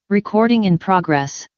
Recording in progress.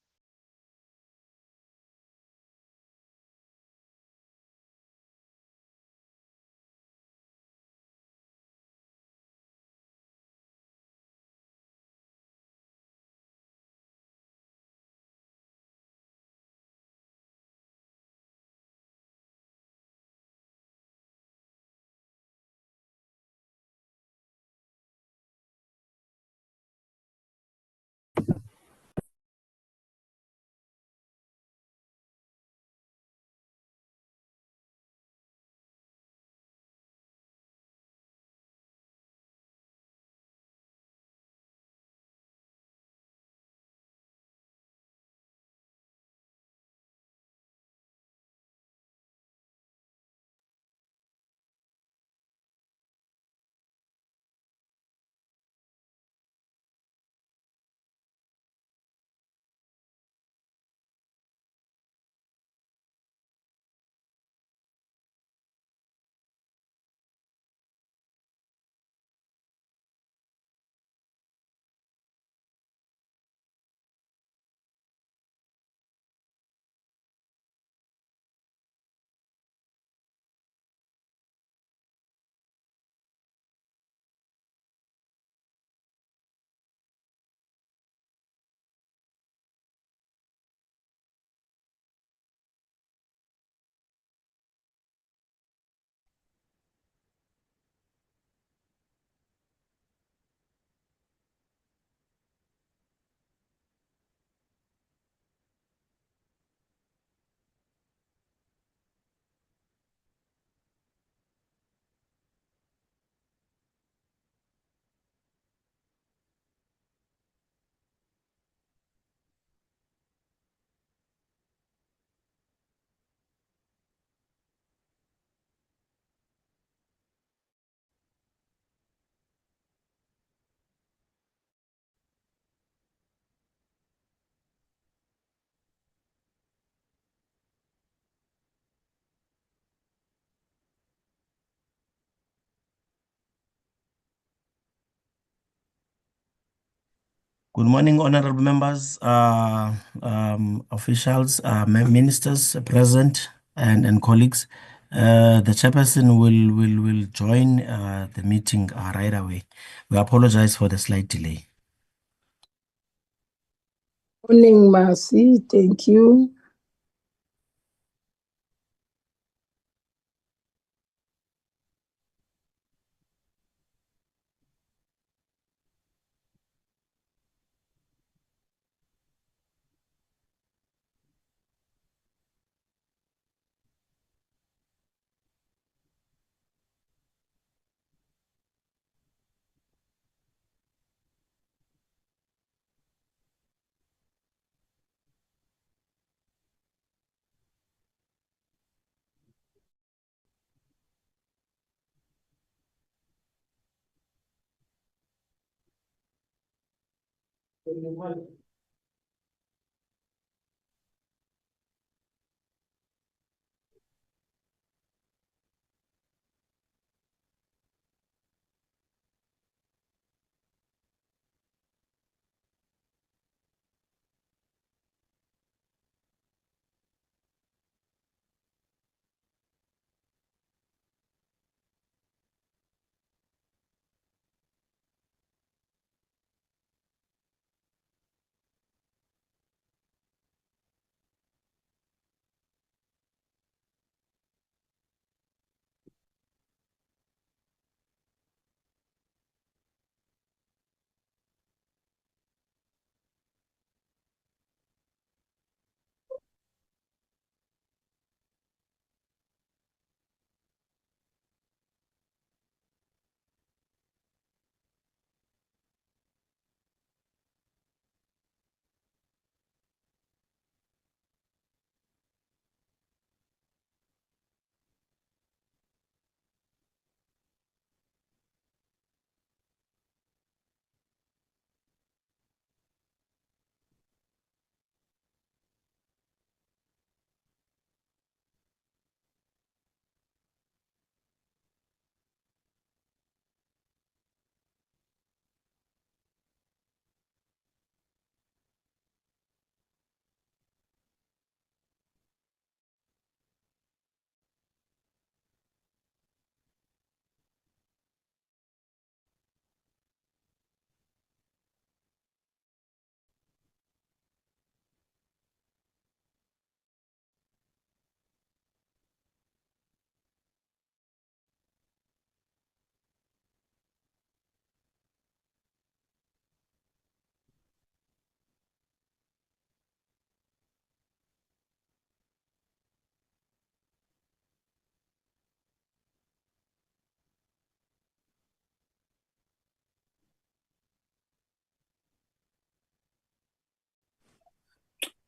Good morning, honorable members, officials, ministers present, and colleagues. The chairperson will join the meeting right away. We apologize for the slight delay. Morning, Mercy. Thank you.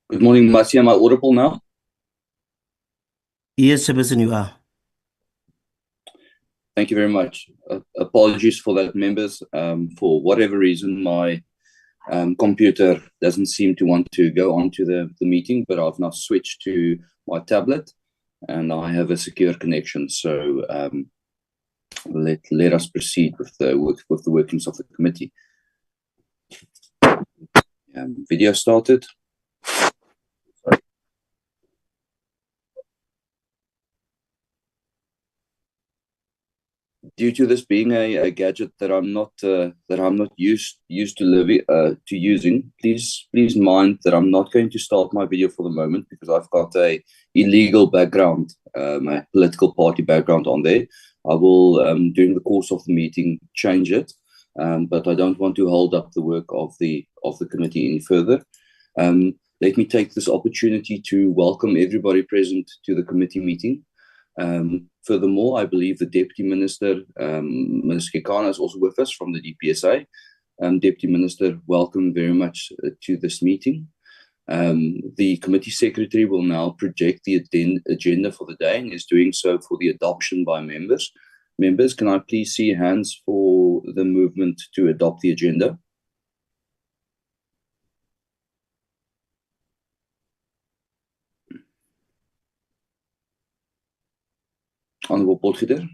Good morning, Masi. Am I audible now? Yes, Chairperson, you are. Thank you very much. Apologies for that, members. For whatever reason, my computer doesn't seem to want to go onto the meeting, but I've now switched to my tablet and I have a secure connection. So let us proceed with the workings of the committee. Video started. Due to this being a gadget that I'm not used to using, please mind that I'm not going to start my video for the moment because I've got a illegal background, a political party background on there. I will during the course of the meeting change it, but I don't want to hold up the work of the committee any further. Let me take this opportunity to welcome everybody present to the committee meeting. Furthermore, I believe the Deputy Minister, Ms. Kekana, is also with us from the DPSA. Deputy Minister, welcome very much to this meeting. The committee secretary will now project the agenda for the day and is doing so for the adoption by members. Members, can I please see hands for the movement to adopt the agenda? Honourable Potgieter,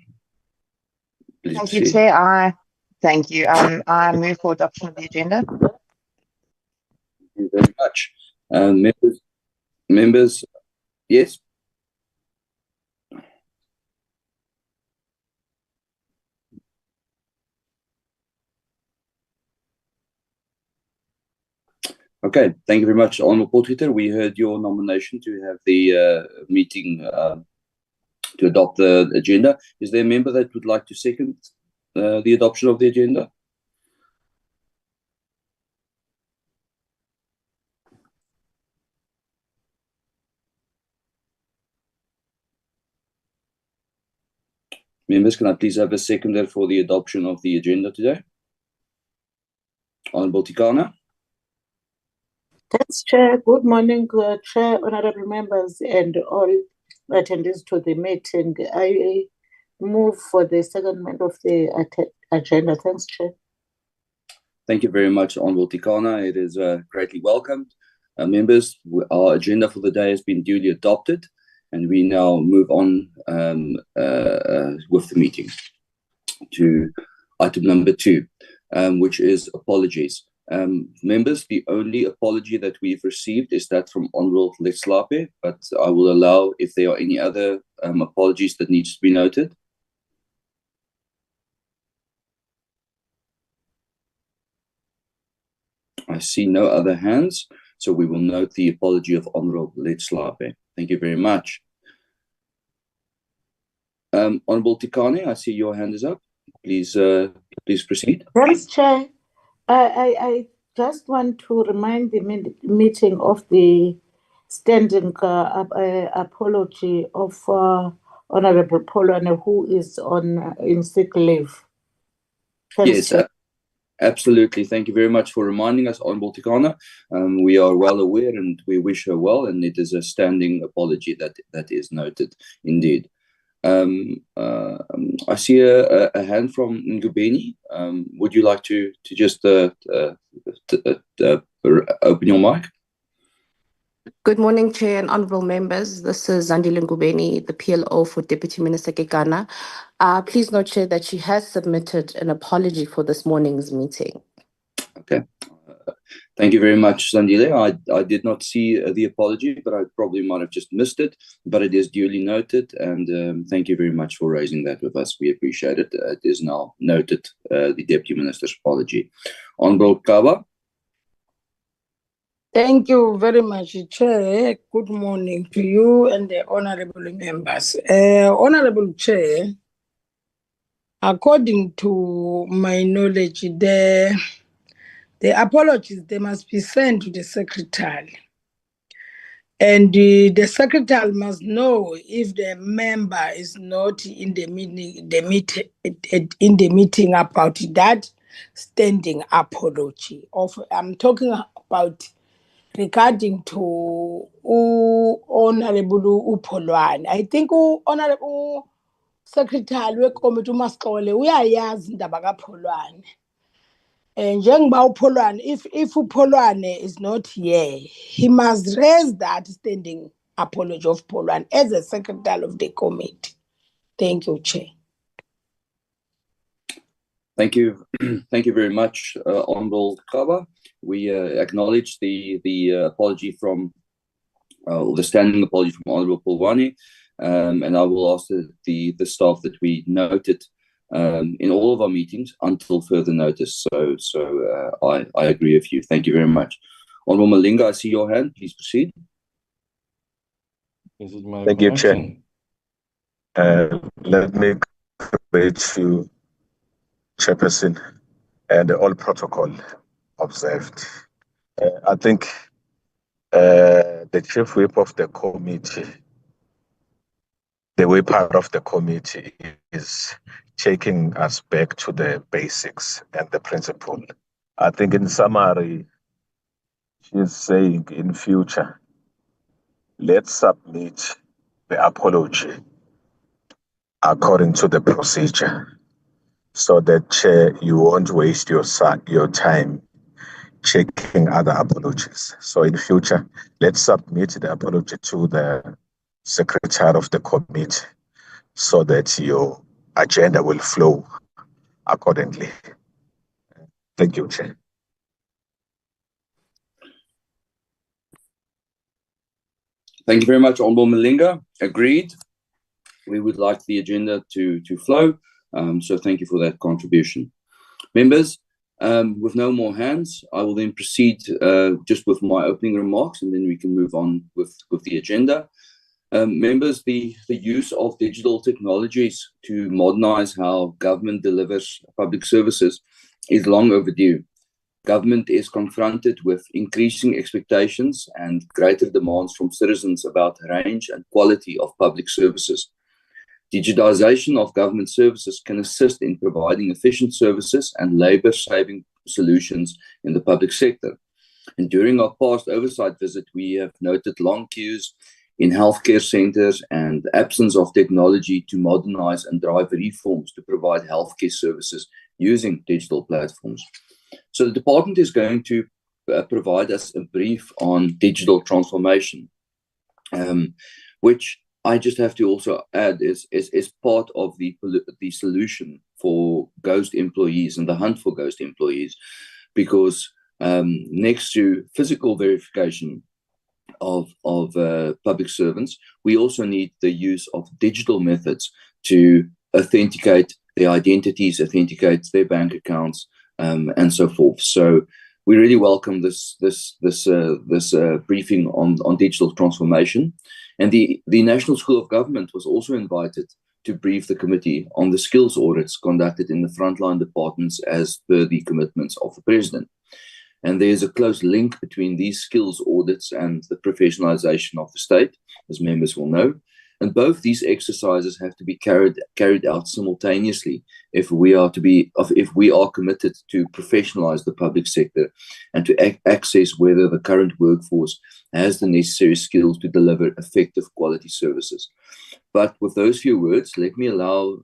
please Thank proceed. you, Chair. Thank you. I move for adoption of the agenda. Thank you very much. Members, yes? Okay, thank you very much, Honourable Potgieter. We heard your nomination to have the meeting to adopt the agenda. Is there a member that would like to second the adoption of the agenda? Members, can I please have a seconder for the adoption of the agenda today? Honourable Tikana. Thanks, Chair. Good morning, Chair, honorable members, and all attendees to the meeting. I move for the secondment of the agenda. Thanks, Chair. Thank you very much, Honourable Tikana. It is greatly welcomed. Members, our agenda for the day has been duly adopted, and we now move on with the meeting to item number 2, which is apologies. Members, the only apology that we've received is that from Honourable Leslape, but I will allow if there are any other apologies that needs to be noted. I see no other hands, so we will note the apology of Honourable Leslape. Thank you very much. Honourable Tikane, I see your hand is up. Please proceed. Thanks, Chair. I just want to remind the meeting of the standing apology of Honourable Polwane, who is in sick leave. Thanks, Yes, Chair. absolutely. Thank you very much for reminding us, Honourable Tikana. We are well aware and we wish her well, and it is a standing apology that is noted, indeed. I see a hand from Ngubeni. Would you like to just open your mic? Good morning, Chair and honourable members. This is Zandile Ngubeni, the PLO for Deputy Minister Kekana. Please note, Chair, that she has submitted an apology for this morning's meeting. Okay. Thank you very much, Zandile. I did not see the apology, but I probably might have just missed it, but it is duly noted, and thank you very much for raising that with us. We appreciate it. It is now noted, the Deputy Minister's apology. Honourable Kaba. Thank you very much, Chair. Good morning to you and the honourable members. Honourable Chair, according to my knowledge, the apologies, they must be sent to the Secretary. And the Secretary must know if the member is not in the meeting about that standing apology. I'm talking about regarding to Honorable Upolwane. I think Honorable Secretary weCommittee uMasiqole uyayazi indaba kaPolwane. Njengoba uPolwane, if uPolwane is not here, he must raise that standing apology of Polwane as a secretary of the committee. Thank you, Chair. Thank you. Thank you very much, Honorable Kaba. We acknowledge the apology from, the standing apology from Honorable Polwane, and I will ask the staff that we noted in all of our meetings until further notice. So I agree with you. Thank you very much. Honorable Malinga, I see your hand. Please proceed. This is my Thank you, Chair. Let me greet you, Chairperson, and all protocol observed. I think the chief whip of the committee, the way part of the committee is taking us back to the basics and the principle. I think in summary, she's saying in future, let's submit the apology according to the procedure, so that, Chair, you won't waste your time checking other apologies. So in future, let's submit the apology to the secretary of the committee so that your agenda will flow accordingly. Thank you, Chair. Thank you very much, Honorable Malinga. Agreed. We would like the agenda to flow. So thank you for that contribution. Members, with no more hands, I will then proceed just with my opening remarks, and then we can move on with the agenda. Members, the use of digital technologies to modernize how government delivers public services is long overdue. Government is confronted with increasing expectations and greater demands from citizens about range and quality of public services. Digitization of government services can assist in providing efficient services and labor-saving solutions in the public sector. And during our past oversight visit, we have noted long queues in healthcare centers and absence of technology to modernize and drive reforms to provide healthcare services using digital platforms. So the department is going to provide us a brief on digital transformation, which I just have to also add is part of the solution for ghost employees and the hunt for ghost employees, because next to physical verification of public servants, we also need the use of digital methods to authenticate their identities, authenticate their bank accounts, and so forth. So we really welcome this briefing on digital transformation. And the National School of Government was also invited to brief the committee on the skills audits conducted in the frontline departments as per the commitments of the President. And there's a close link between these skills audits and the professionalization of the state, as members will know. And both these exercises have to be carried out simultaneously if we are committed to professionalize the public sector and to access whether the current workforce has the necessary skills to deliver effective quality services. But with those few words, let me allow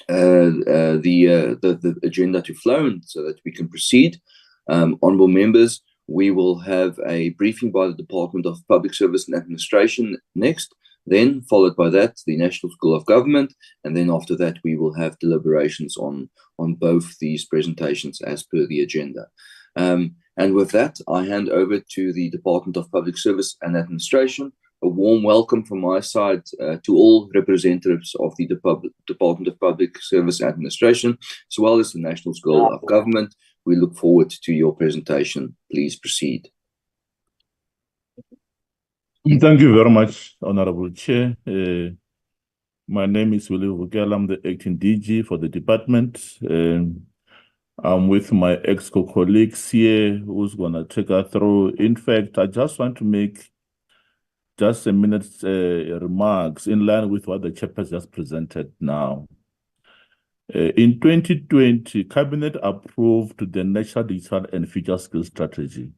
the agenda to flow, and so that we can proceed. Honourable members, we will have a briefing by the Department of Public Service and Administration next, then followed by that, the National School of Government, and then after that, we will have deliberations on both these presentations as per the agenda. And with that, I hand over to the Department of Public Service and Administration. A warm welcome from my side to all representatives of the Department of Public Service and Administration, as well as the National School of Government. We look forward to your presentation. Please proceed. Thank you very much, Honorable Chair. My name is Willie Vukela. I'm the acting DG for the department. I'm with my ex-colleagues here who's going to take us through. In fact, I just want to make just a minute's remarks in line with what the Chairperson just presented now. In 2020, Cabinet approved the National Digital and Future Skills Strategy.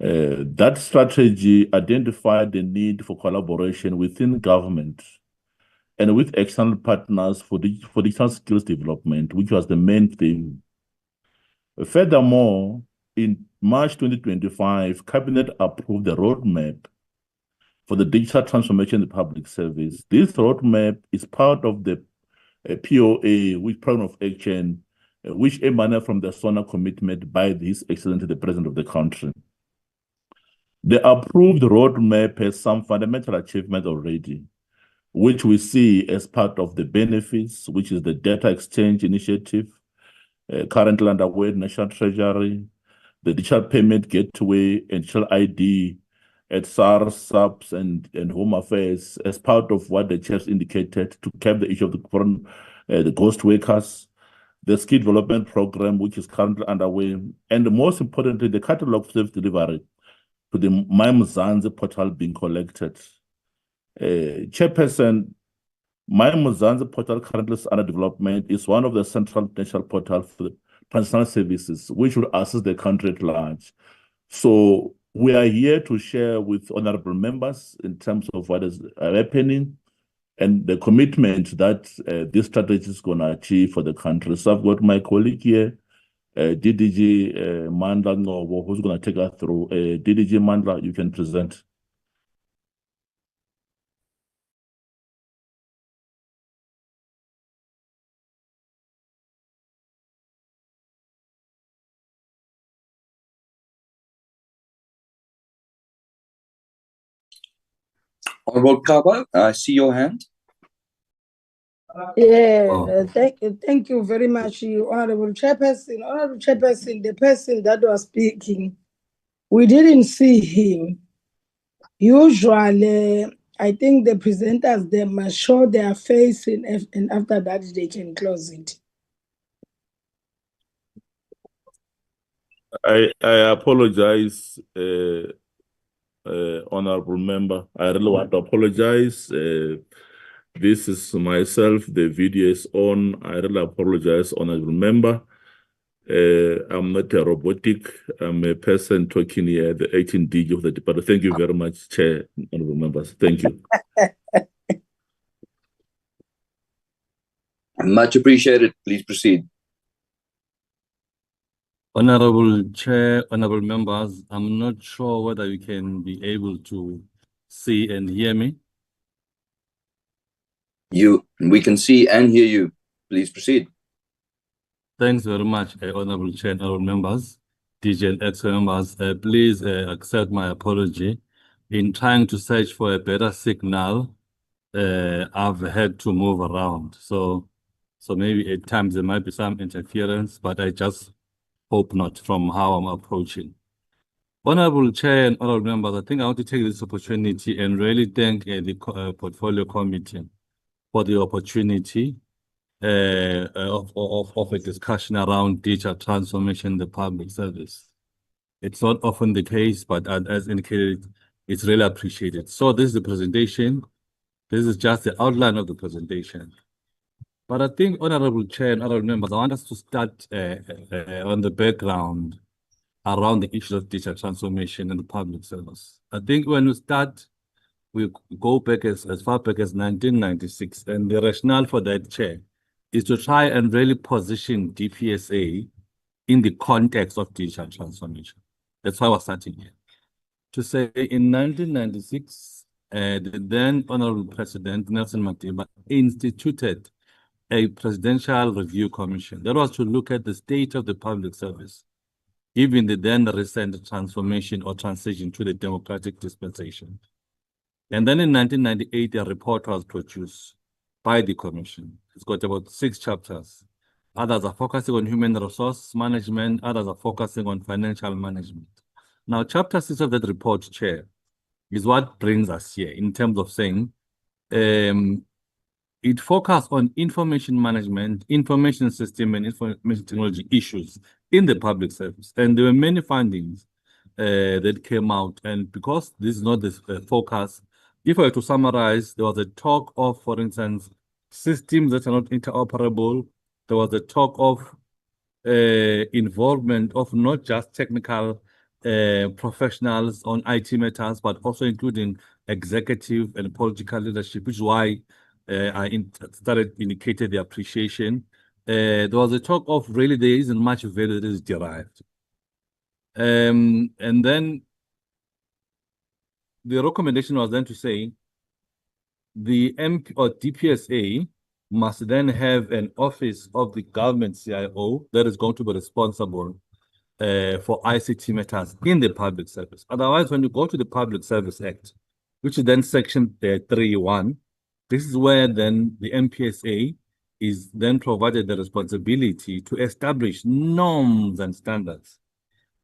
That strategy identified the need for collaboration within government and with external partners for digital skills development, which was the main theme. Furthermore, in March 2025, Cabinet approved the roadmap for the digital transformation in the public service. This roadmap is part of the POA, which Program of Action, which emanated from the SONA commitment by His Excellency the President of the country. The approved roadmap has some fundamental achievement already, which we see as part of the benefits, which is the data exchange initiative, currently underway National Treasury, the digital payment gateway and digital ID at SARS, SAPS, and Home Affairs as part of what the chairs indicated to cap the issue of the ghost workers, the skill development program, which is currently underway, and most importantly, the catalog of service delivery to the MyMzansi portal being collected. Chairperson, MyMzansi portal currently is under development, is one of the central national portals for the transitional services, which will assist the country at large. So we are here to share with honorable members in terms of what is happening and the commitment that this strategy is going to achieve for the country. So I've got my colleague here, DDG Mandla Ngobo, who's going to take us through. DDG Mandla, you can present. Honorable Kaba, I see your hand. Yeah, thank you very much, Honorable Chairperson. Honorable Chairperson, the person that was speaking, we didn't see him. Usually, I think the presenters, they must show their face and after that, they can close it. I apologize, honorable member. I really want to apologize. This is myself. The video is on. I really apologize, honorable member. I'm not a robotic. I'm a person talking here, the 18DG of the department. Thank you very much, Chair, honorable members. Thank you. Much appreciated. Please proceed. Honorable Chair, honorable members, I'm not sure whether you can be able to see and hear me. We can see and hear you. Please proceed. Thanks very much, honorable Chair and honorable members, DG and ex members. Please accept my apology. In trying to search for a better signal, I've had to move around. So maybe at times there might be some interference, but I just hope not from how I'm approaching. Honorable Chair and honorable members, I think I want to take this opportunity and really thank the Portfolio Committee for the opportunity of a discussion around digital transformation in the public service. It's not often the case, but as indicated, it's really appreciated. So this is the presentation. This is just the outline of the presentation. But I think, honorable Chair and honorable members, I want us to start on the background around the issue of digital transformation in the public service. I think when we start, we go back as far back as 1996, and the rationale for that, Chair, is to try and really position DPSA in the context of digital transformation. That's why we're starting here. To say in 1996, the then Honorable President Nelson Madiba instituted a presidential review commission that was to look at the state of the public service, given the then recent transformation or transition to the democratic dispensation. And then in 1998, a report was produced by the commission. It's got about 6 chapters. Others are focusing on human resource management. Others are focusing on financial management. Now, chapter 6 of that report, Chair, is what brings us here in terms of saying it focused on information management, information system, and information technology issues in the public service. And there were many findings that came out. And because this is not the focus, if I were to summarize, there was a talk of, for instance, systems that are not interoperable. There was a talk of involvement of not just technical professionals on IT matters, but also including executive and political leadership, which is why I started indicating the appreciation. There was a talk of really there isn't much value that is derived. And then the recommendation was then to say the MP or DPSA must then have an office of the government CIO that is going to be responsible for ICT matters in the public service. Otherwise, when you go to the Public Service Act, which is then section 3.1, this is where then the MPSA is then provided the responsibility to establish norms and standards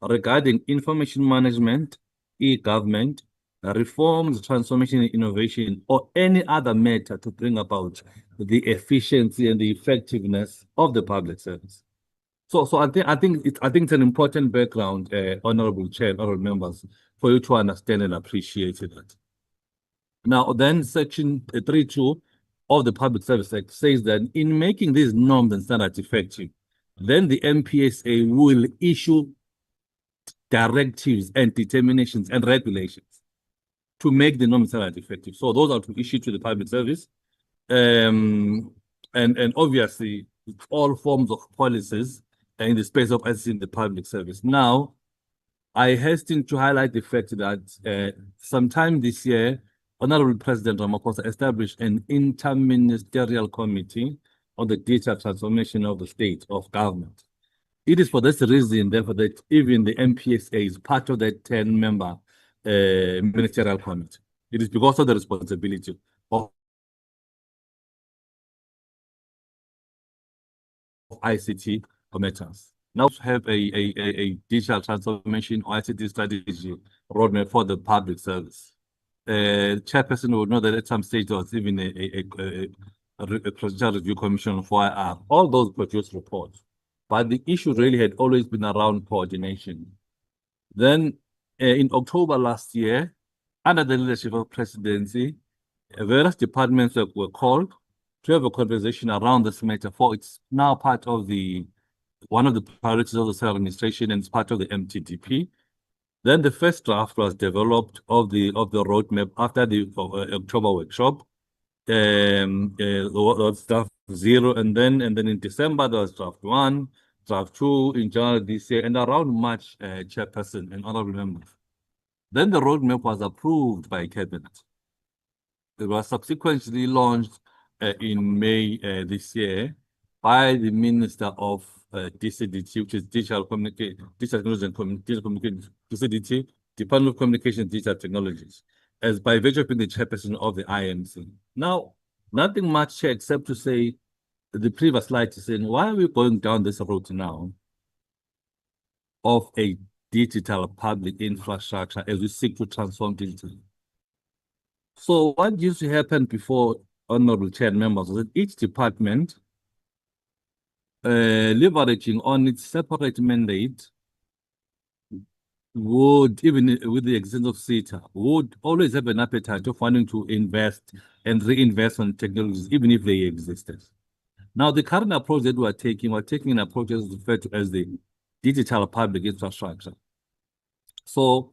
regarding information management, e-government, reforms, transformation, and innovation, or any other matter to bring about the efficiency and the effectiveness of the public service. So I think it's an important background, Honorable Chair, honorable members, for you to understand and appreciate that. Now, then Section 3.2 of the Public Service Act says that in making these norms and standards effective, then the MPSA will issue directives and determinations and regulations to make the norms and standards effective. So those are to issue to the public service. And obviously, all forms of policies in the space of as in the public service. Now, I hasten to highlight the fact that sometime this year, Honorable President Ramaphosa established an interministerial committee on the digital transformation of the state of government. It is for this reason, therefore, that even the MPSA is part of that 10-member ministerial committee. It is because of the responsibility of ICT matters. Now we have a digital transformation or ICT strategy roadmap for the public service. Chairperson will know that at some stage there was even a presidential review commission for IR. All those produced reports. But the issue really had always been around coordination. Then in October last year, under the leadership of presidency, various departments were called to have a conversation around this matter, for it's now part of one of the priorities of the Civil Administration and it's part of the MTDP. Then the first draft was developed of the roadmap after the October workshop. Was draft 0, and then in December there was draft 1, draft 2 in January this year, and around March, Chairperson and honorable members. Then the roadmap was approved by Cabinet. It was subsequently launched in May this year by the Minister of DCDT, which is Digital Technology and Communication, DCDT, Department of Communication and Digital Technologies, as by virtue of being the chairperson of the IMC. Now, nothing much here except to say the previous slide is saying, why are we going down this road now of a digital public infrastructure as we seek to transform digitally? So what used to happen before, honorable chair members, was that each department leveraging on its separate mandate would, even with the existence of CETA, would always have an appetite of wanting to invest and reinvest on technologies, even if they existed. Now, the current approach that we're taking an approach that is referred to as the digital public infrastructure. So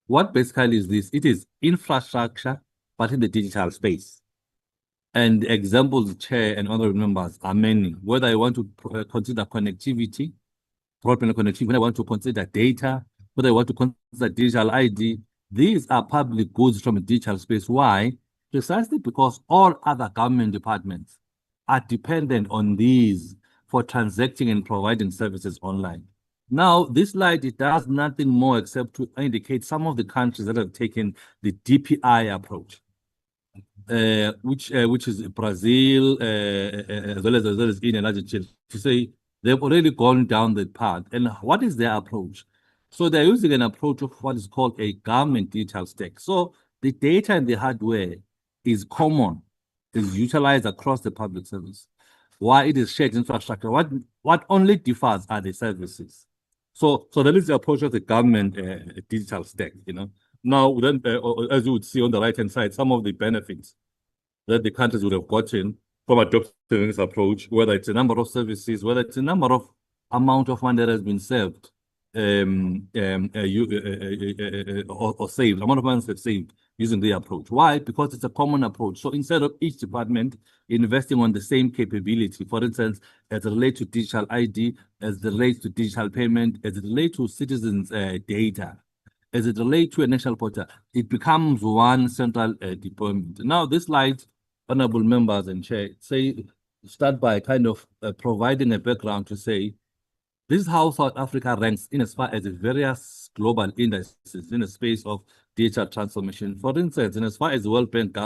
what basically is this? It is infrastructure, but in the digital space. And examples, Chair and honorable members, are many. Whether I want to consider connectivity, broadband connectivity, whether I want to consider data, whether I want to consider digital ID, these are public goods from a digital space. Why? Precisely because all other government departments are dependent on these for transacting and providing services online. Now, this slide, it does nothing more except to indicate some of the countries that have taken the DPI approach. Which is Brazil, as well as India and Argentina, to say they've already gone down the path. And what is their approach? So they're using an approach of what is called a government digital stack. So the data and the hardware is common, is utilized across the public service. Why it is shared infrastructure? What only differs are the services. So that is the approach of the government digital stack, you know. Now, then, as you would see on the right-hand side, some of the benefits that the countries would have gotten from adopting this approach, whether it's a number of services, whether it's a number of amount of money that has been saved or saved, amount of funds they've saved using the approach. Why? Because it's a common approach. So instead of each department investing on the same capability, for instance, as it relates to digital ID, as it relates to digital payment, as it relates to citizens' data, as it relates to a national portal, it becomes one central deployment. Now, this slide, honorable members and chair, start by kind of providing a background to say, this is how South Africa ranks in as far as the various global indices in the space of digital transformation. For instance, in as far as the World Bank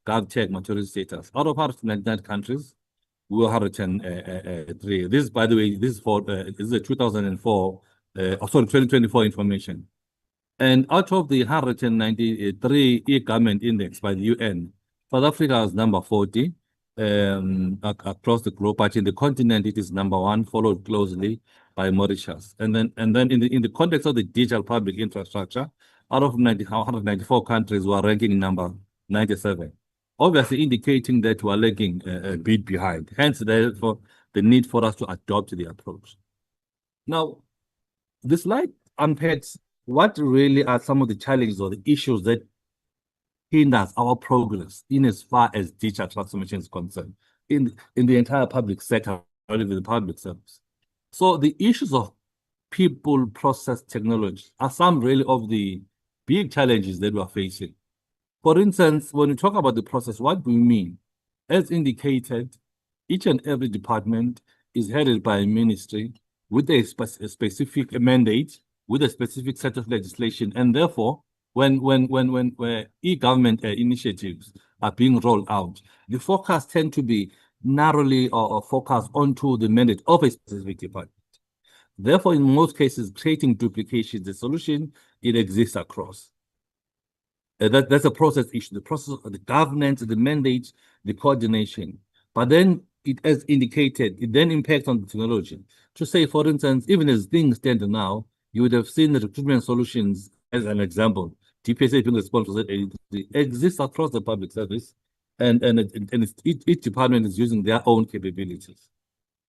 GovTech maturity status, out of 199 countries, we were 103. This, by the way, this is a 2024 information. And out of the 193 e-government index by the UN, South Africa is number 40 across the globe, but in the continent it is number 1, followed closely by Mauritius. And then in the context of the digital public infrastructure, out of 194 countries, we are ranking number 97. Obviously indicating that we are lagging a bit behind. Hence, therefore, the need for us to adopt the approach. Now, this slide unpacks what really are some of the challenges or the issues that hinders our progress in as far as digital transformation is concerned in the entire public sector, or even the public service. So the issues of people, process, technology are some really of the big challenges that we are facing. For instance, when we talk about the process, what do we mean? As indicated, each and every department is headed by a ministry with a specific mandate, with a specific set of legislation, and therefore, when e-government initiatives are being rolled out, the focus tend to be narrowly or focused onto the mandate of a specific department. Therefore, in most cases, creating duplications, the solution, it exists across. That's a process issue, the process of the governance, the mandate, the coordination. But then, it as indicated, it then impacts on the technology. To say, for instance, even as things stand now, you would have seen the recruitment solutions as an example. DPSA being responsible for that exists across the public service, and each department is using their own capabilities.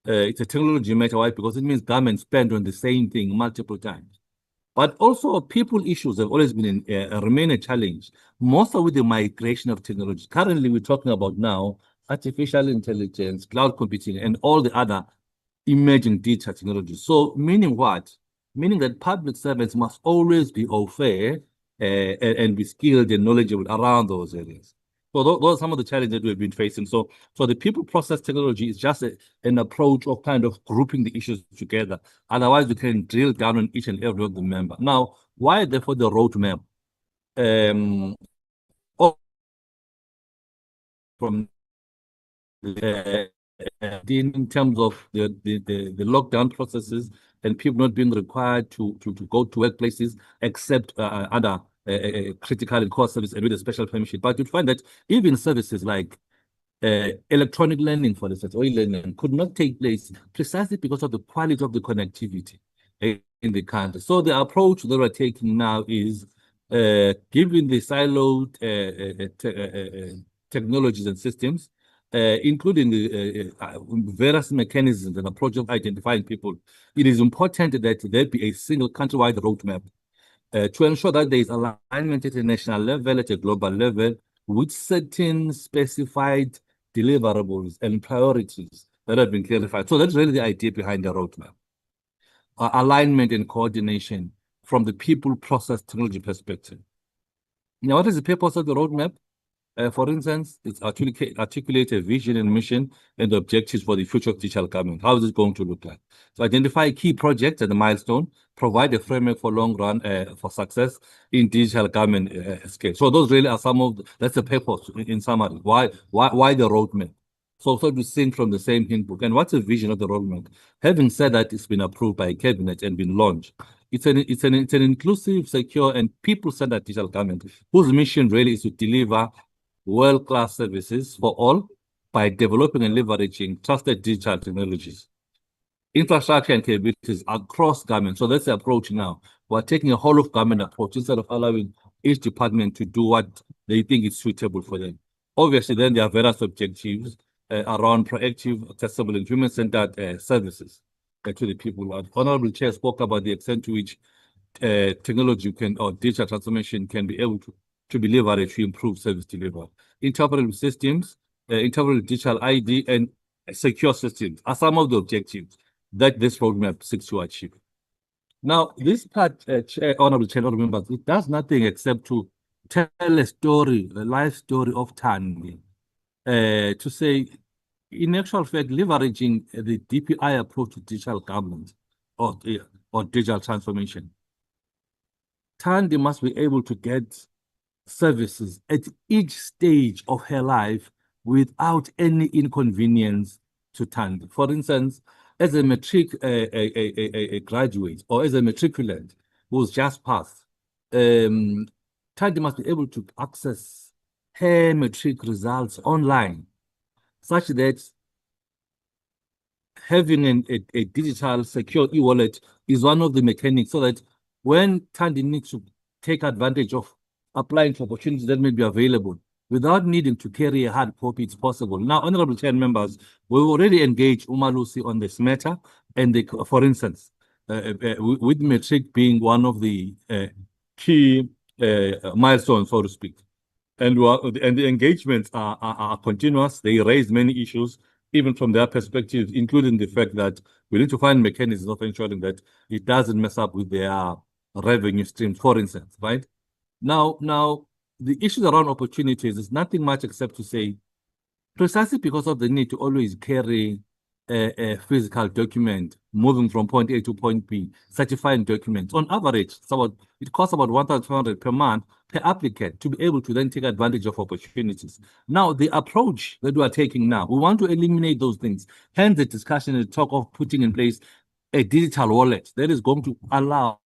It's a technology matter. Why? Because it means government spend on the same thing multiple times. But also, people issues have always been remain a challenge, mostly with the migration of technology. Currently, we're talking about now artificial intelligence, cloud computing, and all the other emerging digital technologies. So, meaning what? Meaning that public servants must always be au fait and be skilled and knowledgeable around those areas. So those are some of the challenges that we've been facing. So the people process technology is just an approach of kind of grouping the issues together. Otherwise, we can drill down on each and every of the member. Now, why therefore the roadmap? From in terms of the lockdown processes and people not being required to go to workplaces except other critical and core service and with a special permission. But you'd find that even services like electronic learning, for instance, or e-learning could not take place precisely because of the quality of the connectivity in the country. So the approach that we're taking now is given the siloed technologies and systems, including the various mechanisms and approach of identifying people, it is important that there be a single countrywide roadmap to ensure that there is alignment at a national level, at a global level, with certain specified deliverables and priorities that have been clarified. So that's really the idea behind the roadmap. Alignment and coordination from the people, process, technology perspective. Now, what is the purpose of the roadmap? For instance, it's articulate a vision and mission and objectives for the future of digital government. How is it going to look like? So identify key projects and the milestone, provide a framework for long run for success in digital government scale. So those really are some of that's the purpose in summary. Why the roadmap? So to think from the same handbook. And what's the vision of the roadmap? Having said that, it's been approved by cabinet and been launched. It's an inclusive, secure, and people-centered digital government whose mission really is to deliver world-class services for all by developing and leveraging trusted digital technologies, infrastructure and capabilities across government. So that's the approach now. We're taking a whole of government approach instead of allowing each department to do what they think is suitable for them. Obviously, then there are various objectives around proactive, accessible, and human-centered services. to the people. Honorable Chair spoke about the extent to which technology or digital transformation can be able to be leveraged to improve service delivery. Interoperable systems, interoperable digital ID, and secure systems are some of the objectives that this roadmap seeks to achieve. Now, this part, Honorable Chair, members, it does nothing except to tell a story, a life story of Thandi, to say, in actual fact, leveraging the DPI approach to digital government or digital transformation. Thandi must be able to get services at each stage of her life without any inconvenience to Thandi. For instance, as a matric a graduate or as a matriculant who's just passed, Thandi must be able to access her matric results online, such that having a digital secure e-wallet is one of the mechanics, so that when Thandi needs to take advantage of applying for opportunities that may be available without needing to carry a hard copy, it's possible. Now, Honorable Chair members, we've already engaged Umalusi on this matter, and for instance, with matric being one of the key milestones, so to speak. And the engagements are continuous. They raise many issues, even from their perspective, including the fact that we need to find mechanisms of ensuring that it doesn't mess up with their revenue streams, for instance, right? Now, the issues around opportunities is nothing much except to say, precisely because of the need to always carry a physical document moving from point A to point B, certifying documents, on average, it costs about 1,200 per month per applicant to be able to then take advantage of opportunities. Now, the approach that we are taking now, we want to eliminate those things. Hence the discussion and talk of putting in place a digital wallet that is going to allow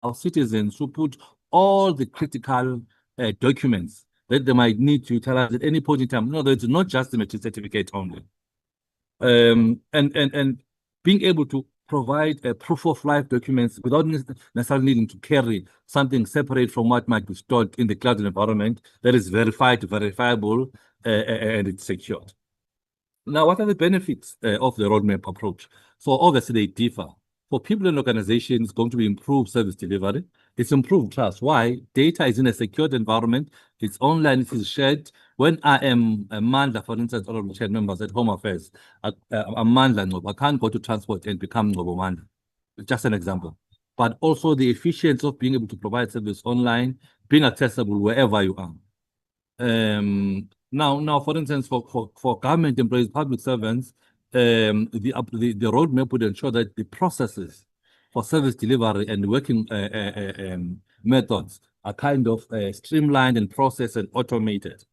our citizens to put all the critical documents that they might need to utilize at any point in time. No, it's not just the matric certificate only. And being able to provide a proof of life documents without necessarily needing to carry something separate from what might be stored in the cloud environment that is verifiable, and it's secured. Now, what are the benefits of the roadmap approach? So obviously they differ. For people and organizations, it's going to be improved service delivery. It's improved trust. Why? Data is in a secured environment. It's online. It is shared. When I am a Mandla, for instance, all of the shared members at Home Affairs, I'm Mandla. I can't go to transport and become Ngobo Mandla. Just an example. But also the efficiency of being able to provide service online, being accessible wherever you are. Now, for instance, for government employees, public servants, the roadmap would ensure that the processes for service delivery and working methods are kind of streamlined and processed and automated.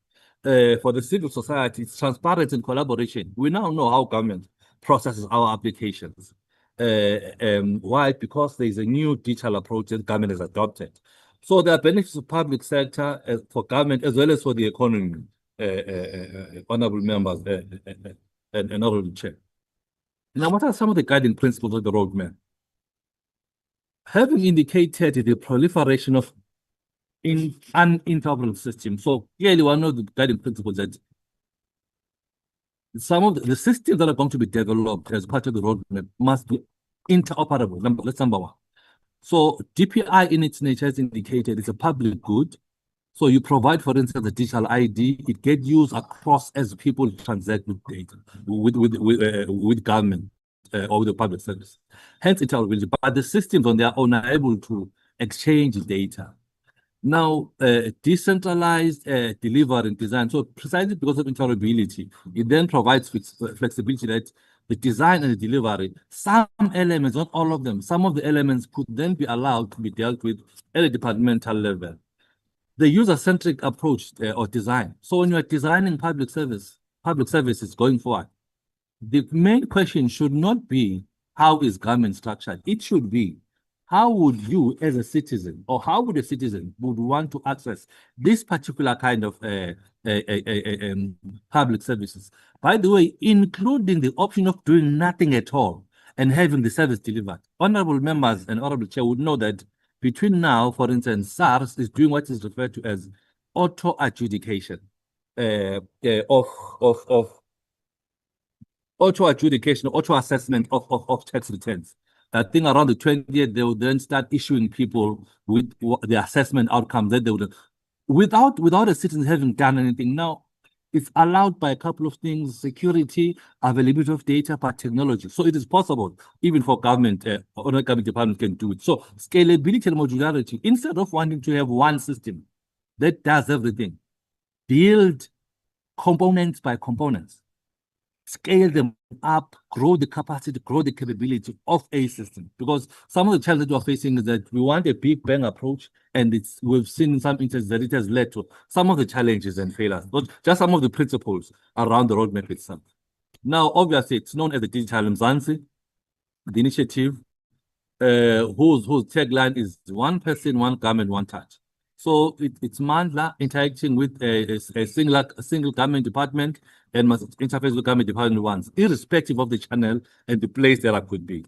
For the civil society, it's transparent and collaboration. We now know how government processes our applications. Why? Because there's a new digital approach that government has adopted. So there are benefits of public sector for government as well as for the economy, honorable members and honorable chair. Now, what are some of the guiding principles of the roadmap? Having indicated the proliferation of uninteroperable systems, so clearly one of the guiding principles that some of the systems that are going to be developed as part of the roadmap must be interoperable. That's number one. So DPI in its nature has indicated it's a public good. So you provide, for instance, a digital ID, it gets used across as people transact with data, with government or with the public service. Hence interoperability, but the systems on their own are able to exchange data. Now, decentralized delivery and design. So precisely because of interoperability, it then provides flexibility that the design and the delivery, some elements, not all of them, some of the elements could then be allowed to be dealt with at a departmental level. The user-centric approach or design. So when you're designing public services going forward, the main question should not be how is government structured. It should be how would you as a citizen, or how would a citizen would want to access this particular kind of public services. By the way, including the option of doing nothing at all and having the service delivered. Honorable members and honorable chair would know that between now, for instance, SARS is doing what is referred to as auto adjudication of auto adjudication, auto assessment of tax returns. I think around the 20th, they will then start issuing people with the assessment outcome that they would, without a citizen having done anything. Now, it's allowed by a couple of things: security, availability of data, but technology. So it is possible, even for government, or government department can do it. So scalability and modularity, instead of wanting to have one system that does everything, build components by components, scale them up, grow the capacity, grow the capability of a system. Because some of the challenges we are facing is that we want a big bang approach, and we've seen in some instances that it has led to some of the challenges and failures, not just some of the principles around the roadmap itself. Now, obviously, it's known as the Digital Mzansi, the initiative, whose tagline is one person, one government, one touch. So it's Mandla interacting with a single government department and must interface with government department once, irrespective of the channel and the place that I could be.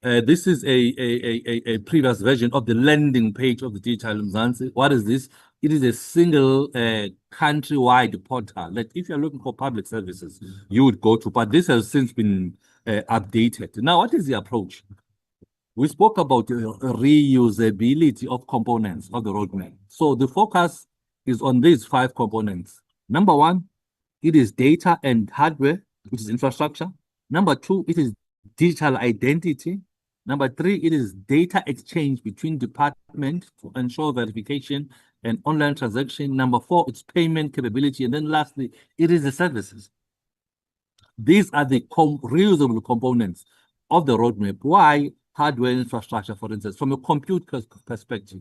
This is a previous version of the landing page of the Digital Mzansi. What is this? It is a single countrywide portal that if you're looking for public services, you would go to, but this has since been updated. Now, what is the approach? We spoke about the reusability of components of the roadmap. So the focus is on these 5 components. Number 1, it is data and hardware, which is infrastructure. Number 2, it is digital identity. Number 3, it is data exchange between departments to ensure verification and online transaction. Number 4, it's payment capability. And then lastly, it is the services. These are the reusable components of the roadmap. Why hardware infrastructure, for instance, from a compute perspective?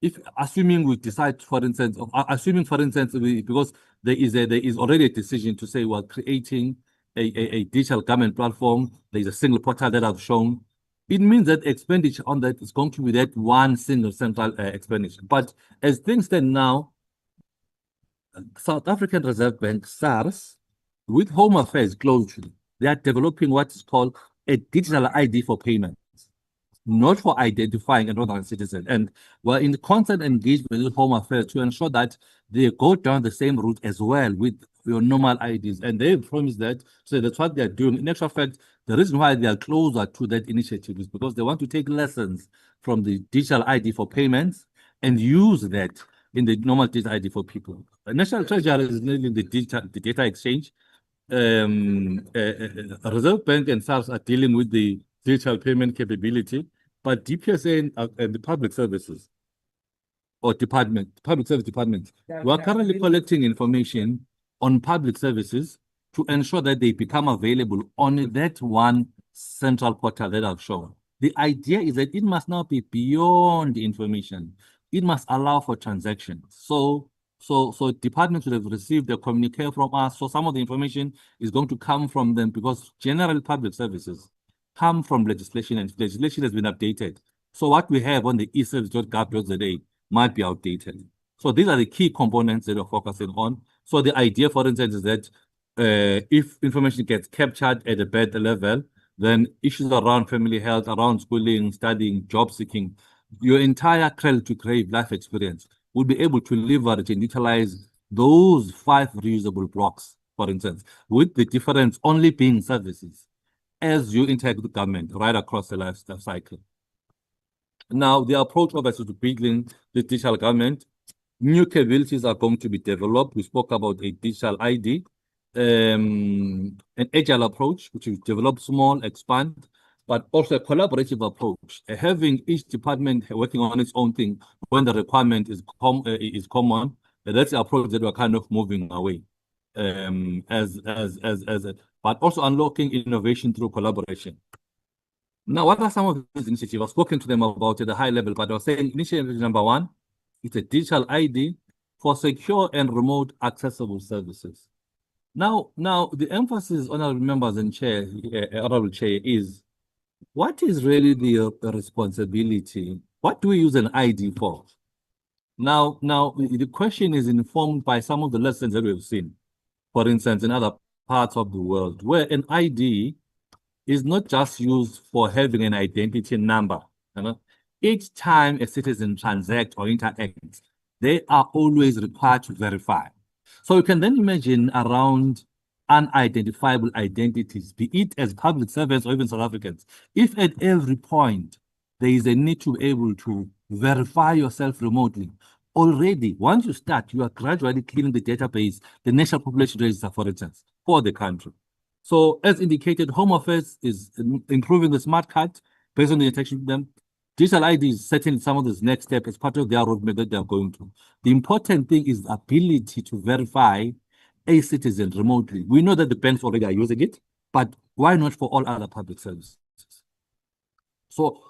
If assuming we decide, for instance, because there is already a decision to say we're creating a digital government platform, there's a single portal that I've shown. It means that expenditure on that is going to be that one single central expenditure. But as things stand now, South African Reserve Bank, SARS, with Home Affairs closely, they are developing what is called a digital ID for payments, not for identifying another citizen. And we're in constant engagement with Home Affairs to ensure that they go down the same route as well with your normal IDs. And they promise that, so that's what they're doing. In actual fact, the reason why they are closer to that initiative is because they want to take lessons from the digital ID for payments and use that in the normal digital ID for people. The National Treasury is needing the data exchange. Reserve Bank and SARS are dealing with the digital payment capability, but DPSA and the public services or public service department, we are currently collecting information on public services to ensure that they become available on that one central portal that I've shown. The idea is that it must now be beyond the information. It must allow for transactions. So departments would have received a communique from us. So some of the information is going to come from them because general public services come from legislation, and legislation has been updated. So what we have on the eService.gov.za might be outdated. So these are the key components that we're focusing on. So the idea, for instance, is that if information gets captured at a better level, then issues around family health, around schooling, studying, job seeking, your entire cradle-to-grave life experience will be able to leverage and utilize those 5 reusable blocks, for instance, with the difference only being services as you interact with government right across the life cycle. Now, the approach obviously to building the digital government, new capabilities are going to be developed. We spoke about a digital ID, an agile approach, which is develop small, expand, but also a collaborative approach, having each department working on its own thing when the requirement is common. That's the approach that we're kind of moving away, but also unlocking innovation through collaboration. Now, what are some of these initiatives? I've spoken to them about at a high level, but I was saying initiative number 1, it's a digital ID for secure and remote accessible services. Now, the emphasis, honorable members and chair, honorable chair, is what is really the responsibility? What do we use an ID for? Now, the question is informed by some of the lessons that we've seen, for instance, in other parts of the world, where an ID is not just used for having an identity number. You know? Each time a citizen transacts or interacts, they are always required to verify. So you can then imagine around unidentifiable identities, be it as public servants or even South Africans. If at every point there is a need to be able to verify yourself remotely, already, once you start, you are gradually cleaning the database, the National Population Register, for instance, for the country. So, as indicated, Home Affairs is improving the smart card based on the interaction with them. Digital ID is certainly some of this next step as part of their roadmap that they are going to. The important thing is the ability to verify a citizen remotely. We know that the banks already are using it, but why not for all other public services? So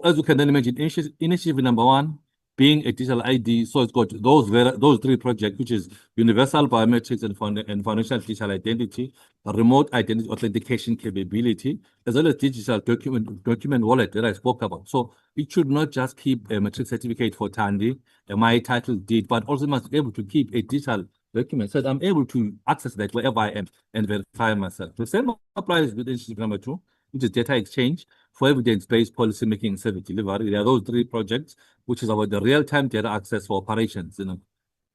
as you can then imagine, initiative number one being a digital ID. So it's got those three projects, which is universal biometrics and foundational digital identity, a remote identity authentication capability, as well as digital document wallet that I spoke about. So it should not just keep a matric certificate for Tandy, my title deed, but also must be able to keep a digital document so that I'm able to access that wherever I am and verify myself. The same applies with initiative number two, which is data exchange for evidence-based policymaking and service delivery. There are those three projects, which is about the real-time data access for operations.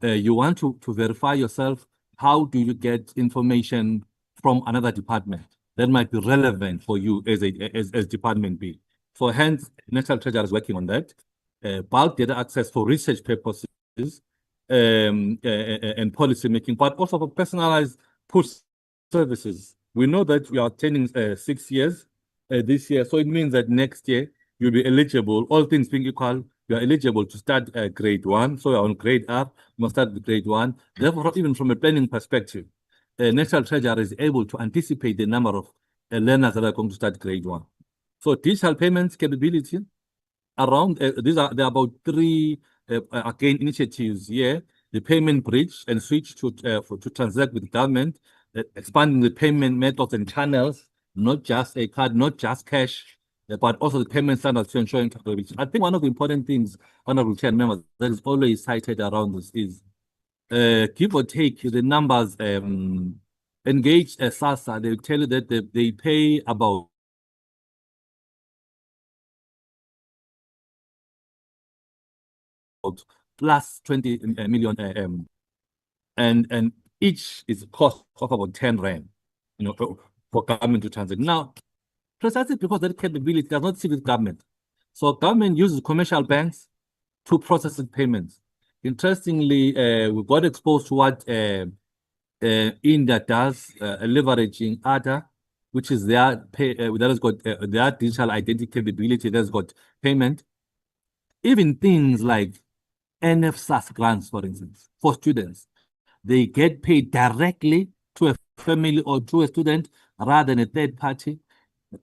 You want to verify yourself. How do you get information from another department that might be relevant for you as Department B? So hence, National Treasury is working on that. Bulk data access for research purposes and policymaking, but also for personalized push services. We know that we are turning 6 years this year, so it means that next year you'll be eligible, all things being equal, you are eligible to start grade 1. So you're on grade up, you must start with grade 1. Therefore, even from a planning perspective, National Treasury is able to anticipate the number of learners that are going to start grade 1. So digital payments capability around there are about three again initiatives here: the payment bridge and switch to transact with government, expanding the payment methods and channels, not just a card, not just cash, but also the payment standards to ensure interoperability. I think one of the important things, Honorable Chair members, that is always cited around this is, give or take, the numbers. Engaged SASSA, they tell you that they pay about plus 20 million, and each is a cost of about 10 rand, for government to transact. Now, precisely because that capability does not sit with government. So government uses commercial banks to process payments. Interestingly, we got exposed to what India does, leveraging ADA, which is that has got their digital identity capability, that's got payment. Even things like NFSAS grants, for instance, for students, they get paid directly to a family or to a student rather than a third party.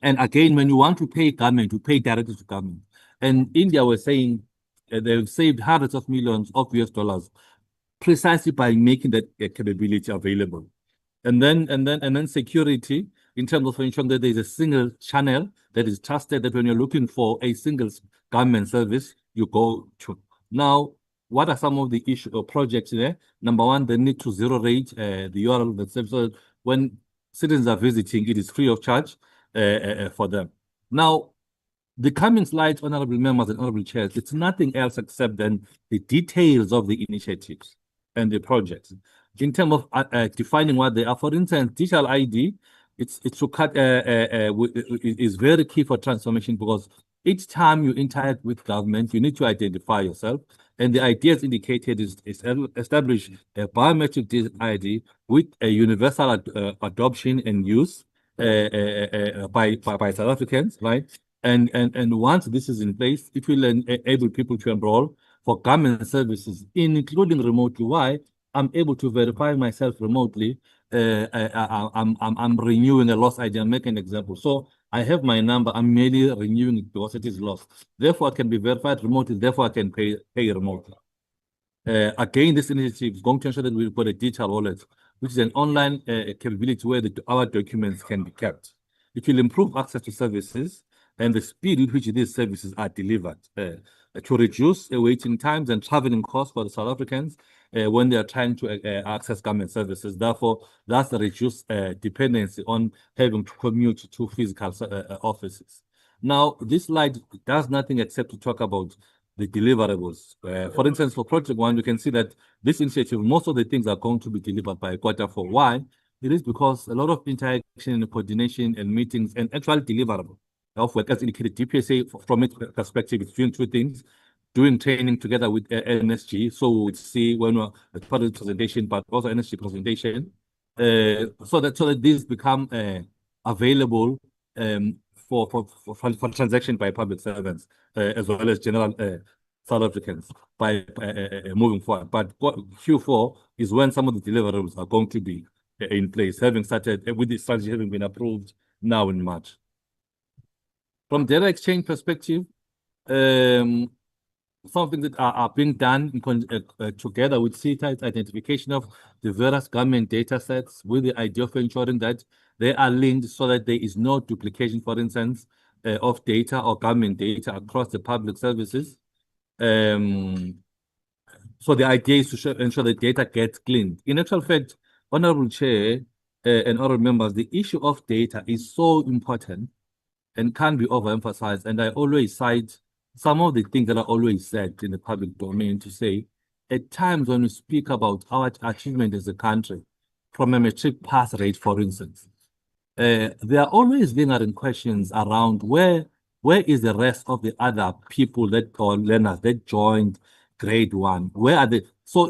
And again, when you want to pay government, you pay directly to government. And India was saying they've saved hundreds of millions of US dollars precisely by making that capability available. And then security, in terms of ensuring that there's a single channel that is trusted, that when you're looking for a single government service, you go to. Now, what are some of the issues or projects there? Number one, the need to zero rate the URL that serves. So when citizens are visiting, it is free of charge for them. Now, the coming slides, honorable members and honorable chairs, it's nothing else except then the details of the initiatives and the projects. In terms of defining what they are, for instance, digital ID, it's to cut is very key for transformation, because each time you interact with government, you need to identify yourself. And the idea is indicated is establish a biometric ID with a universal adoption and use by South Africans, right? And once this is in place, it will enable people to enroll for government services, including remotely. Why? I'm able to verify myself remotely. I'm renewing a lost ID. I'll make an example. So I have my number. I'm merely renewing it because it is lost. Therefore, I can be verified remotely. Therefore, I can pay remotely. Again, this initiative is going to ensure that we've got a digital wallet, which is an online capability where our documents can be kept. It will improve access to services and the speed with which these services are delivered to reduce waiting times and traveling costs for the South Africans when they are trying to access government services. Therefore, that's the reduced dependency on having to commute to physical offices. Now, this slide does nothing except to talk about the deliverables. For instance, for Project 1, you can see that this initiative, most of the things are going to be delivered by Q4. Why? It is because a lot of interaction and coordination and meetings and actual deliverable of work, as indicated, DPSA from its perspective, it's doing two things: doing training together with NSG. So we'll see when we're as part of the presentation, but also NSG presentation, so that these become available for transaction by public servants as well as general South Africans by moving forward. But Q4 is when some of the deliverables are going to be in place, having started with the strategy having been approved now in March. From data exchange perspective, something that are being done together with CETA, identification of the various government data sets with the idea of ensuring that they are linked so that there is no duplication, for instance, of data or government data across the public services. So the idea is to ensure that data gets cleaned. In actual fact, Honorable Chair and honorable members, the issue of data is so important and can't be overemphasized. And I always cite some of the things that are always said in the public domain to say, at times when we speak about our achievement as a country, from a matric pass rate, for instance, there are always lingering questions around where is the rest of the other people that or learners that joined grade 1? Where are they? So,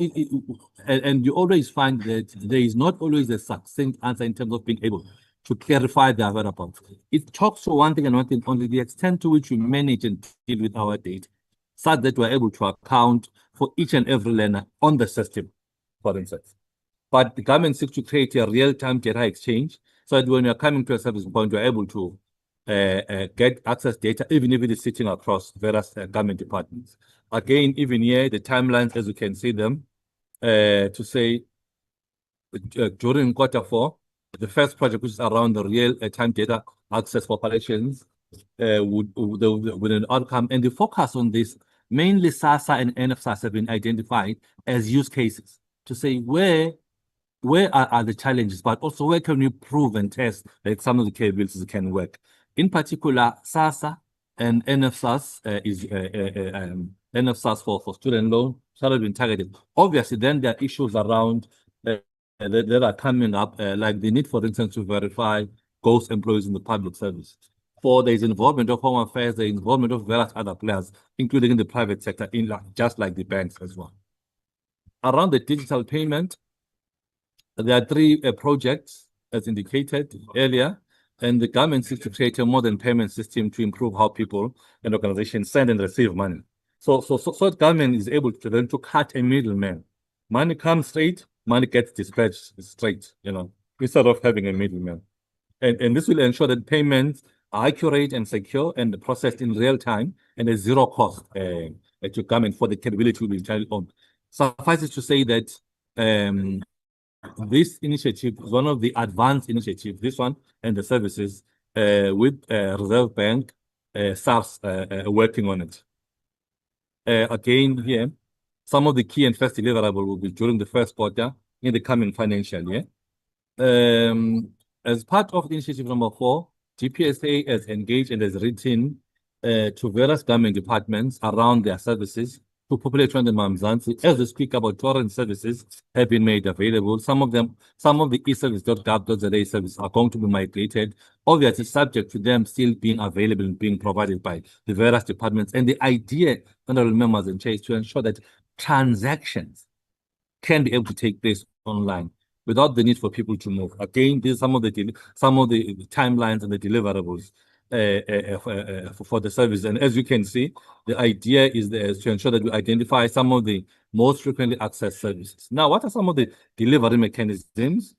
and you always find that there is not always a succinct answer in terms of being able to clarify their whereabouts. It talks to one thing and one thing only: the extent to which we manage and deal with our data, such that we're able to account for each and every learner on the system, for instance. But the government seeks to create a real-time data exchange so that when you're coming to a service point, you're able to get access data, even if it is sitting across various government departments. Again, even here, the timelines, as you can see them, to say during Q4, the first project, which is around the real-time data access for operations, with an outcome. And the focus on this, mainly SASSA and NFSAS have been identified as use cases to say where are the challenges, but also where can we prove and test that some of the capabilities can work. In particular, SASSA and NFSAS is NFSAS for student loan, have been targeted. Obviously, then there are issues around that are coming up, like the need, for instance, to verify ghost employees in the public service. There's involvement of Home Affairs, the involvement of various other players, including in the private sector, just like the banks as well. Around the digital payment, there are 3 projects, as indicated earlier, and the government seeks to create a modern payment system to improve how people and organizations send and receive money. So the government is able to learn to cut a middleman. Money comes straight, money gets dispatched straight, instead of having a middleman. And this will ensure that payments are accurate and secure and processed in real time and at zero cost to government for the capability to be entirely owned. Suffice it to say that this initiative is one of the advanced initiatives, this one and the services with Reserve Bank, SARS working on it. Again, here, some of the key and first deliverable will be during the first quarter in the coming financial year. As part of initiative number 4, DPSA has engaged and has written to various government departments around their services to populate on the Mzansi. As we speak about torrent services have been made available. Some of the eService.gov.za services are going to be migrated, obviously subject to them still being available and being provided by the various departments. And the idea, honorable members and chairs, to ensure that transactions can be able to take place online without the need for people to move. Again, these are some of the timelines and the deliverables for the service. And as you can see, the idea is to ensure that we identify some of the most frequently accessed services. Now, what are some of the delivery mechanisms?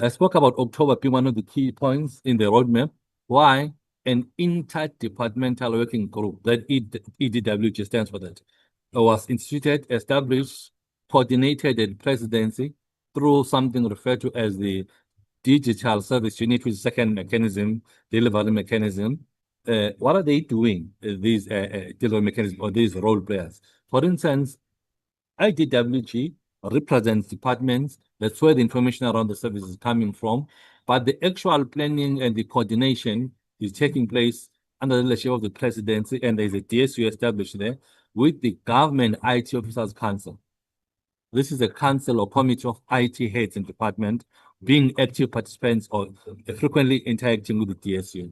I spoke about October being one of the key points in the roadmap. Why? An interdepartmental working group, that EDWG stands for that, was instituted, established, coordinated at presidency through something referred to as the Digital Service Unit, which is the second mechanism, delivery mechanism. What are they doing, these delivery mechanisms or these role players? For instance, IDWG represents departments. That's where the information around the service is coming from. But the actual planning and the coordination is taking place under the leadership of the presidency, and there's a DSU established there with the Government IT Officers Council. This is a council or committee of IT heads in department being active participants or frequently interacting with the DSU.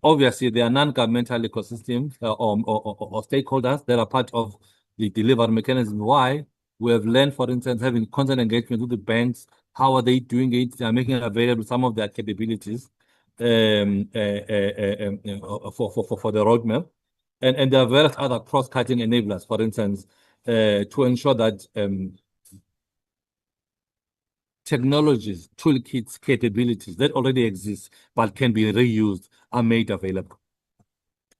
Obviously, there are non-governmental ecosystems or stakeholders that are part of the delivery mechanism. Why? We have learned, for instance, having constant engagement with the banks. How are they doing it? They are making available some of their capabilities for the roadmap. And there are various other cross-cutting enablers, for instance, to ensure that technologies, toolkits, capabilities that already exist but can be reused are made available.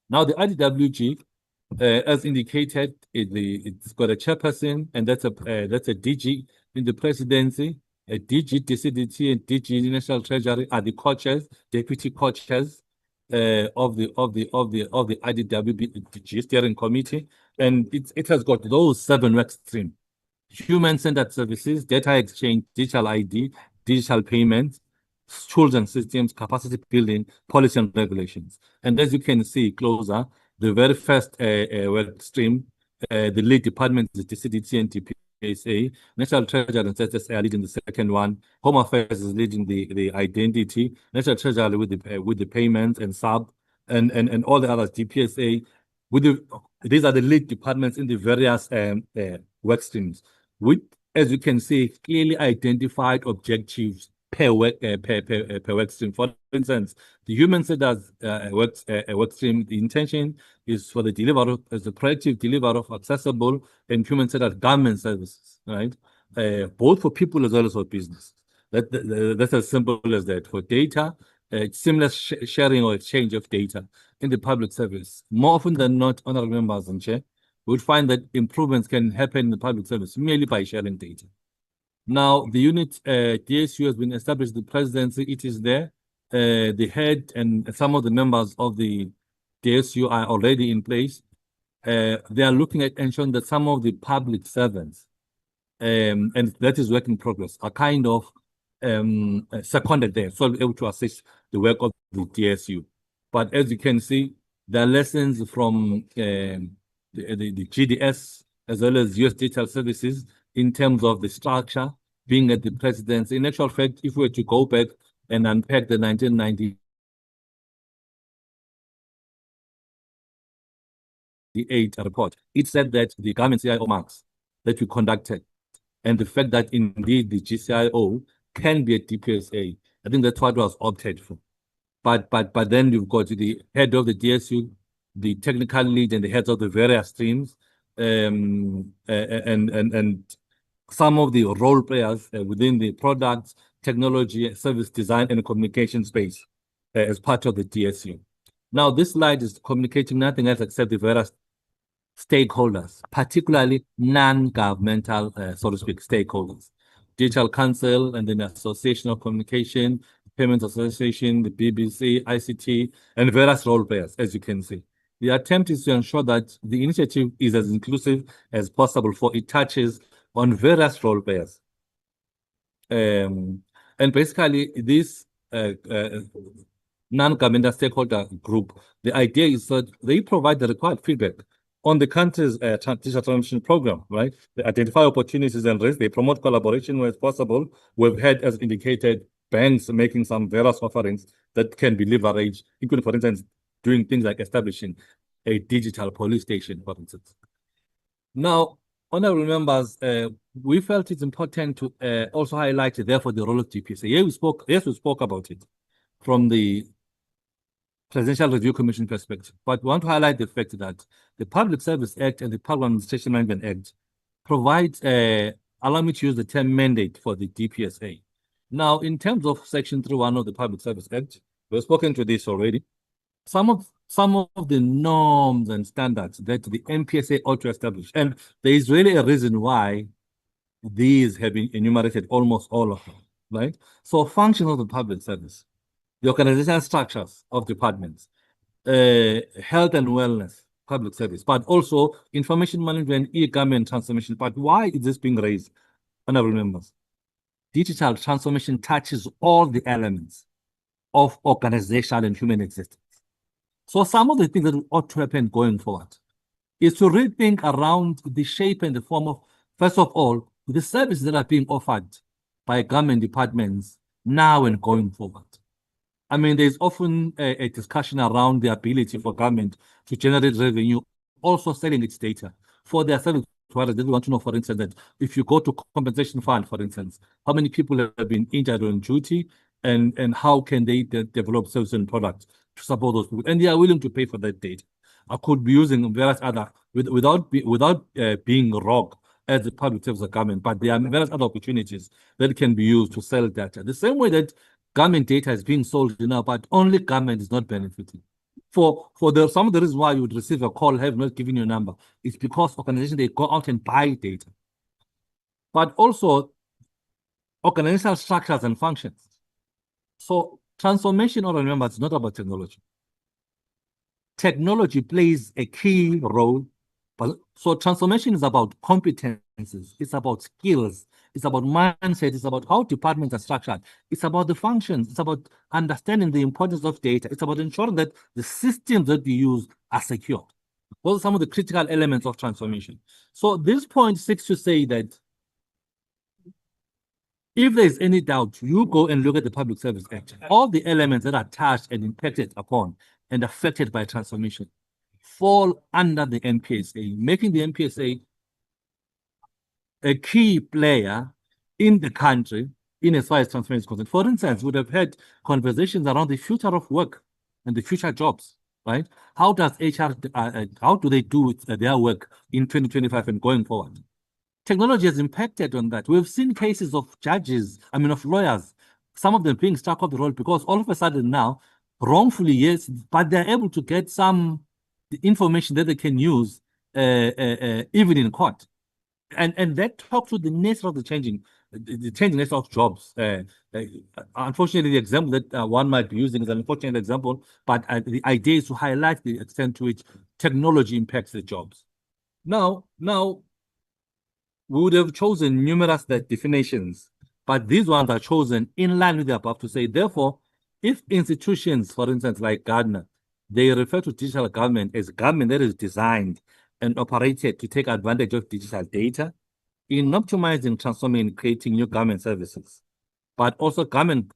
Now, the IDWG, as indicated, it's got a chairperson, and that's a DG in the presidency. A DG, DCDT, and DG National Treasury are the co-chairs, deputy co-chairs of the IDWG steering committee, and it has got those 7 work streams: human-centered services, data exchange, digital ID, digital payments, children's systems, capacity building, policy and regulations. And as you can see closer, the very first work stream, the lead department is DCDT and DPSA. National Treasury and SSA are leading the second one. Home Affairs is leading the identity. National Treasury with the payments and sub, and all the others, DPSA. These are the lead departments in the various work streams, with, as you can see, clearly identified objectives per work stream. For instance, the human-centered work stream, the intention is for the delivery as the proactive delivery of accessible and human-centered government services, right? Both for people as well as for business. That's as simple as that. For data, seamless sharing or exchange of data in the public service. More often than not, honorable members and chair, we would find that improvements can happen in the public service merely by sharing data. Now, the unit DSU has been established, the presidency, it is there. The head and some of the members of the DSU are already in place. They are looking at ensuring that some of the public servants, and that is work in progress, are kind of seconded there, so able to assist the work of the DSU. But as you can see, there are lessons from the GDS as well as US Digital Services in terms of the structure being at the presidency. In actual fact, if we were to go back and unpack the 1998 report, it said that the government CIO marks that we conducted and the fact that indeed the GCIO can be a DPSA, I think that's what was opted for. But then you've got the head of the DSU, the technical lead, and the heads of the various streams, and some of the role players within the product, technology, service design, and communication space as part of the DSU. Now, this slide is communicating nothing else except the various stakeholders, particularly non-governmental, so to speak, stakeholders. Digital Council and then Association of Communication, Payments Association, the BBC, ICT, and various role players, as you can see. The attempt is to ensure that the initiative is as inclusive as possible, for it touches on various role players. And basically, this non-governmental stakeholder group, the idea is that they provide the required feedback on the country's digital transformation program, right? They identify opportunities and risks. They promote collaboration where it's possible. We've had, as indicated, banks making some various offerings that can be leveraged, including, for instance, doing things like establishing a digital police station, for instance. Now, honorable members, we felt it's important to also highlight, therefore, the role of DPSA. Yes, we spoke about it from the Presidential Review Commission perspective, but we want to highlight the fact that the Public Service Act and the Public Administration Management Act provides, allow me to use the term mandate for the DPSA. Now, in terms of Section 3.1 of the Public Service Act, we've spoken to this already. Some of the norms and standards that the MPSA ought to establish, and there is really a reason why these have been enumerated, almost all of them, right? So, functions of the public service, the organizational structures of departments, health and wellness, public service, but also information management, e-government transformation. But why is this being raised, honorable members? Digital transformation touches all the elements of organizational and human existence. So some of the things that ought to happen going forward is to rethink around the shape and the form of, first of all, the services that are being offered by government departments now and going forward. I mean, there's often a discussion around the ability for government to generate revenue, also selling its data for their service providers. They want to know, for instance, that if you go to compensation fund, for instance, how many people have been injured on duty, and how can they develop services and products to support those people, and they are willing to pay for that data. I could be using various other without being rogue as the public service of government, but there are various other opportunities that can be used to sell data. The same way that government data is being sold now, but only government is not benefiting. For some of the reasons why you would receive a call, have not given you a number, it's because organizations, they go out and buy data. But also organizational structures and functions. So transformation, or remember, it's not about technology. Technology plays a key role. So transformation is about competences, it's about skills, it's about mindset, it's about how departments are structured, it's about the functions, it's about understanding the importance of data, it's about ensuring that the systems that we use are secure. Those are some of the critical elements of transformation. So this point seeks to say that if there's any doubt, you go and look at the Public Service Act. All the elements that are touched and impacted upon and affected by transformation fall under the NPSA, making the NPSA a key player in the country in as far as transformation is concerned. For instance, we would have had conversations around the future of work and the future jobs, right? How does HR, how do they do their work in 2025 and going forward? Technology has impacted on that. We've seen cases of judges, of lawyers, some of them being stuck off the road because all of a sudden now, wrongfully, yes, but they're able to get some information that they can use even in court. And that talks to the nature of the changing nature of jobs. Unfortunately, the example that one might be using is an unfortunate example, but the idea is to highlight the extent to which technology impacts the jobs. Now, we would have chosen numerous definitions, but these ones are chosen in line with the above to say, therefore, if institutions, for instance, like Gardner, they refer to digital government as government that is designed and operated to take advantage of digital data in optimizing, transforming, creating new government services. But also government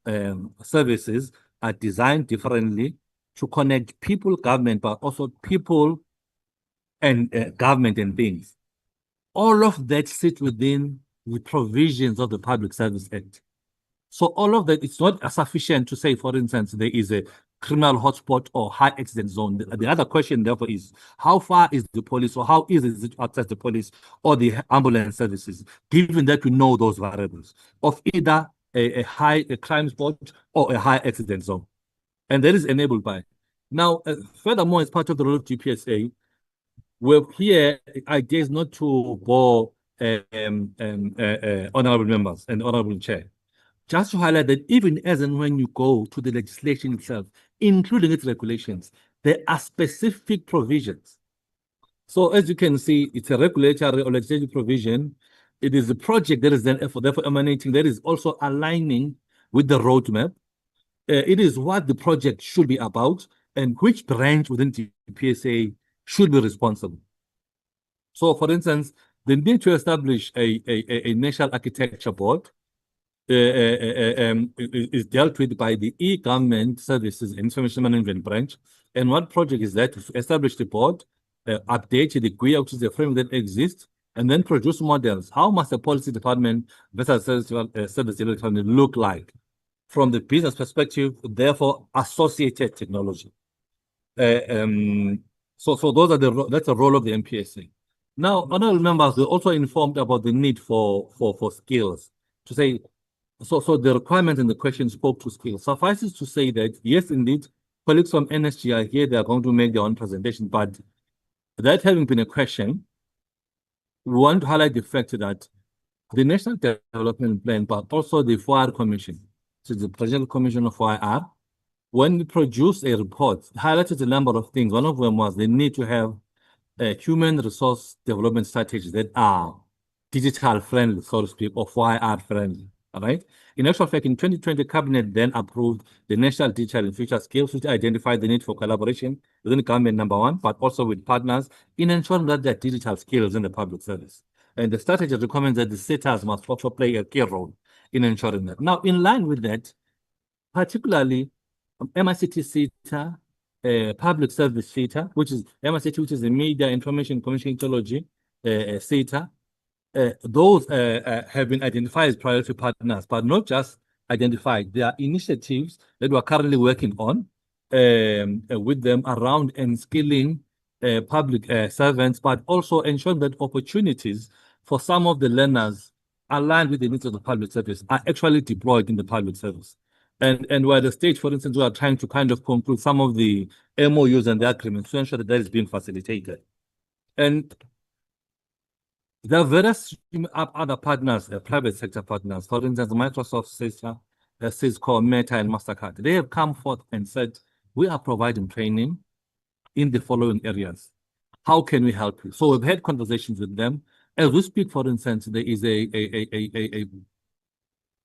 services are designed differently to connect people, government, but also people and government and things. All of that sits within the provisions of the Public Service Act. So all of that, it's not sufficient to say, for instance, there is a criminal hotspot or high accident zone. The other question, therefore, is how far is the police, or how easy is it to access the police or the ambulance services, given that we know those variables of either a high crime spot or a high accident zone. And that is enabled by. Now, furthermore, as part of the role of DPSA, we're here, idea is not to bore honorable members and honorable chair. Just to highlight that even as and when you go to the legislation itself, including its regulations, there are specific provisions. So as you can see, it's a regulatory or legislative provision. It is a project that is then therefore emanating, that is also aligning with the roadmap. It is what the project should be about and which branch within DPSA should be responsible. So for instance, the need to establish a national architecture board is dealt with by the e-government services information management branch. And one project is that to establish the board, update the GUI, which is the framework that exists, and then produce models. How must the policy department versus service department look like from the business perspective, therefore associated technology? So those are that's the role of the NPSA. Now, honorable members were also informed about the need for skills. To say, so the requirement in the question spoke to skills. Suffices to say that, yes, indeed, colleagues from NSG are here, they are going to make their own presentation, but that having been a question, we want to highlight the fact that the National Development Plan, but also the 4R Commission, so the Presidential Commission of 4R, when we produced a report, highlighted a number of things. One of them was the need to have human resource development strategies that are digital friendly, so to speak, or 4R friendly. All right. In actual fact, in 2020, Cabinet then approved the National Digital and Future Skills, which identified the need for collaboration within the government, number one, but also with partners in ensuring that there are digital skills in the public service. And the strategy recommends that the sectors must also play a key role in ensuring that. Now, in line with that, particularly MICT SETA, public service SETA, which is MICT, which is the Media Information Communication Technology SETA, those have been identified as priority partners, but not just identified. There are initiatives that we're currently working on with them around skilling public servants, but also ensuring that opportunities for some of the learners aligned with the needs of the public service are actually deployed in the public service. And we're at the stage, for instance, we are trying to kind of conclude some of the MOUs and the agreements to ensure that that is being facilitated. And there are various other partners, private sector partners. For instance, Microsoft, Cisco, Meta, and MasterCard. They have come forth and said, we are providing training in the following areas. How can we help you? So we've had conversations with them. As we speak, for instance, there is a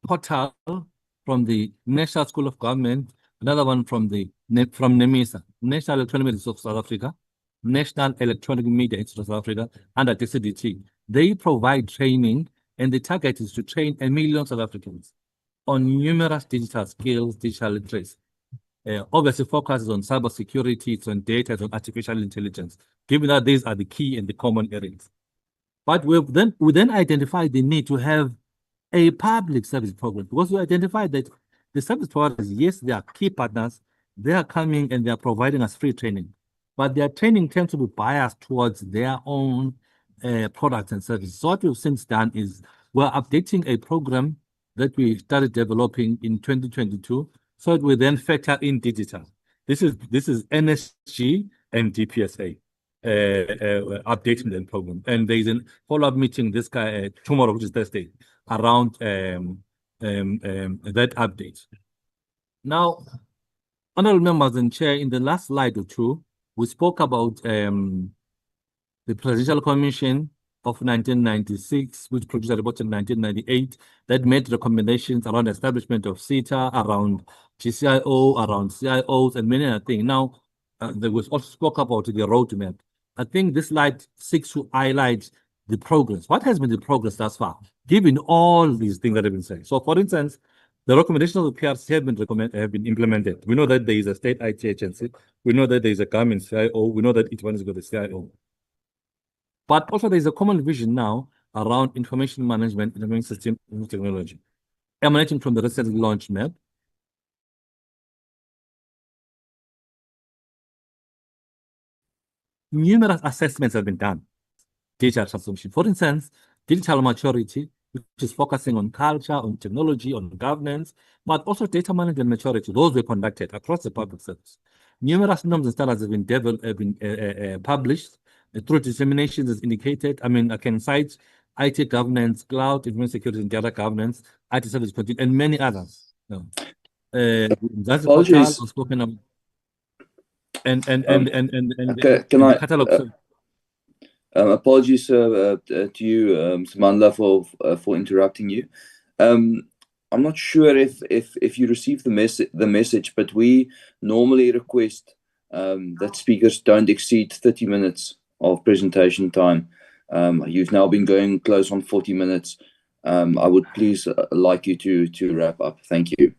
portal from the National School of Government, another one from NEMISA, National Electronic Media Institute of South Africa, National Electronic Media Institute of South Africa, and at DCDT. They provide training, and the target is to train 1 million South Africans on numerous digital skills, digital literacy. Obviously focuses on cybersecurity, it's on data, it's on artificial intelligence, given that these are the key and the common areas. But we then identified the need to have a public service program, because we identified that the service providers, yes, they are key partners, they are coming and they are providing us free training, but their training tends to be biased towards their own products and services. So what we've since done is we're updating a program that we started developing in 2022, so that we then factor in digital. This is NSG and DPSA updating the program. And there is a follow-up meeting this guy tomorrow, which is Thursday, around that update. Now, honorable members and chair, in the last slide or two, we spoke about the Presidential Commission of 1996, which produced a report in 1998 that made recommendations around establishment of SETA, around GCIO, around CIOs, and many other things. Now, there was also spoke about the roadmap. I think this slide seeks to highlight the progress. What has been the progress thus far, given all these things that have been said? So, for instance, the recommendations of the PRC have been implemented. We know that there is a state IT agency. We know that there is a government CIO. We know that each one has got a CIO. But also there is a common vision now around information management, information system, and technology, emanating from the recently launched map. Numerous assessments have been done. Digital transformation, for instance, digital maturity, which is focusing on culture, on technology, on governance, but also data management maturity. Those were conducted across the public service. Numerous norms and standards have been published through disseminations, as indicated. I mean, I can cite IT governance, cloud, information security and data governance, IT service continuity, and many others. That's the portal I've spoken of. And the catalog. Apologies to you, Samandla, for interrupting you. I'm not sure if you received the message, but we normally request that speakers don't exceed 30 minutes of presentation time. You've now been going close on 40 minutes. I would please like you to wrap up. Thank you.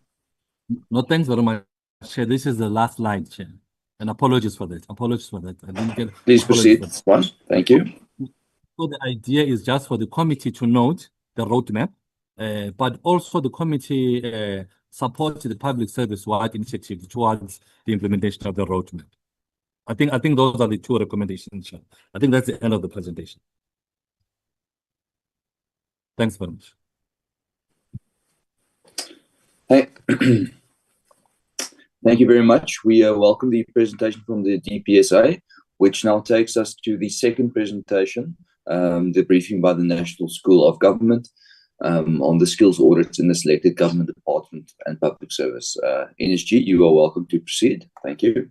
No, thanks very much, Chair. This is the last slide, Chair. And apologies for that. Apologies for that. I didn't get. Please proceed. Thank you. So the idea is just for the committee to note the roadmap, but also the committee supports the public service-wide initiative towards the implementation of the roadmap. I think those are the two recommendations, Chair. I think that's the end of the presentation. Thanks very much. Hey. Thank you very much. We welcome the presentation from the DPSA, which now takes us to the second presentation, the briefing by the National School of Government on the skills audits in the selected government department and public service. NSG, you are welcome to proceed. Thank you.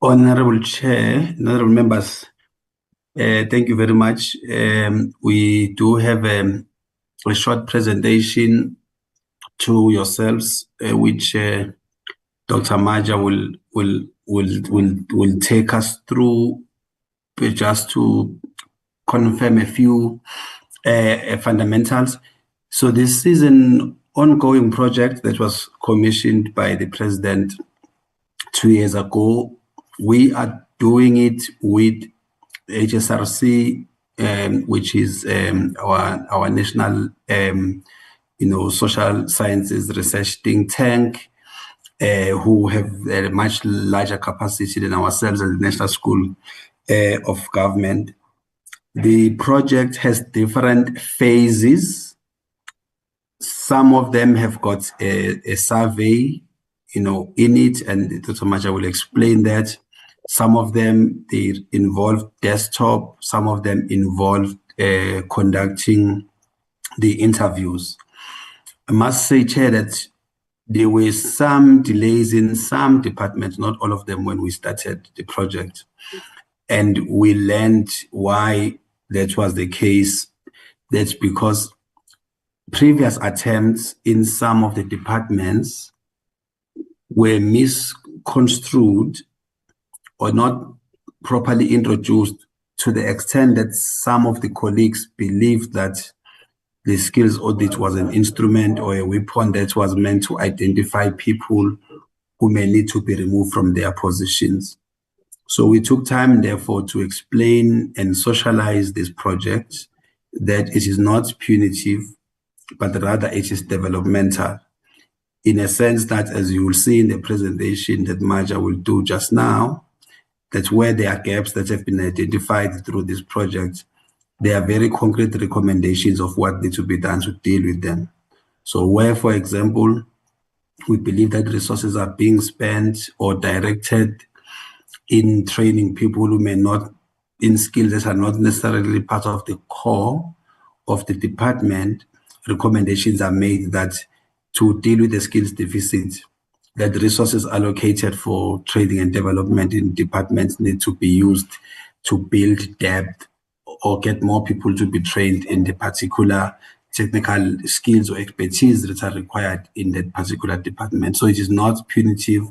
Honorable Chair, honorable members, thank you very much. We do have a short presentation to yourselves, which Dr. Maja will take us through, just to confirm a few fundamentals. So this is an ongoing project that was commissioned by the President 2 years ago. We are doing it with HSRC, which is our national social sciences research think tank, who have a much larger capacity than ourselves as the National School of Government. The project has different phases. Some of them have got a survey, in it, and Dr. Maja will explain that. Some of them, they involve desktop. Some of them involve conducting the interviews. I must say, Chair, that there were some delays in some departments, not all of them, when we started the project. And we learned why that was the case. That's because previous attempts in some of the departments were misconstrued or not properly introduced, to the extent that some of the colleagues believed that the skills audit was an instrument or a weapon that was meant to identify people who may need to be removed from their positions. So we took time, therefore, to explain and socialize this project, that it is not punitive, but rather it is developmental, in a sense that, as you will see in the presentation that Maja will do just now, that where there are gaps that have been identified through this project, there are very concrete recommendations of what needs to be done to deal with them. So where, for example, we believe that resources are being spent or directed in training people who may not, in skills that are not necessarily part of the core of the department, recommendations are made that to deal with the skills deficit, that resources allocated for training and development in departments need to be used to build depth or get more people to be trained in the particular technical skills or expertise that are required in that particular department. So it is not punitive,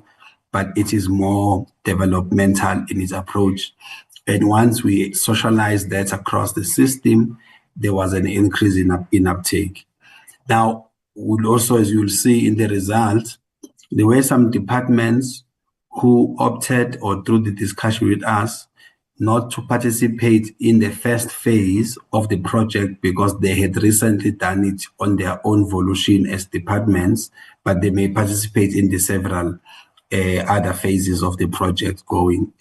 but it is more developmental in its approach. And once we socialized that across the system, there was an increase in uptake. Now, we'll also, as you'll see in the results, there were some departments who opted, or through the discussion with us, not to participate in the first phase of the project because they had recently done it on their own volition as departments, but they may participate in the several other phases of the project going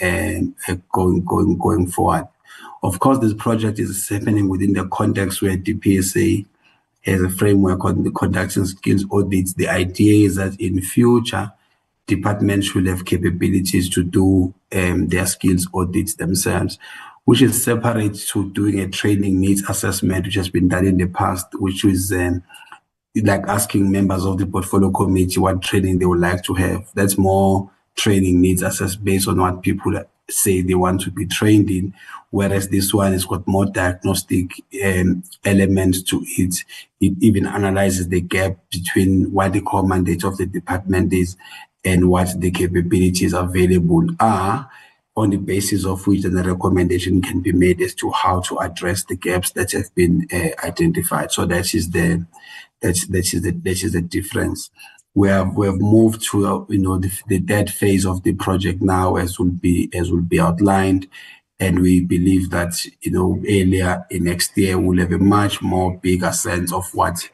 forward. Of course, this project is happening within the context where DPSA has a framework on the conducting skills audits. The idea is that in future, departments should have capabilities to do their skills audits themselves, which is separate to doing a training needs assessment, which has been done in the past, which is like asking members of the portfolio committee what training they would like to have. That's more training needs assessed based on what people say they want to be trained in, whereas this one has got more diagnostic elements to it. It even analyzes the gap between what the core mandate of the department is and what the capabilities available are, on the basis of which then a recommendation can be made as to how to address the gaps that have been identified. So that is the difference. We have moved to the third phase of the project now, as will be outlined, and we believe that earlier in next year we'll have a much more bigger sense of what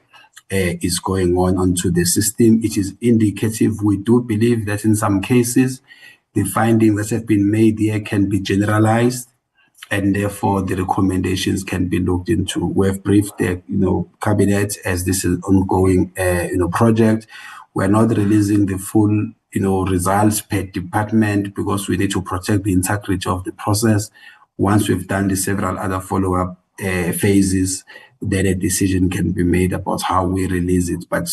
is going on onto the system. It is indicative. We do believe that in some cases the findings that have been made here can be generalized, and therefore the recommendations can be looked into. We have briefed the cabinet, as this is an ongoing project. We're not releasing the full results per department because we need to protect the integrity of the process. Once we've done the several other follow-up phases, then a decision can be made about how we release it. But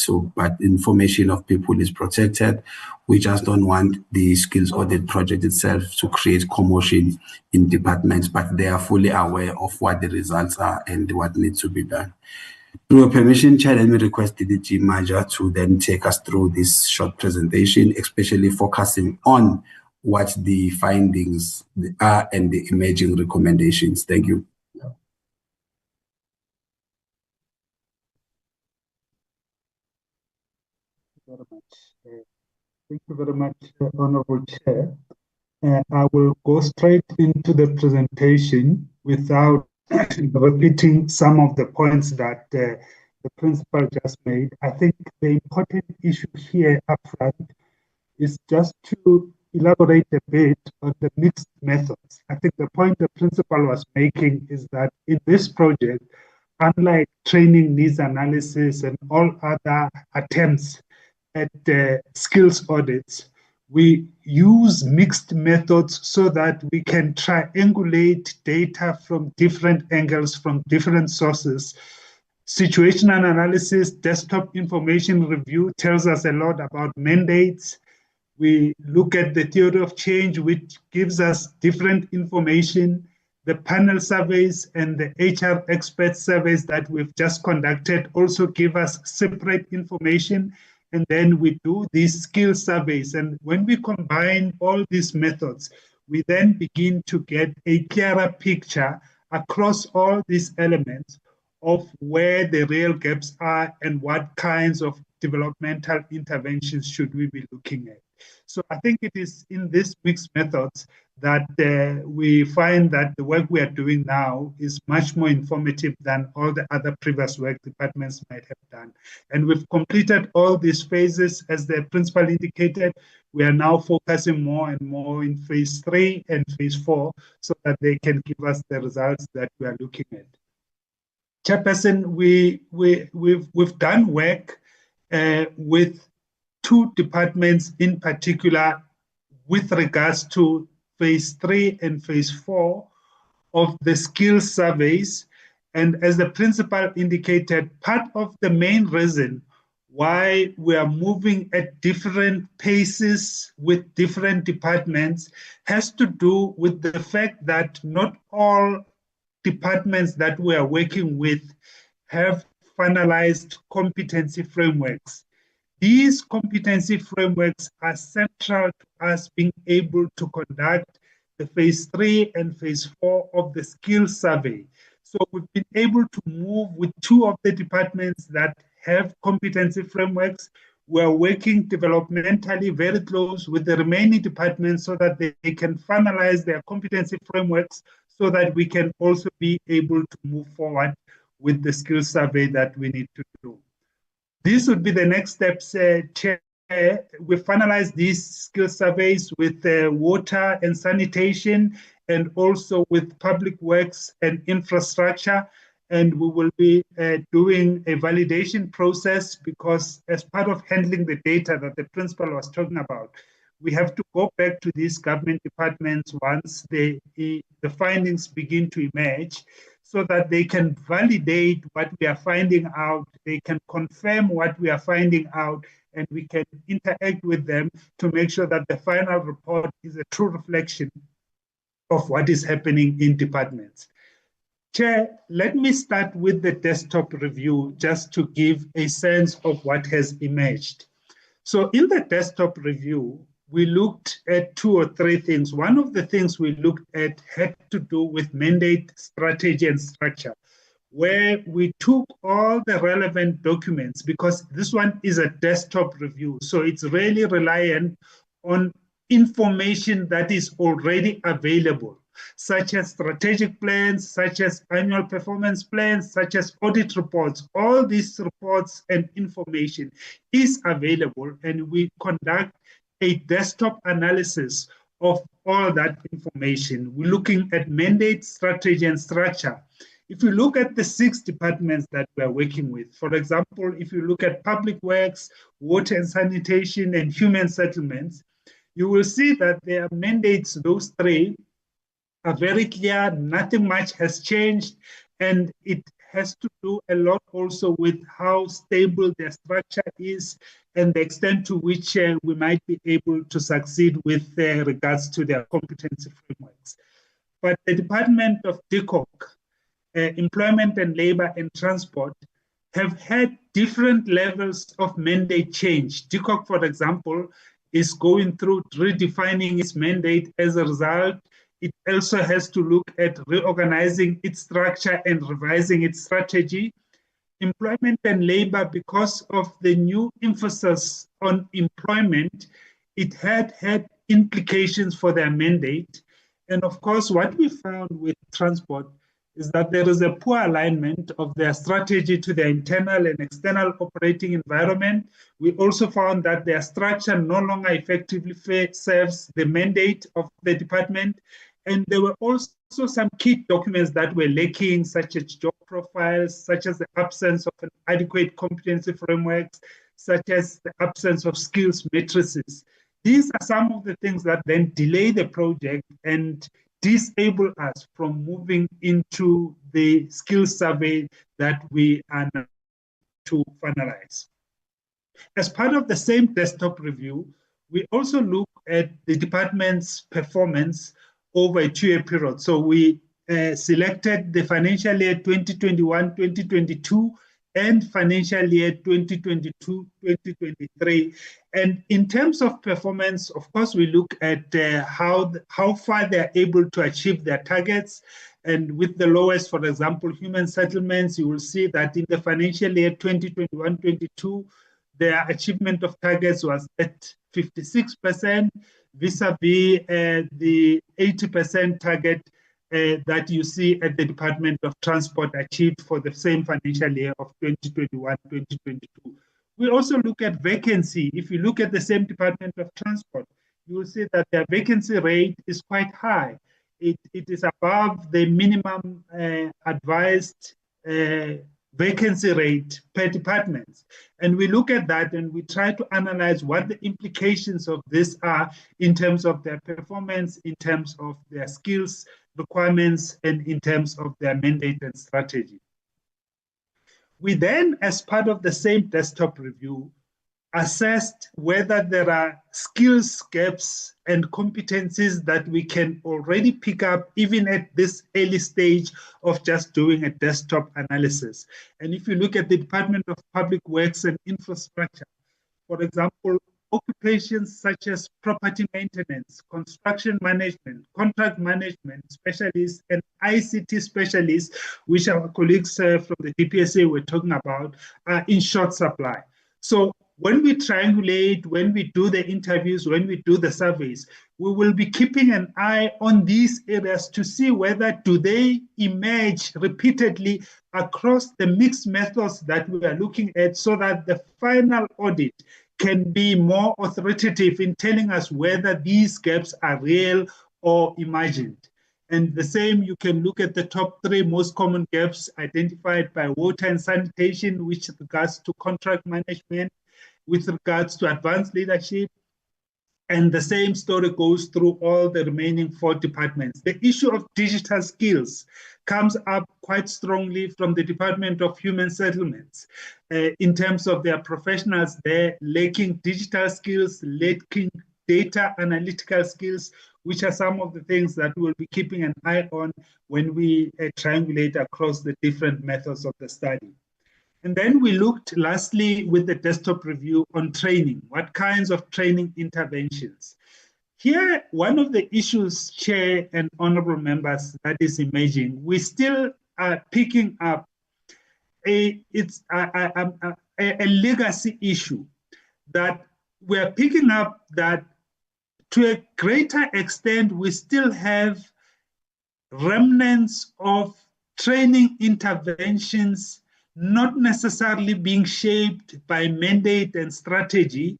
information of people is protected. We just don't want the skills audit project itself to create commotion in departments, but they are fully aware of what the results are and what needs to be done. Through your permission, Chair, let me request DG Maja to then take us through this short presentation, especially focusing on what the findings are and the emerging recommendations. Thank you. Thank you very much, Honorable Chair. I will go straight into the presentation without repeating some of the points that the principal just made. I think the important issue here upfront is just to elaborate a bit on the mixed methods. I think the point the principal was making is that in this project, unlike training needs analysis and all other attempts at skills audits, we use mixed methods so that we can triangulate data from different angles, from different sources. Situational analysis, desktop information review tells us a lot about mandates. We look at the theory of change, which gives us different information. The panel surveys and the HR expert surveys that we've just conducted also give us separate information. And then we do these skill surveys. And when we combine all these methods, we then begin to get a clearer picture across all these elements of where the real gaps are and what kinds of developmental interventions should we be looking at. So I think it is in these mixed methods that we find that the work we are doing now is much more informative than all the other previous work departments might have done. And we've completed all these phases, as the principal indicated. We are now focusing more and more in phase 3 and phase 4 so that they can give us the results that we are looking at. Chairperson, we've done work with 2 departments in particular with regards to phase 3 and phase 4 of the skills surveys. And as the principal indicated, part of the main reason why we are moving at different paces with different departments has to do with the fact that not all departments that we are working with have finalized competency frameworks. These competency frameworks are central to us being able to conduct the phase 3 and phase 4 of the skills survey. So we've been able to move with 2 of the departments that have competency frameworks. We're working developmentally very close with the remaining departments so that they can finalize their competency frameworks so that we can also be able to move forward with the skills survey that we need to do. This would be the next steps, Chair. We finalized these skill surveys with water and sanitation and also with public works and infrastructure. And we will be doing a validation process because as part of handling the data that the principal was talking about, we have to go back to these government departments once the findings begin to emerge so that they can validate what we are finding out, they can confirm what we are finding out, and we can interact with them to make sure that the final report is a true reflection of what is happening in departments. Chair, let me start with the desktop review just to give a sense of what has emerged. So in the desktop review, we looked at 2 or 3 things. One of the things we looked at had to do with mandate, strategy, and structure, where we took all the relevant documents, because this one is a desktop review. So it's really reliant on information that is already available, such as strategic plans, such as annual performance plans, such as audit reports. All these reports and information is available, and we conduct a desktop analysis of all that information. We're looking at mandate, strategy, and structure. If you look at the 6 departments that we're working with, for example, if you look at public works, water and sanitation, and human settlements, you will see that their mandates, those 3, are very clear. Nothing much has changed, and it has to do a lot also with how stable their structure is and the extent to which we might be able to succeed with regards to their competency frameworks. But the Department of DCOC, Employment and Labor and Transport, have had different levels of mandate change. DCOC, for example, is going through redefining its mandate. As a result, it also has to look at reorganizing its structure and revising its strategy. employment and labor, because of the new emphasis on employment, it had implications for their mandate. And of course, what we found with transport is that there is a poor alignment of their strategy to their internal and external operating environment. We also found that their structure no longer effectively serves the mandate of the department. And there were also some key documents that were lacking, such as job profiles, such as the absence of an adequate competency frameworks, such as the absence of skills matrices. These are some of the things that then delay the project and disable us from moving into the skills survey that we are now to finalize. As part of the same desktop review, we also look at the department's performance over a 2-year period. So we selected the financial year 2021-2022 and financial year 2022-2023. And in terms of performance, of course, we look at how far they're able to achieve their targets. And with the lowest, for example, human settlements, you will see that in the financial year 2021-22, their achievement of targets was at 56%, vis-a-vis the 80% target that you see at the Department of Transport achieved for the same financial year of 2021-2022. We also look at vacancy. If you look at the same Department of Transport, you will see that their vacancy rate is quite high. It is above the minimum advised vacancy rate per department. And we look at that and we try to analyze what the implications of this are in terms of their performance, in terms of their skills requirements, and in terms of their mandate and strategy. We then, as part of the same desktop review, assessed whether there are skills gaps and competencies that we can already pick up even at this early stage of just doing a desktop analysis. And if you look at the Department of Public Works and Infrastructure, for example, occupations such as property maintenance, construction management, contract management specialists, and ICT specialists, which our colleagues from the DPSA were talking about, are in short supply. So when we triangulate, when we do the interviews, when we do the surveys, we will be keeping an eye on these areas to see whether do they emerge repeatedly across the mixed methods that we are looking at, so that the final audit can be more authoritative in telling us whether these gaps are real or imagined. And the same, you can look at the top 3 most common gaps identified by water and sanitation, which regards to contract management, with regards to advanced leadership, and the same story goes through all the remaining 4 departments. The issue of digital skills comes up quite strongly from the Department of Human Settlements in terms of their professionals there lacking digital skills, lacking data analytical skills, which are some of the things that we'll be keeping an eye on when we triangulate across the different methods of the study. And then we looked lastly with the desktop review on training. What kinds of training interventions? Here, one of the issues, Chair and honorable members, that is emerging, we still are picking up a legacy issue, that we're picking up that to a greater extent, we still have remnants of training interventions not necessarily being shaped by mandate and strategy,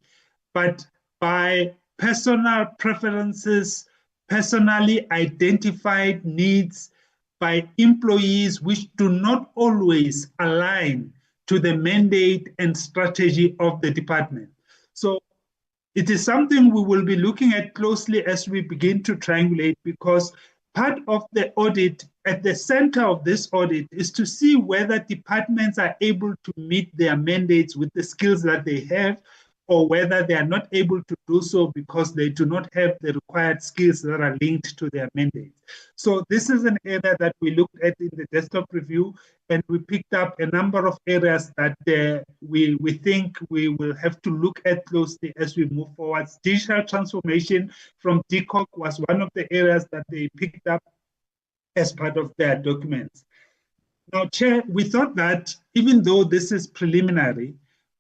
but by personal preferences, personally identified needs by employees which do not always align to the mandate and strategy of the department. So it is something we will be looking at closely as we begin to triangulate, because part of the audit, at the center of this audit, is to see whether departments are able to meet their mandates with the skills that they have, or whether they are not able to do so because they do not have the required skills that are linked to their mandates. So this is an area that we looked at in the desktop review, and we picked up a number of areas that we think we will have to look at closely as we move forward. Digital transformation from DCOC was one of the areas that they picked up as part of their documents. Now, Chair, we thought that even though this is preliminary,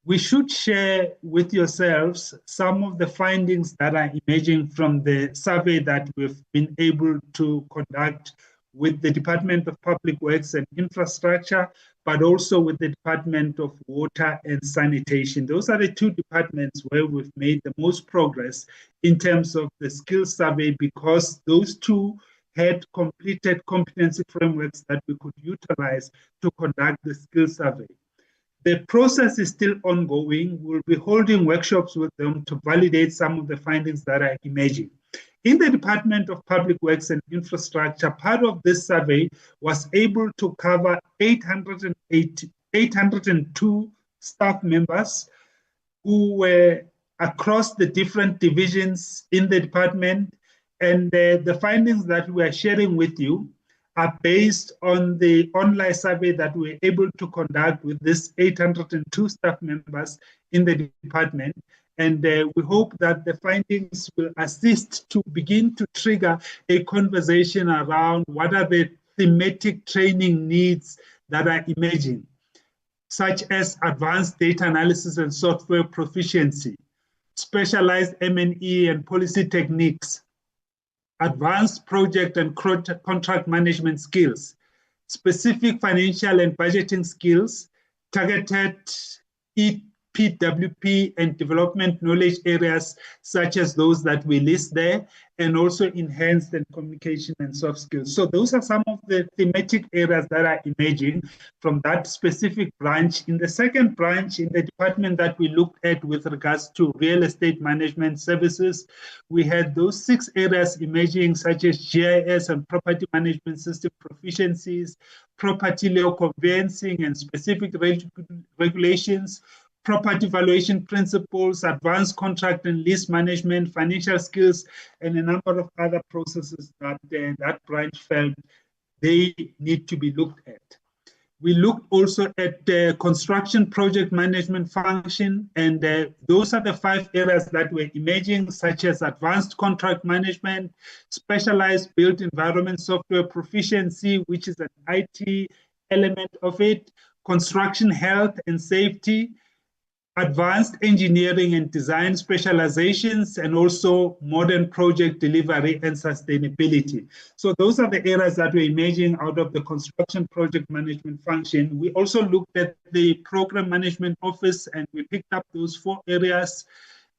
we should share with yourselves some of the findings that are emerging from the survey that we've been able to conduct with the Department of Public Works and Infrastructure, but also with the Department of Water and Sanitation. Those are the two departments where we've made the most progress in terms of the skills survey, because those two had completed competency frameworks that we could utilize to conduct the skills survey. The process is still ongoing. We'll be holding workshops with them to validate some of the findings that are emerging. In the Department of Public Works and Infrastructure, part of this survey was able to cover 802 staff members who were across the different divisions in the department. And the findings that we are sharing with you are based on the online survey that we were able to conduct with this 802 staff members in the department. And we hope that the findings will assist to begin to trigger a conversation around what are the thematic training needs that are emerging, such as advanced data analysis and software proficiency, specialized M&E and policy techniques, advanced project and contract management skills, specific financial and budgeting skills, targeted EPWP and development knowledge areas such as those that we list there, and also enhanced and communication and soft skills. So those are some of the thematic areas that are emerging from that specific branch. In the second branch, in the department that we looked at with regards to real estate management services, we had those 6 areas emerging, such as GIS and property management system proficiencies, property law conveyancing and specific regulations, property valuation principles, advanced contract and lease management, financial skills, and a number of other processes that that branch felt they need to be looked at. We looked also at the construction project management function, and those are the 5 areas that were emerging, such as advanced contract management, specialized built environment software proficiency, which is an IT element of it, construction health and safety, advanced engineering and design specializations, and also modern project delivery and sustainability. So those are the areas that were emerging out of the construction project management function. We also looked at the program management office, and we picked up those 4 areas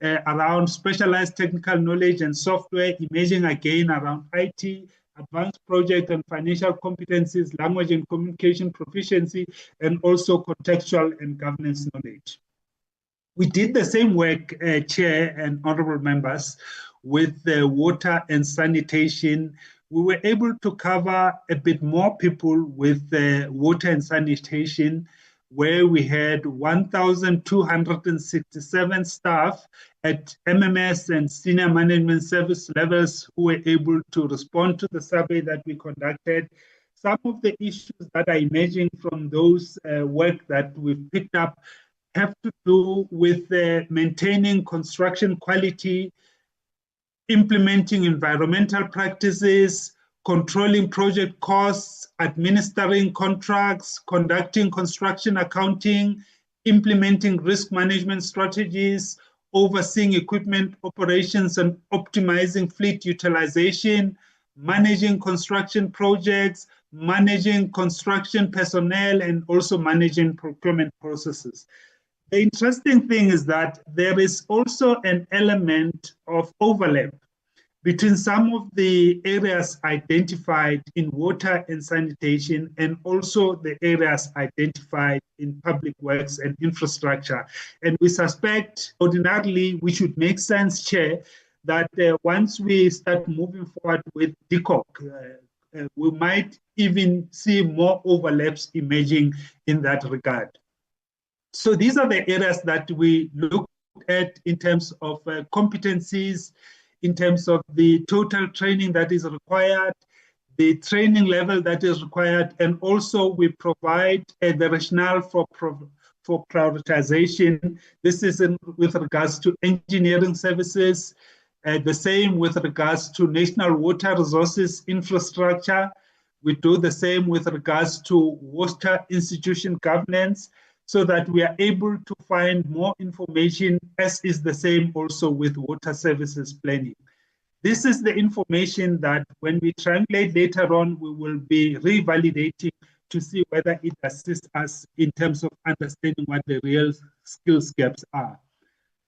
around specialized technical knowledge and software, emerging again around IT, advanced project and financial competencies, language and communication proficiency, and also contextual and governance knowledge. We did the same work, Chair and honorable members, with the water and sanitation. We were able to cover a bit more people with water and sanitation, where we had 1,267 staff at MMS and senior management service levels who were able to respond to the survey that we conducted. Some of the issues that are emerging from those work that we've picked up have to do with maintaining construction quality, implementing environmental practices, controlling project costs, administering contracts, conducting construction accounting, implementing risk management strategies, overseeing equipment operations and optimizing fleet utilization, managing construction projects, managing construction personnel, and also managing procurement processes. The interesting thing is that there is also an element of overlap between some of the areas identified in water and sanitation and also the areas identified in public works and infrastructure. And we suspect ordinarily we should make sense, Chair, that once we start moving forward with DCOC, we might even see more overlaps emerging in that regard. So these are the areas that we looked at in terms of competencies, in terms of the total training that is required, the training level that is required, and also we provide the rationale for prioritization. This is with regards to engineering services, the same with regards to national water resources infrastructure, We do the same with regards to water institution governance, so that we are able to find more information, as is the same also with water services planning. This is the information that when we triangulate later on, we will be revalidating to see whether it assists us in terms of understanding what the real skills gaps are.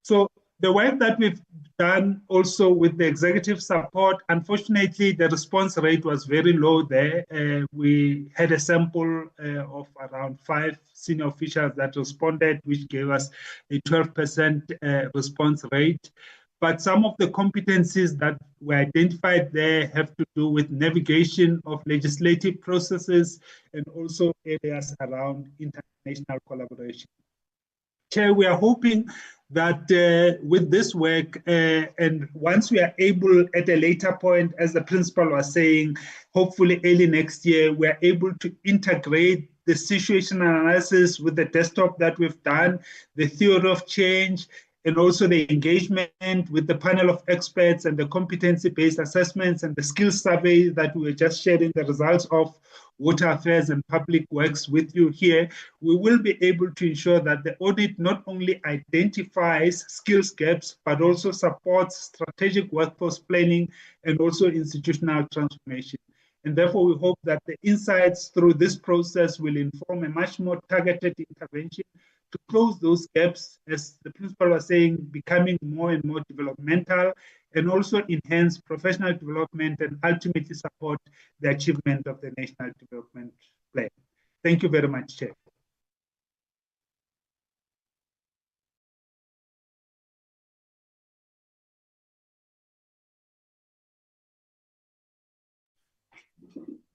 So the work that we've done also with the executive support, unfortunately, the response rate was very low there. We had a sample of around 5 senior officials that responded, which gave us a 12% response rate. But some of the competencies that were identified there have to do with navigation of legislative processes and also areas around international collaboration. Chair, we are hoping that with this work, and once we are able at a later point, as the principal was saying, hopefully early next year, we are able to integrate the situation analysis with the desktop that we've done, the theory of change, and also the engagement with the panel of experts and the competency-based assessments and the skills survey that we were just sharing the results of Water Affairs and Public Works with you here. We will be able to ensure that the audit not only identifies skills gaps, but also supports strategic workforce planning and also institutional transformation. And therefore, we hope that the insights through this process will inform a much more targeted intervention to close those gaps, as the principal was saying, becoming more and more developmental, and also enhance professional development and ultimately support the achievement of the National Development Plan. Thank you very much, Chair.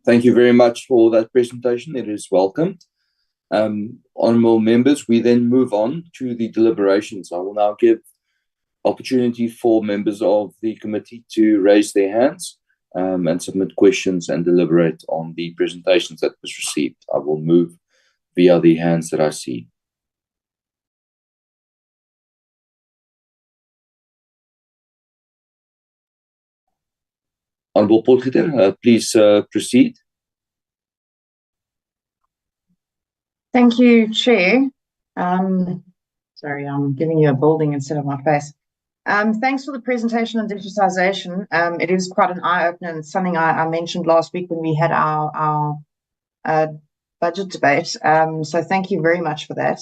Thank you very much for that presentation. It is welcome. Honourable members, we then move on to the deliberations. I will now give opportunity for members of the committee to raise their hands and submit questions and deliberate on the presentations that was received. I will move via the hands that I see. Honourable Potgieter, please proceed. Thank you, Chair. Sorry, I'm giving you a building instead of my face. Thanks for the presentation on digitization. It is quite an eye-opener and something I mentioned last week when we had our budget debate. So thank you very much for that.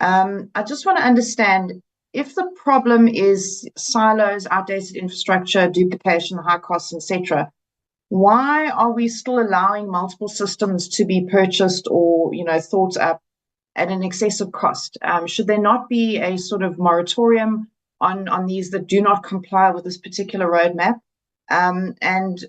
I just want to understand, if the problem is silos, outdated infrastructure, duplication, high costs, etc., why are we still allowing multiple systems to be purchased or, thought up at an excessive cost? Should there not be a sort of moratorium on these that do not comply with this particular roadmap? And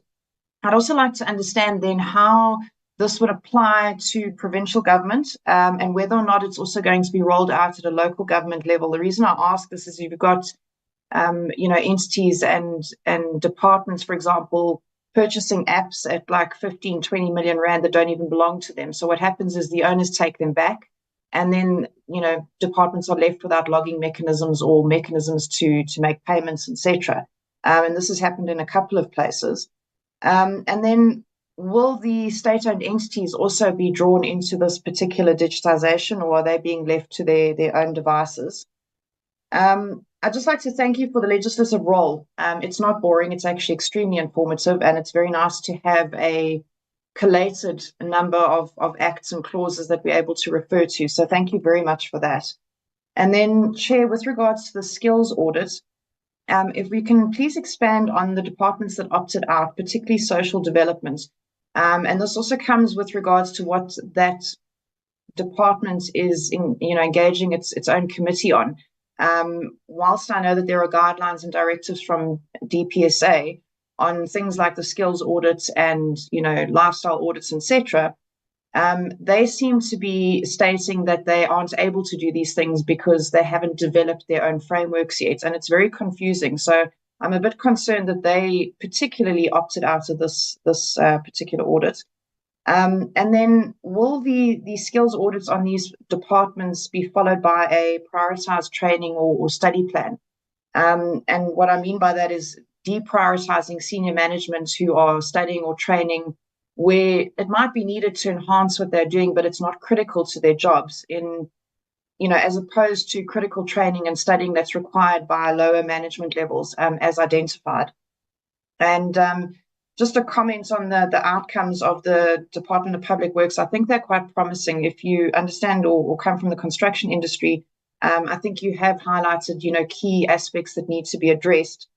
I'd also like to understand then how this would apply to provincial government, and whether or not it's also going to be rolled out at a local government level. The reason I ask this is you've got, entities and departments, for example, purchasing apps at like 15, 20 million rand that don't even belong to them. So what happens is the owners take them back, and then, departments are left without logging mechanisms or mechanisms to make payments, etc. And this has happened in a couple of places. And then will the state-owned entities also be drawn into this particular digitization, or are they being left to their own devices? I'd just like to thank you for the legislative role. It's not boring, it's actually extremely informative, and it's very nice to have a collated number of acts and clauses that we're able to refer to. So thank you very much for that. And then, Chair, with regards to the skills audit, if we can please expand on the departments that opted out, particularly social development. And this also comes with regards to what that department is engaging its own committee on. Whilst I know that there are guidelines and directives from DPSA on things like the skills audits and lifestyle audits, etc., they seem to be stating that they aren't able to do these things because they haven't developed their own frameworks yet, and it's very confusing. So I'm a bit concerned that they particularly opted out of this particular audit. And then will the skills audits on these departments be followed by a prioritized training or study plan? And what I mean by that is deprioritizing senior management who are studying or training where it might be needed to enhance what they're doing, but it's not critical to their jobs, in, you know, as opposed to critical training and studying that's required by lower management levels, as identified. And just a comment on the outcomes of the Department of Public Works. I think they're quite promising. If you understand or come from the construction industry, I think you have highlighted, you know, key aspects that need to be addressed.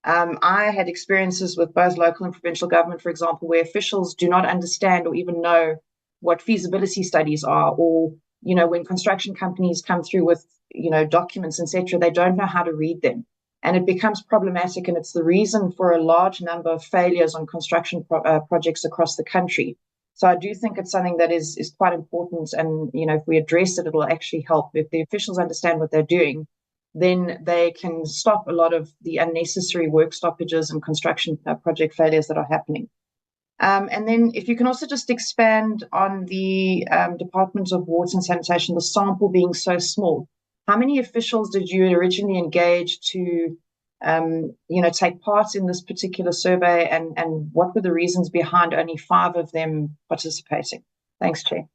I had experiences with both local and provincial government, for example, where officials do not understand or even know what feasibility studies are, or, you know, when construction companies come through with, you know, documents, etc., they don't know how to read them. And it becomes problematic, and it's the reason for a large number of failures on construction projects across the country. So I do think it's something that is quite important, and, you know, if we address it, it'll actually help. If the officials understand what they're doing, then they can stop a lot of the unnecessary work stoppages and construction project failures that are happening. And then if you can also just expand on the Department of Water and Sanitation, the sample being so small. How many officials did you originally engage to, you know, take part in this particular survey, and what were the reasons behind only 5 of them participating? Thanks, Chair.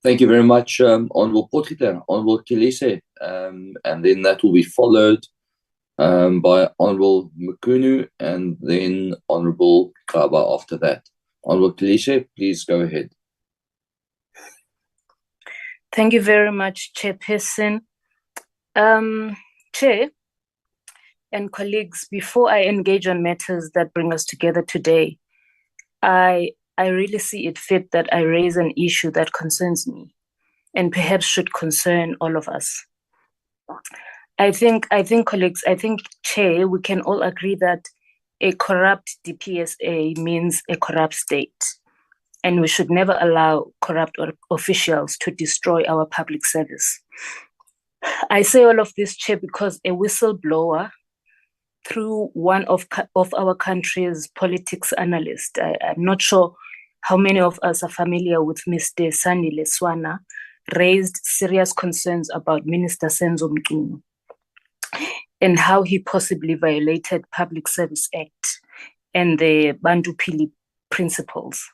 Thank you very much, Honourable Potgieter, Honourable Kilise, and then that will be followed by Honourable Mukunu, and then Honourable Kaba after that. Honourable Kilise, please go ahead. Thank you very much, Chairperson. Chair and colleagues, before I engage on matters that bring us together today, I really see it fit that I raise an issue that concerns me and perhaps should concern all of us. I think colleagues, Chair, we can all agree that a corrupt DPSA means a corrupt state, and we should never allow corrupt officials to destroy our public service. I say all of this, Chair, because a whistleblower, through one of our country's politics analysts, I'm not sure how many of us are familiar with Mr. Sandile Swana, raised serious concerns about Minister Senzo Mkini and how he possibly violated Public Service Act and the Bantu Pili principles.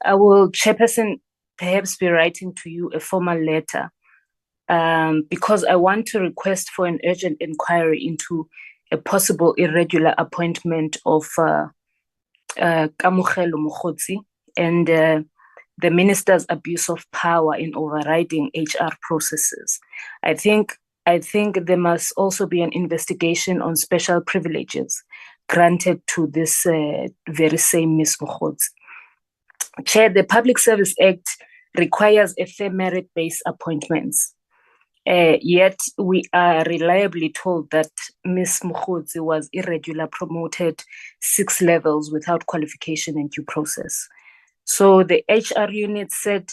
I will, Chairperson, perhaps be writing to you a formal letter because I want to request for an urgent inquiry into a possible irregular appointment of Kamokhelo Mokgotsi and the minister's abuse of power in overriding HR processes. I think there must also be an investigation on special privileges granted to this very same Ms. Mokgotsi. Chair, the Public Service Act requires a fair merit-based appointments. Yet we are reliably told that Ms. Mokgotsi was irregular promoted 6 levels without qualification and due process. So the HR unit said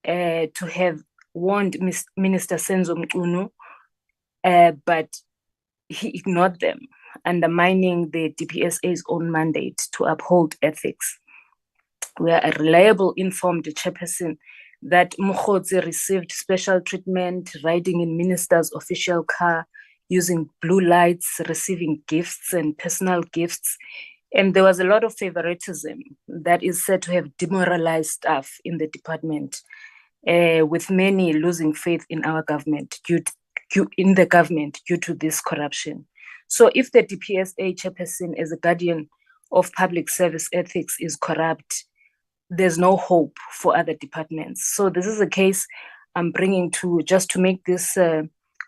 to have warned Minister Senzo Mkunu, but he ignored them, undermining the DPSA's own mandate to uphold ethics. We are reliable informed, Chairperson, that Mokgotsi received special treatment, riding in minister's official car, using blue lights, receiving gifts and personal gifts. And there was a lot of favoritism that is said to have demoralized staff in the department, with many losing faith in our government due to this corruption. So if the DPSA Chairperson, as a guardian of public service ethics, is corrupt, there's no hope for other departments. So this is a case I'm bringing to just to make this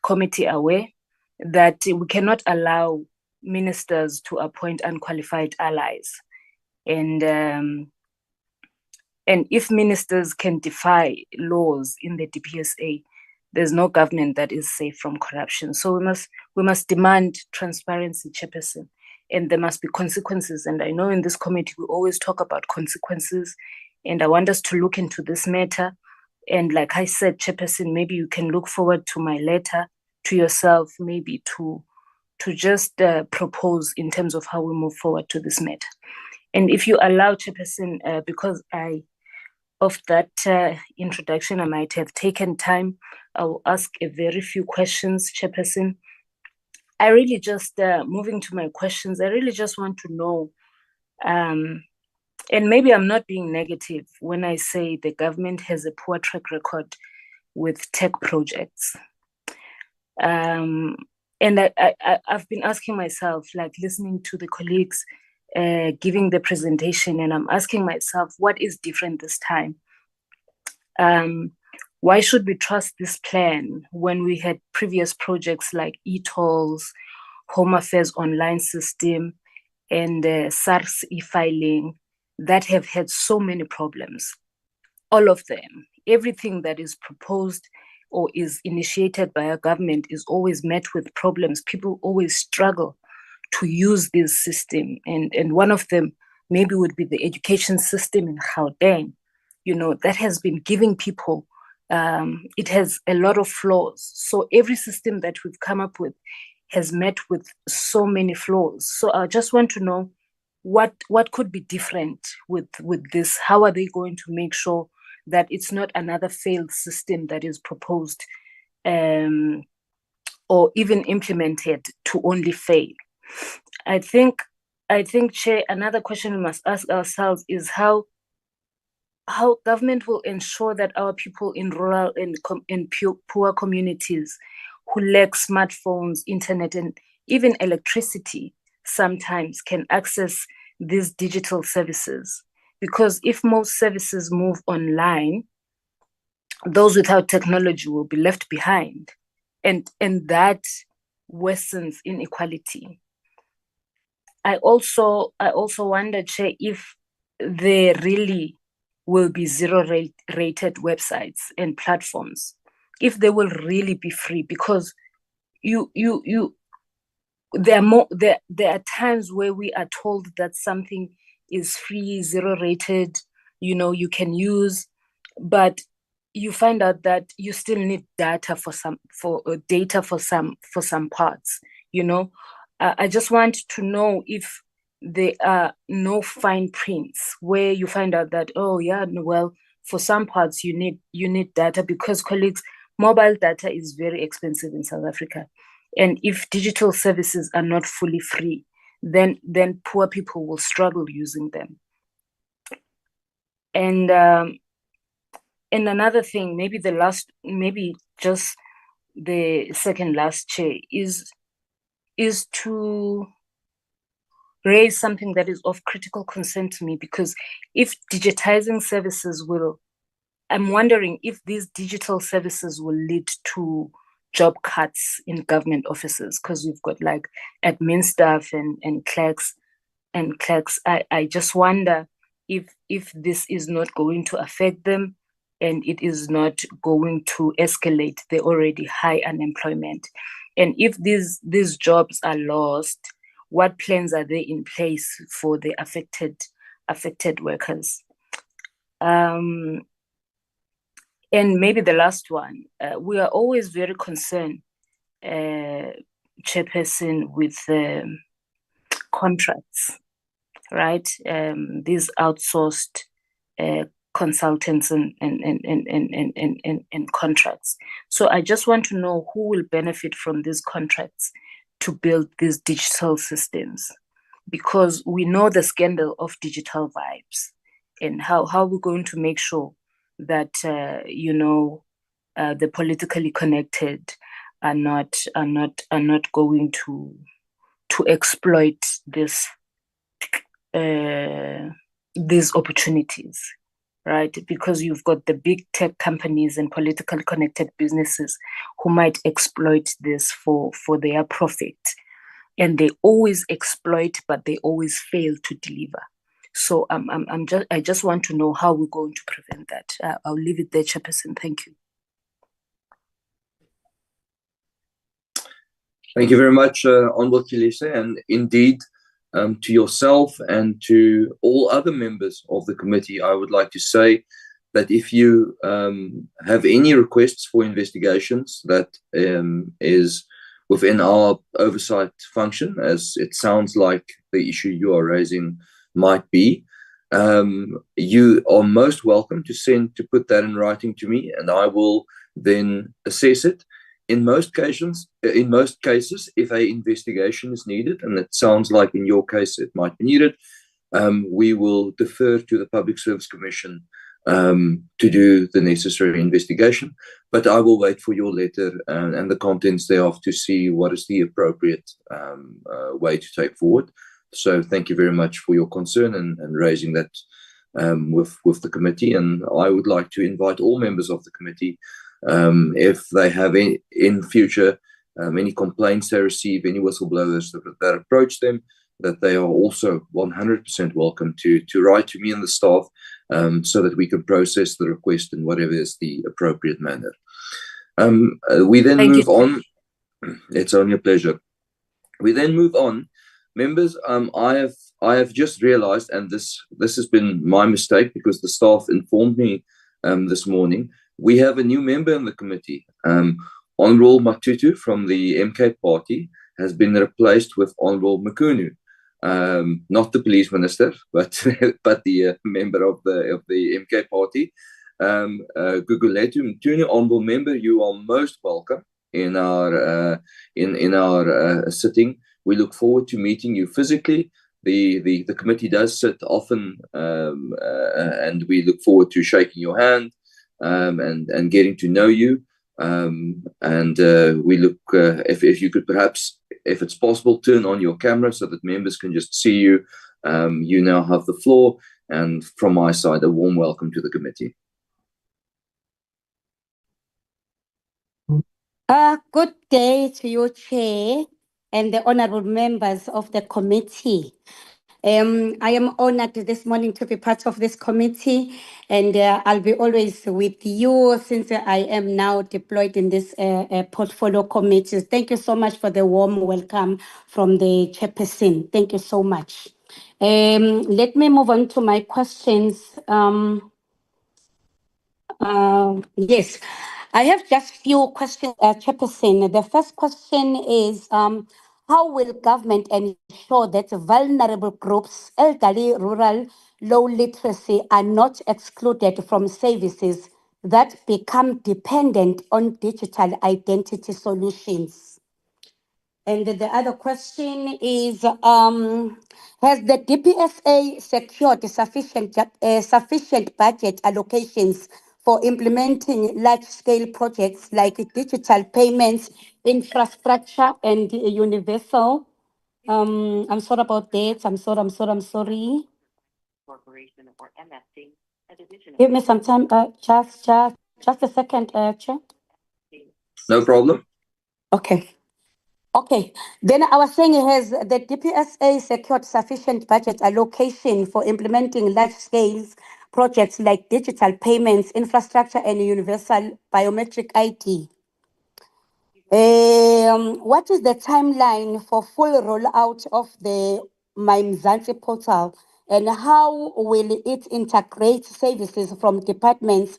committee aware that we cannot allow ministers to appoint unqualified allies. And if ministers can defy laws in the DPSA, there's no government that is safe from corruption. So we must demand transparency, Chairperson, and there must be consequences. And I know in this committee, we always talk about consequences, and I want us to look into this matter. And like I said, Chairperson, maybe you can look forward to my letter to yourself, maybe to just propose in terms of how we move forward to this matter. And if you allow, Chairperson, because of that introduction, I might have taken time, I will ask a very few questions, Chairperson. I really just, moving to my questions, I really just want to know, and maybe I'm not being negative when I say the government has a poor track record with tech projects. And I've been asking myself, like listening to the colleagues giving the presentation, and I'm asking myself, what is different this time? Why should we trust this plan when we had previous projects like e-tolls, Home Affairs online system, and SARS e-filing that have had so many problems? All of them, everything that is proposed or is initiated by a government is always met with problems. People always struggle to use this system. And one of them maybe would be the education system in Gauteng, that has been giving people, it has a lot of flaws. So every system that we've come up with has met with so many flaws. So I just want to know what could be different with this. How are they going to make sure that it's not another failed system that is proposed or even implemented to only fail? I think, Chair, another question we must ask ourselves is how government will ensure that our people in rural and poor communities who lack smartphones, internet, and even electricity sometimes can access these digital services. Because if most services move online, those without technology will be left behind. And that worsens inequality. I also wonder, Chair, if there really will be zero-rated websites and platforms, if they will really be free, because there are times where we are told that something is free, zero-rated, you can use, but you find out that you still need data for some parts. I just want to know if there are no fine prints where you find out that, oh yeah, well, for some parts you need data, because colleagues, mobile data is very expensive in South Africa. And if digital services are not fully free, then poor people will struggle using them. And another thing, maybe just the second last, Chair, is to raise something that is of critical concern to me, because if digitizing services I'm wondering if these digital services will lead to job cuts in government offices, because we've got like admin staff and clerks. I just wonder if this is not going to affect them, and it is not going to escalate the already high unemployment. And if these jobs are lost, what plans are there in place for the affected workers? And maybe the last one, we are always very concerned, Chairperson, with contracts, right? These outsourced consultants and contracts. So I just want to know who will benefit from these contracts to build these digital systems, because we know the scandal of digital vibes, and how we're going to make sure that the politically connected are not going to exploit these opportunities, right? Because you've got the big tech companies and politically connected businesses who might exploit this for their profit. And they always exploit, but they always fail to deliver. So I just want to know how we're going to prevent that. I'll leave it there, Chairperson. Thank you. Thank you very much, Honourable Kilise, and indeed, to yourself and to all other members of the committee, I would like to say that if you have any requests for investigations that is within our oversight function, as it sounds like the issue you are raising might be, you are most welcome to put that in writing to me, and I will then assess it In most cases, if an investigation is needed, and it sounds like in your case it might be needed, we will defer to the Public Service Commission to do the necessary investigation. But I will wait for your letter and the contents thereof to see what is the appropriate way to take forward. So thank you very much for your concern and raising that with the committee. And I would like to invite all members of the committee, if they have in future any complaints they receive, any whistleblowers that approach them, that they are also 100% welcome to write to me and the staff, so that we can process the request in whatever is the appropriate manner. We then move on. It's only a pleasure. We then move on. Members, I have just realized, and this has been my mistake because the staff informed me this morning, we have a new member in the committee. Honorable Matutu from the MK party has been replaced with Honorable Mukunu. Not the police minister, but the member of the MK party. Guguletu Mtunu, honorable member, you are most welcome in our sitting. We look forward to meeting you physically. The committee does sit often, and we look forward to shaking your hand and getting to know you. We look, if you could perhaps, if it's possible, turn on your camera so that members can just see you. You now have the floor, and from my side, a warm welcome to the committee. Good day to you, Chair, and the honorable members of the committee. I am honored this morning to be part of this committee, and I'll be always with you since I am now deployed in this portfolio committee. Thank you so much for the warm welcome from the chairperson. Thank you so much. Let me move on to my questions. Yes, I have just few questions, Chairperson. The first question is, how will government ensure that vulnerable groups, elderly, rural, low literacy, are not excluded from services that become dependent on digital identity solutions? And the other question is, has the DPSA secured sufficient budget allocations for implementing large-scale projects like digital payments, infrastructure, and universal? I'm sorry about that. I'm sorry. Give me some time. Just a second, Chair. No problem. Okay, then I was saying, has the DPSA secured sufficient budget allocation for implementing large-scale projects like digital payments, infrastructure, and universal biometric ID? What is the timeline for full rollout of the My Mzansi portal, and how will it integrate services from departments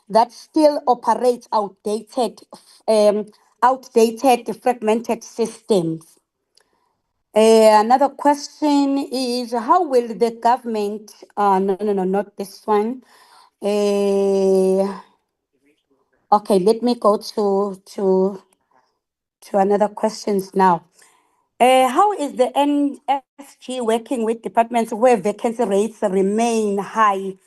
that still operate outdated, fragmented systems? Another question is, how will the government, no, not this one. Okay, let me go to another questions now. How is the NSG working with departments where vacancy rates remain high?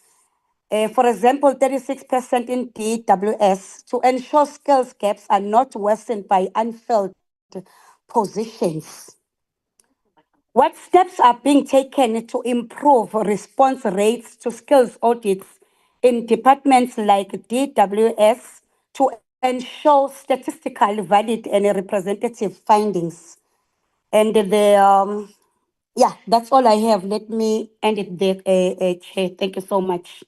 For example, 36% in DWS, to ensure skills gaps are not worsened by unfilled positions. What steps are being taken to improve response rates to skills audits in departments like DWS to ensure statistically valid and representative findings? And yeah, that's all I have. Let me end it there, Chair. Thank you so much.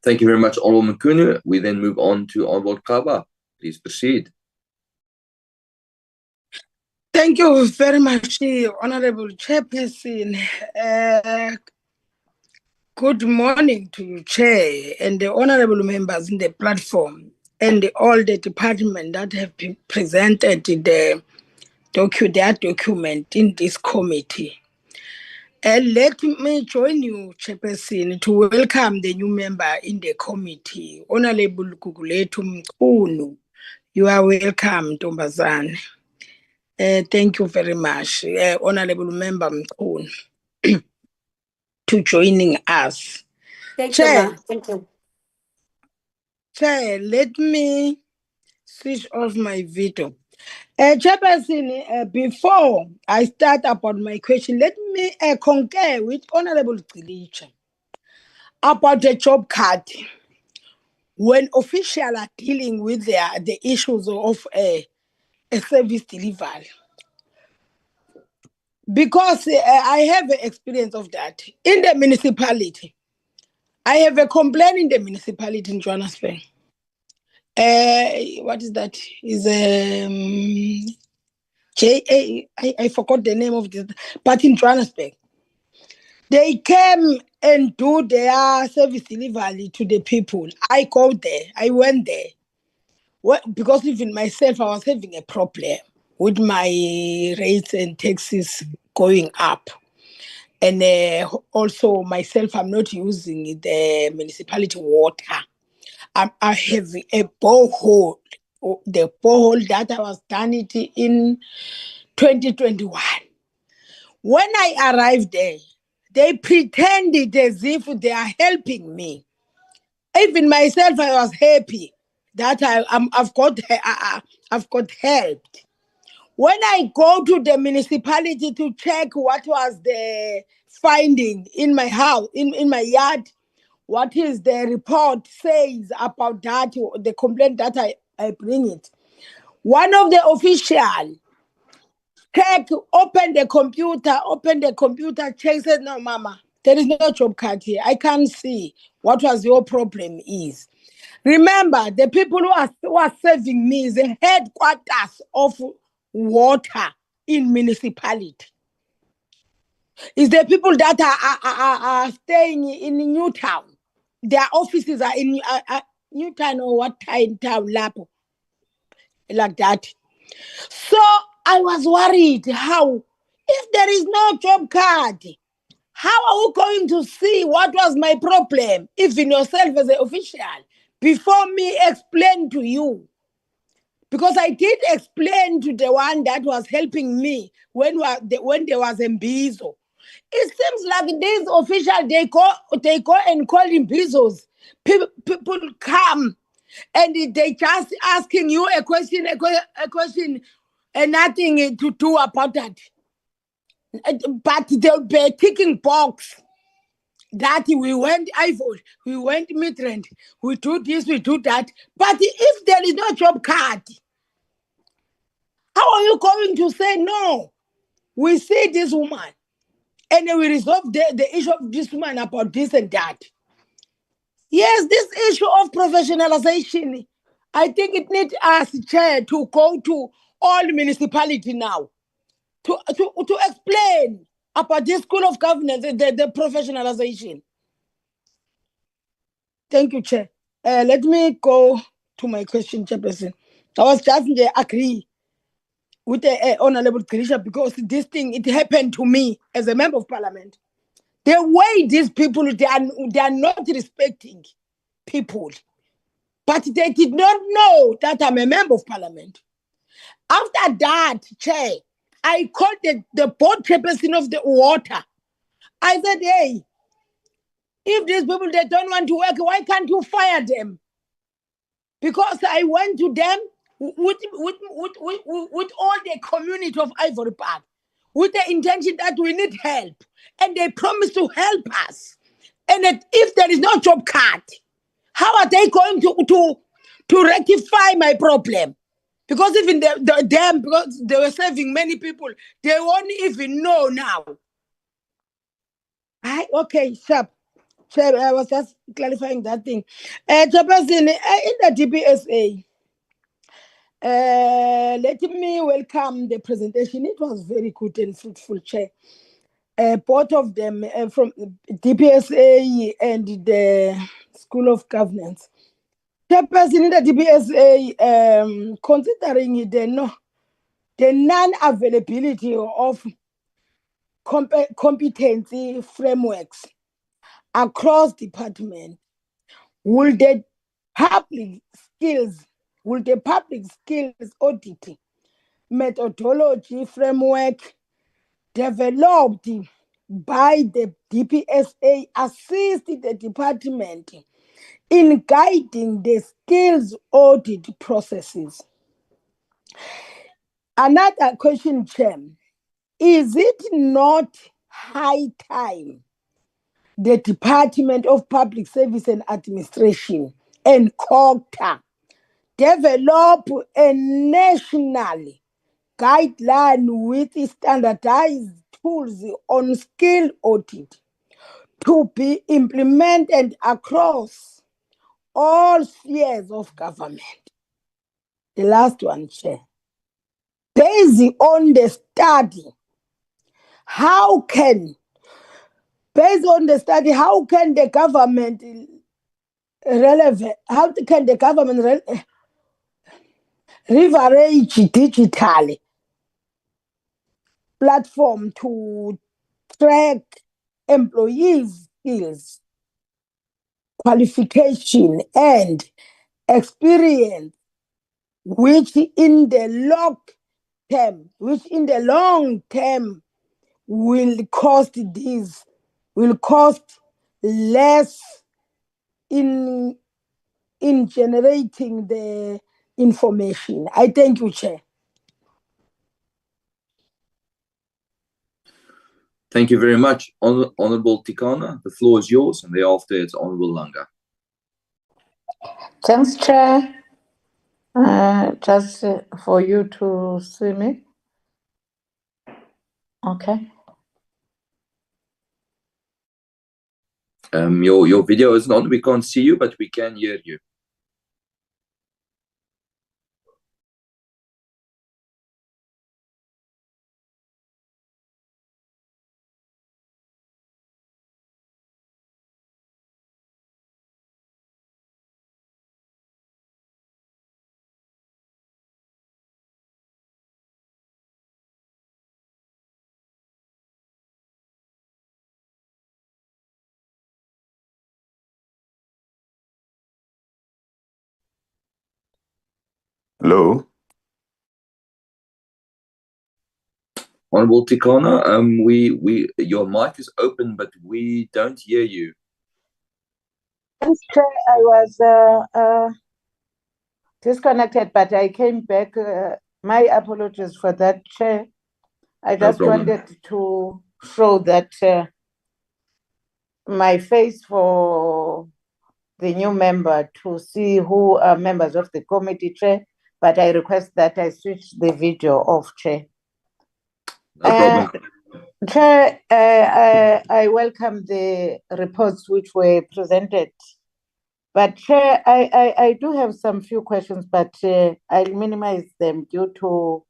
Thank you very much, Honorable Mukunu. We then move on to Honorable Kaba. Please proceed. Thank you very much, Honorable Chairperson. Good morning to you, Chair, and the honorable members in the platform, and all the departments that have been presented their document in this committee. Let me join you, Chairperson, to welcome the new member in the committee, Honorable Gugulethu Mchunu. You are welcome, Ntombazane. Thank you very much, Honorable Member Mchunu, to joining us. Thank you, Chair, Ma. Thank you. Chair, let me switch off my video. Chairperson, before I start about my question, let me concur with Honorable Gcilitsha about the job card. When officials are dealing with the issues of a service delivery. Because I have an experience of that. In the municipality, I have a complaint in the municipality in Johannesburg. What is that? Is I forgot the name of this, but in Johannesburg, they came and do their service delivery to the people. I go there. I went there. Well, because even myself, I was having a problem with my rates and taxes going up. And also myself, I'm not using the municipality water. I have a borehole. The borehole that I was done it in 2021. When I arrived there, they pretended as if they are helping me. Even myself, I was happy that I've got helped. When I go to the municipality to check what was the finding in my house, in my yard, what is the report says about that, the complaint that I bring it. One of the officials open the computer, check, said, no, Mama, there is no job card here. I can't see what was your problem is. Remember, the people who are serving me is the headquarters of water in municipality. It's the people that are staying in Newtown. Their offices are in Newtown or what town, Lapo, like that. So I was worried how, if there is no job card, how are you going to see what was my problem, even yourself as an official, before me explain to you? Because I did explain to the one that was helping me when there was a Mbizo. It seems like these officials, they go and call him Mbizos. People come and they just asking you a question, and nothing to do about that. But they'll be ticking box that we went Ivory, we went Midrand, we do this, we do that. But if there is no job card, how are you going to say no? We see this woman and we resolve the issue of this woman about this and that. Yes, this issue of professionalization, I think it needs us, Chair, to go to all municipality now to explain about this school of governance, the professionalization. Thank you, Chair. Let me go to my question, Chairperson. I was just agree with the Honorable Grisha because this thing, it happened to me as a member of parliament. The way these people, they are not respecting people. But they did not know that I'm a member of parliament. After that, Chair, I called the board chairperson of the water. I said, hey, if these people, they don't want to work, why can't you fire them? Because I went to them with all the community of Ivory Park, with the intention that we need help. And they promised to help us. And that if there is no job card, how are they going to rectify my problem? Because even them, because they were serving many people, they won't even know now. Okay, sharp. I was just clarifying that thing. Chairperson, in the DPSA, let me welcome the presentation. It was very good and fruitful, Chair. Both of them from DPSA and the School of Governance. Chairperson in the DPSA, considering the non-availability of competency frameworks across departments. Will the public skills audit methodology framework developed by the DPSA assist the department in guiding the skills audit processes? Another question, Chair. Is it not high time the Department of Public Service and Administration and COGTA develop a national guideline with standardized tools on skill audit to be implemented across all spheres of government? The last one, Chair. Based on the study, how can the government leverage digital platform to track employees' skills, qualification, and experience, which in the long term will cost less in generating the information? I thank you, Chair. Thank you very much. Honourable Tikana, the floor is yours, and thereafter it's Honourable Langa. Thanks, Chair. Just for you to see me. Okay. Your video is on. We can't see you, but we can hear you. Hello. Honourable Tikana, your mic is open, but we don't hear you. Thanks, Chair. I was disconnected, but I came back. My apologies for that, Chair. I just wanted to show that my face for the new member to see who are members of the committee, Chair, but I request that I switch the video off, Chair. No problem. Chair, I welcome the reports which were presented. But Chair, I do have some few questions, but I'll minimize them due to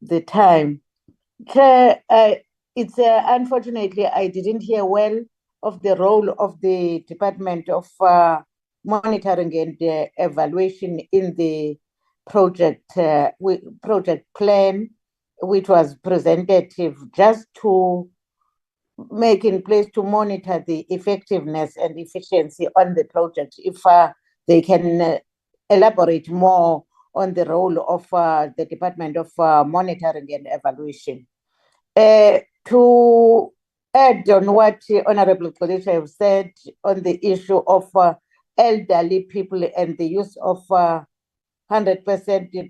the time. Chair, it's unfortunately I didn't hear well of the role of the Department of Monitoring and Evaluation in the project plan, which was presented just to make in place to monitor the effectiveness and efficiency on the project. If they can elaborate more on the role of the Department of Monitoring and Evaluation. To add on what Honourable Kolisha have said on the issue of elderly people and the use of 100%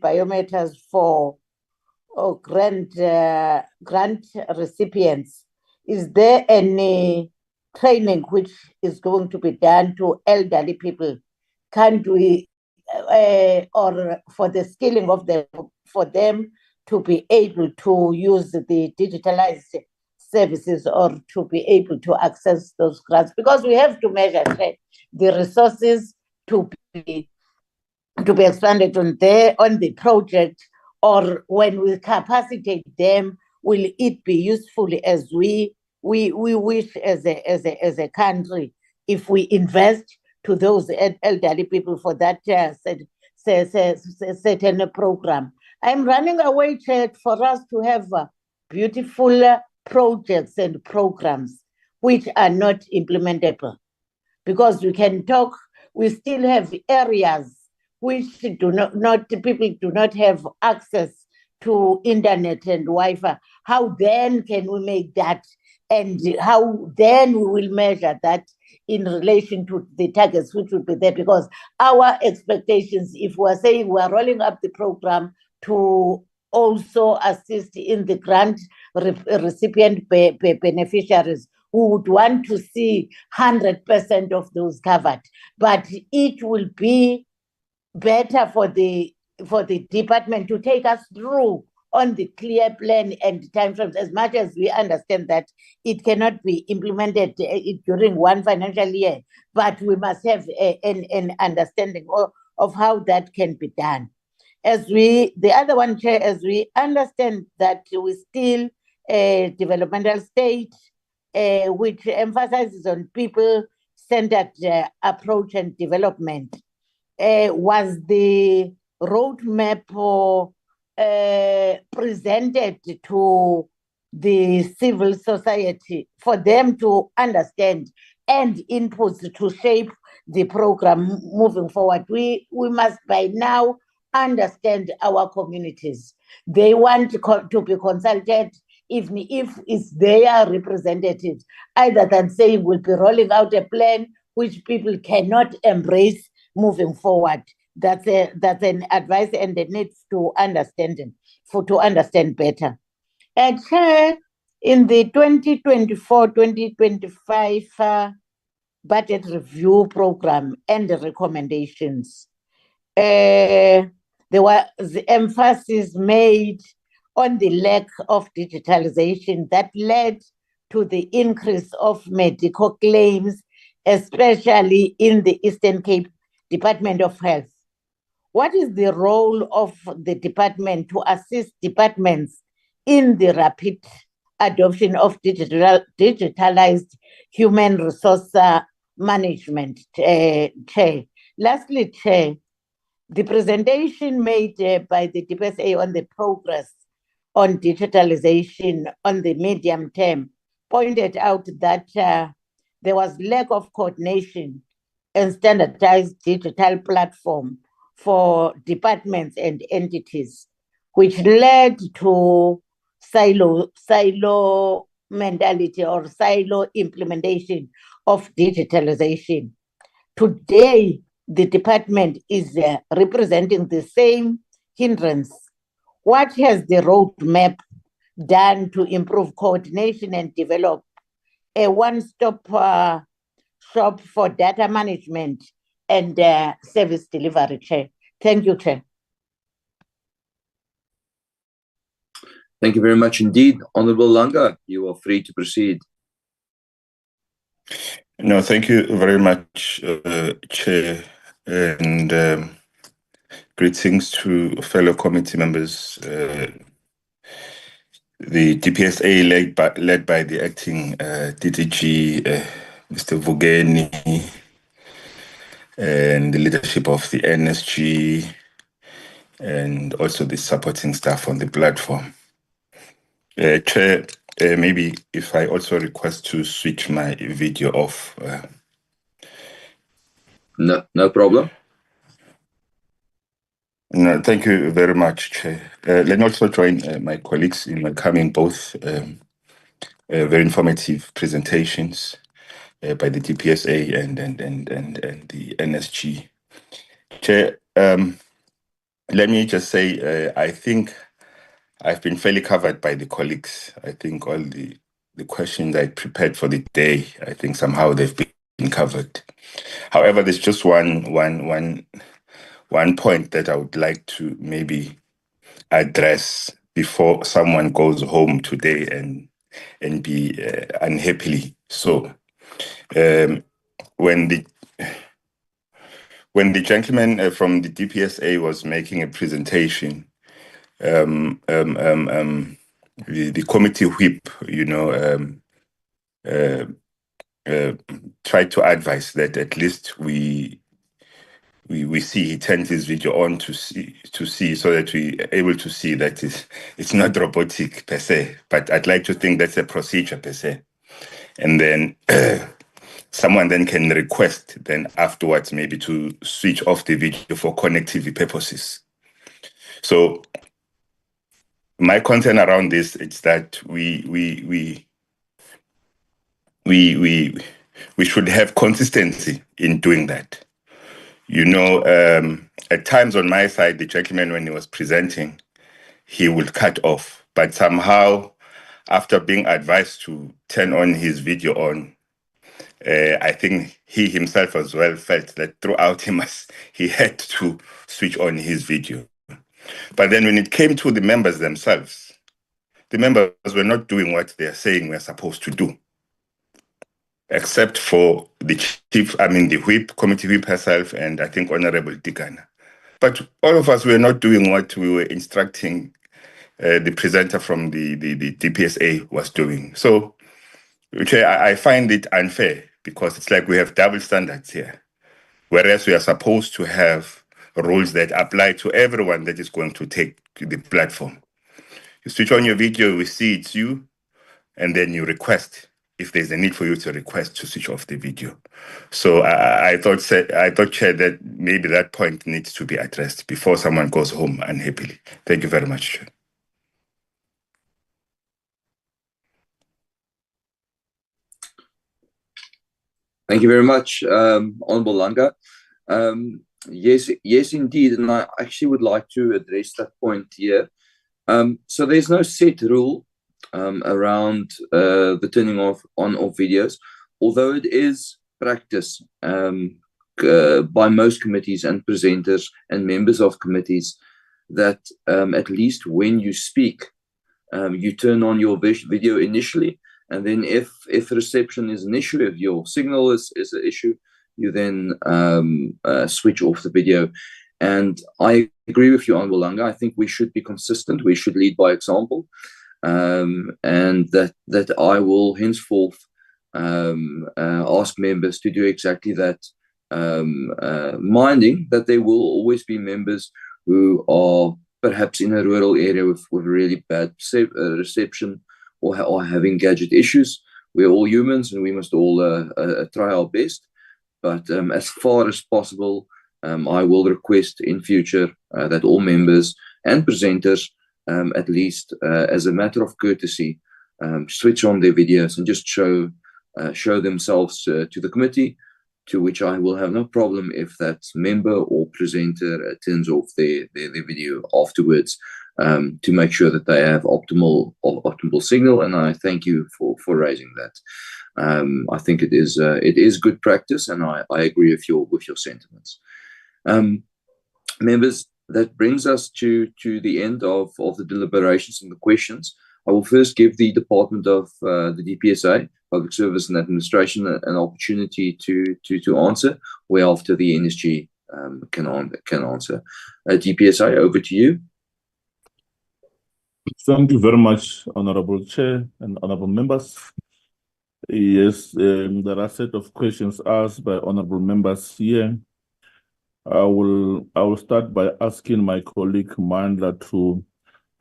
biometers for grant recipients, is there any training which is going to be done to elderly people? Can we, or for the skilling of them, for them to be able to use the digitalized services or to be able to access those grants? Because we have to measure the resources to be expanded on the project, or when we capacitate them, will it be useful as we wish as a country if we invest to those elderly people for that certain program? I'm running away, Chair, for us to have beautiful projects and programs which are not implementable. Because we can talk, we still have areas which people do not have access to internet and Wi-Fi. How then can we make that? And how then we will measure that in relation to the targets which will be there? Because our expectations, if we're saying we're rolling up the program to also assist in the grant recipient beneficiaries, we would want to see 100% of those covered. But it will be better for the department to take us through on the clear plan and timeframes, as much as we understand that it cannot be implemented during one financial year, but we must have an understanding of how that can be done. The other one, Chair, as we understand that we still a developmental state, which emphasizes on people-centered approach and development, was the roadmap presented to the civil society for them to understand and inputs to shape the program moving forward. We must by now understand our communities. They want to be consulted, even if it's their representatives, either than saying we'll be rolling out a plan which people cannot embrace moving forward. That's an advice and the need to understand better. And Chair, in the 2024-2025 budget review program and the recommendations, there was emphasis made on the lack of digitalization that led to the increase of medical claims, especially in the Eastern Cape Department of Health. What is the role of the department to assist departments in the rapid adoption of digitalized human resource management, Chair? Lastly, Chair, the presentation made by the DPSA on the progress on digitalization on the medium term pointed out that there was lack of coordination and standardized digital platform for departments and entities, which led to silo mentality or silo implementation of digitalization. Today, the department is representing the same hindrance. What has the roadmap done to improve coordination and develop a one-stop shop for data management and service delivery, Chair? Thank you, Chair. Thank you very much indeed. Honourable Langa, you are free to proceed. No, thank you very much, Chair, and greetings to fellow committee members. The DPSA led by the acting DDG, Mr. Vugeni, and the leadership of the NSG, and also the supporting staff on the platform. Chair, maybe if I also request to switch my video off. No problem. No, thank you very much, Chair. Let me also join my colleagues in welcoming both very informative presentations by the DPSA and the NSG. Chair, let me just say, I think I've been fairly covered by the colleagues. I think all the questions I prepared for the day, I think somehow they've been covered. However, there's just one point that I would like to maybe address before someone goes home today and be unhappily so. When the gentleman from the DPSA was making a presentation, the committee whip, tried to advise that at least we we see he turns his video on to see so that we are able to see that it's not robotic per se, but I'd like to think that's a procedure per se. And then someone then can request then afterwards maybe to switch off the video for connectivity purposes. So my concern around this is that we should have consistency in doing that. You know, at times on my side, the gentleman, when he was presenting, he will cut off. But somehow, after being advised to turn on his video on, I think he himself as well felt that throughout he had to switch on his video. But then when it came to the members themselves, the members were not doing what they're saying we're supposed to do, except for the the whip, committee whip herself, and I think Honorable Tigana. But all of us were not doing what we were instructing the presenter from the DPSA was doing. So, I find it unfair because it's like we have double standards here, whereas we are supposed to have rules that apply to everyone that is going to take the platform. You switch on your video, we see it's you, and then you request if there's a need for you to request to switch off the video. So I thought, Chair, that maybe that point needs to be addressed before someone goes home unhappily. Thank you very much, Chair. Thank you very much, Honorable Langa. Yes, indeed, and I actually would like to address that point here. So there's no set rule around the turning on off videos, although it is practice by most committees and presenters and members of committees that at least when you speak, you turn on your video initially, and then if reception is an issue, if your signal is an issue, you then switch off the video. And I agree with you, Honorable Langa. I think we should be consistent. We should lead by example. And that I will henceforth ask members to do exactly that, minding that there will always be members who are perhaps in a rural area with really bad reception or having gadget issues. We're all humans and we must all try our best. But as far as possible, I will request in future that all members and presenters, at least as a matter of courtesy, switch on their videos and just show themselves to the committee, to which I will have no problem if that member or presenter turns off their video afterwards, to make sure that they have optimal signal. And I thank you for raising that. I think it is good practice, and I agree with your sentiments. Members, that brings us to the end of the deliberations and the questions. I will first give the Department of the DPSA, Public Service and Administration, an opportunity to answer, whereafter the NSG can answer. DPSA, over to you. Thank you very much, Honorable Chair and Honorable Members. Yes, there are a set of questions asked by Honorable Members here. I will start by asking my colleague Mandla to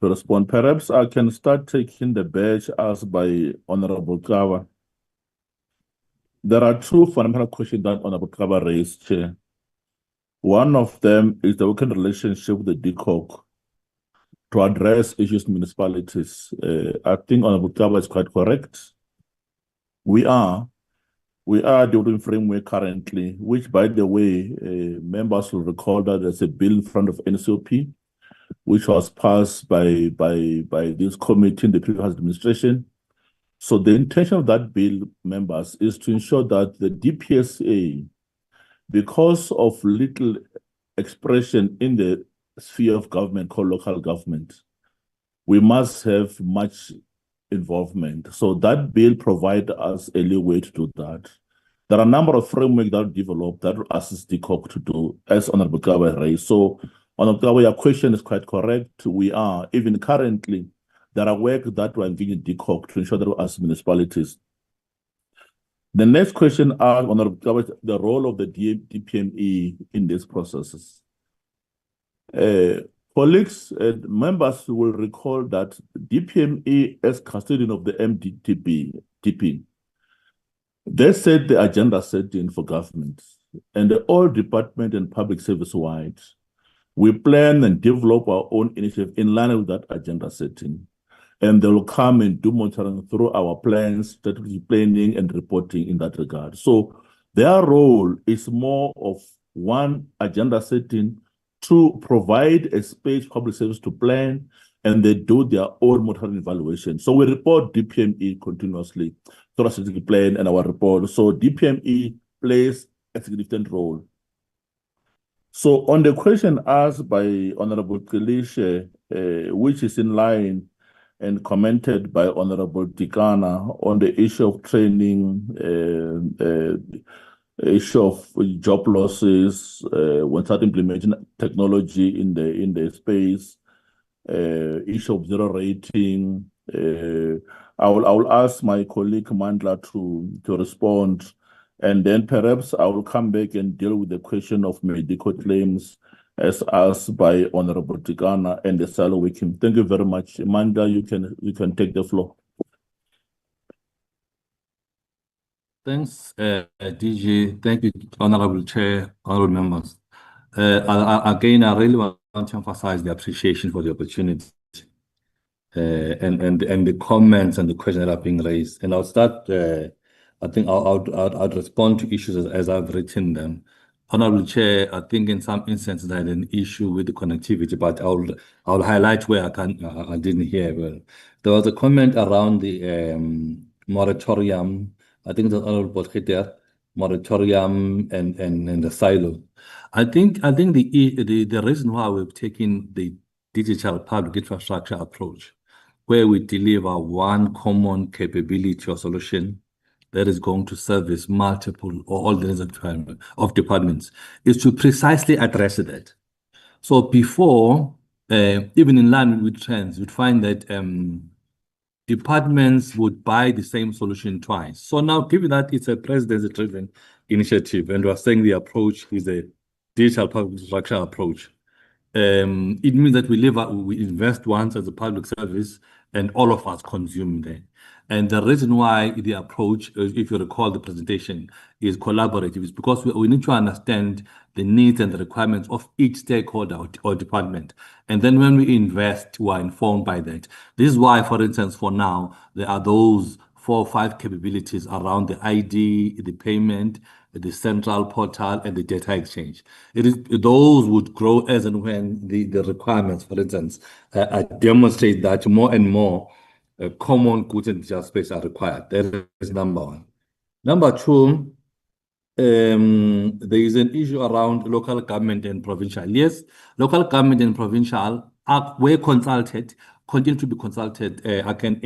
respond. Perhaps I can start taking the badge asked by Honorable Kawa. There are two fundamental questions that Honorable Kawa raised, Chair. One of them is the working relationship with the DCOG to address issues in municipalities. I think Honorable Kawa is quite correct. We are doing framework currently, which, by the way, members will recall that there's a bill in front of NCOP, which was passed by this committee in the previous administration. So the intention of that bill, members, is to ensure that the DPSA, because of little expression in the sphere of government called local government, we must have much involvement. So that bill provides us a leeway to do that. There are a number of frameworks that are developed that assist the DCOG to do, as Honorable Kawa raised. So, Honorable Kawa, your question is quite correct. We are, even currently, there are work that we're engaging DCOG to ensure that as municipalities, The next question asks, Honorable Governor, the role of the DPME in these processes. Colleagues and members will recall that DPME, as custodian of the DP, they set the agenda setting for government and all department and public service wide. We plan and develop our own initiative in line with that agenda setting. And they will come and do monitoring through our plans, strategic planning, and reporting in that regard. So their role is more of one, agenda setting, two, provide a space public service to plan, and they do their own monitoring evaluation. So we report DPME continuously through our strategic plan and our report. So DPME plays a significant role. So on the question asked by Honorable Kilishe, which is in line and commented by Honorable Tikana on the issue of training, issue of job losses, when start implementing technology in the space, issue of zero rating. I will ask my colleague Mandla to respond, and then perhaps I will come back and deal with the question of medical claims as asked by Honorable Tikana and the Salo Wikim. Thank you very much. Mandla, you can take the floor. Thanks, DG. Thank you, Honorable Chair, honorable members. Again, I really want to emphasize the appreciation for the opportunity and the comments and the questions that are being raised. And I'll start, I think I'll respond to issues as I've written them. Honorable Chair, I think in some instances I had an issue with the connectivity, but I'll highlight where I didn't hear well. There was a comment around the moratorium. I think the Honorable Potgieter, moratorium and the silo. I think the reason why we've taken the digital public infrastructure approach, where we deliver one common capability or solution that is going to service multiple or all the of departments, is to precisely address that. So before, even in line with trends, you'd find that departments would buy the same solution twice. So now, given that it's a presidency-driven initiative, and we're saying the approach is a digital public infrastructure approach, it means that we invest once as a public service, and all of us consume there. And the reason why the approach, if you recall the presentation, is collaborative is because we need to understand the needs and the requirements of each stakeholder or department. And then when we invest, we are informed by that. This is why, for instance, for now, there are those 4 or 5 capabilities around the ID, the payment, the central portal, and the data exchange. Those would grow as and when the requirements, for instance, demonstrate that more and more common goods and digital space are required. That is number one. Number two, there is an issue around local government and provincial. Yes, local government and provincial were consulted, continue to be consulted. I can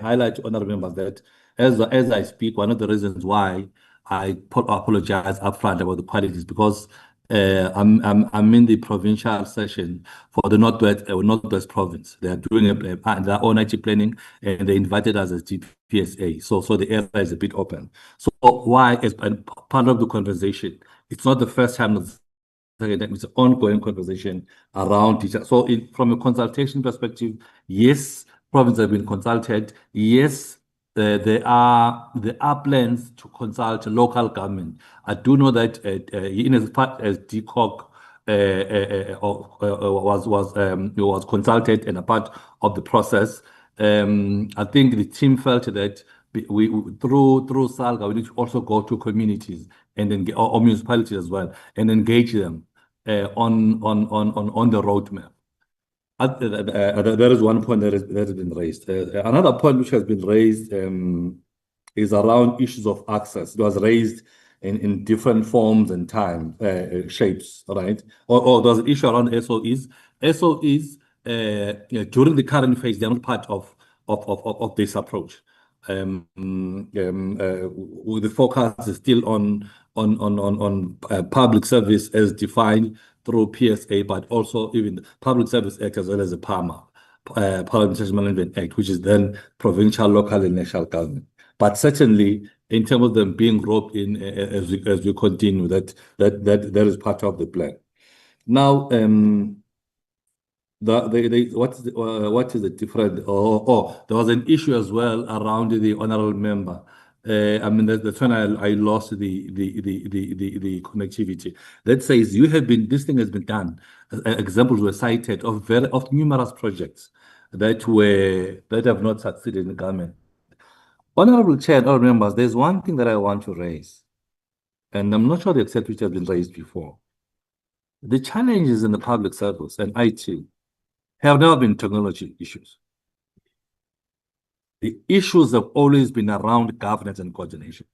highlight to honorable members that as I speak, one of the reasons why I apologize upfront about the quality is because I'm in the provincial session for the Northwest province. They are doing their own IT planning, and they invited us as DPSA. So the area is a bit open. So why, as part of the conversation, it's not the first time it's an ongoing conversation around digital. So from a consultation perspective, yes, provinces have been consulted. Yes, there are plans to consult local government. I do know that in as part as DCOG was consulted and a part of the process. I think the team felt that we through SALGA we need to also go to communities and then or municipalities as well and engage them on the roadmap. There is one point that has been raised. Another point which has been raised is around issues of access. It was raised in different forms and time shapes, right? Or there's an issue around SOEs. SOEs during the current phase, they're not part of this approach. The focus is still on public service as defined through PSA, but also even the Public Service Act as well as the PAMA, Parliamentary Management Act, which is then provincial, local, and national government. But certainly, in terms of them being roped in as we continue, that is part of the plan. Now, what is the difference? There was an issue as well around the honorable member. I mean, that's when I lost the connectivity. That says this thing has been done. Examples were cited of numerous projects that have not succeeded in the government. Honorable Chair and all members, there's one thing that I want to raise, and I'm not sure the extent which has been raised before. The challenges in the public service and IT have never been technology issues. The issues have always been around governance and coordination.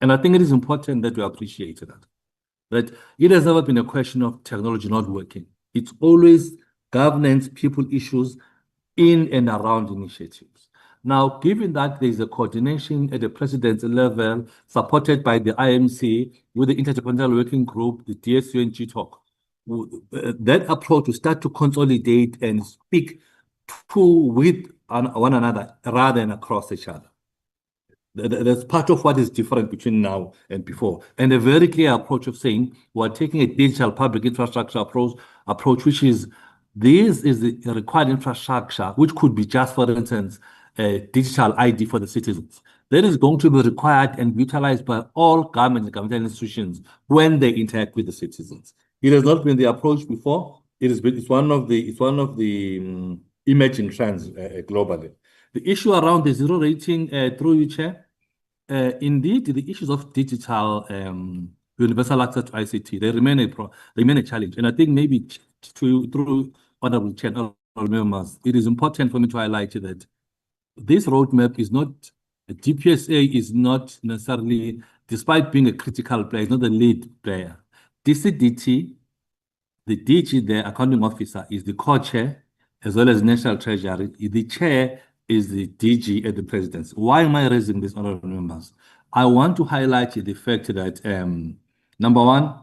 And I think it is important that we appreciate that it has never been a question of technology not working. It's always governance, people issues in and around initiatives. Now, given that there is a coordination at the president's level, supported by the IMC with the Interdepartmental Working Group, the DSU and GTOC, that approach will start to consolidate and speak with one another rather than across each other. That's part of what is different between now and before. And a very clear approach of saying we're taking a digital public infrastructure approach, which is this is the required infrastructure, which could be just, for instance, a digital ID for the citizens. That is going to be required and utilized by all government and governmental institutions when they interact with the citizens. It has not been the approach before. It's one of the emerging trends globally. The issue around the zero rating through you, Chair, indeed, the issues of digital universal access to ICT, they remain a challenge. And I think maybe through Honorable Chair and all members, it is important for me to highlight that this roadmap is not, DPSA is not necessarily, despite being a critical player, it's not the lead player. DCDT, the DG, the accounting officer, is the co-chair, as well as National Treasury. The chair is the DG at the presidency. Why am I raising this, honorable members? I want to highlight the fact that, number one,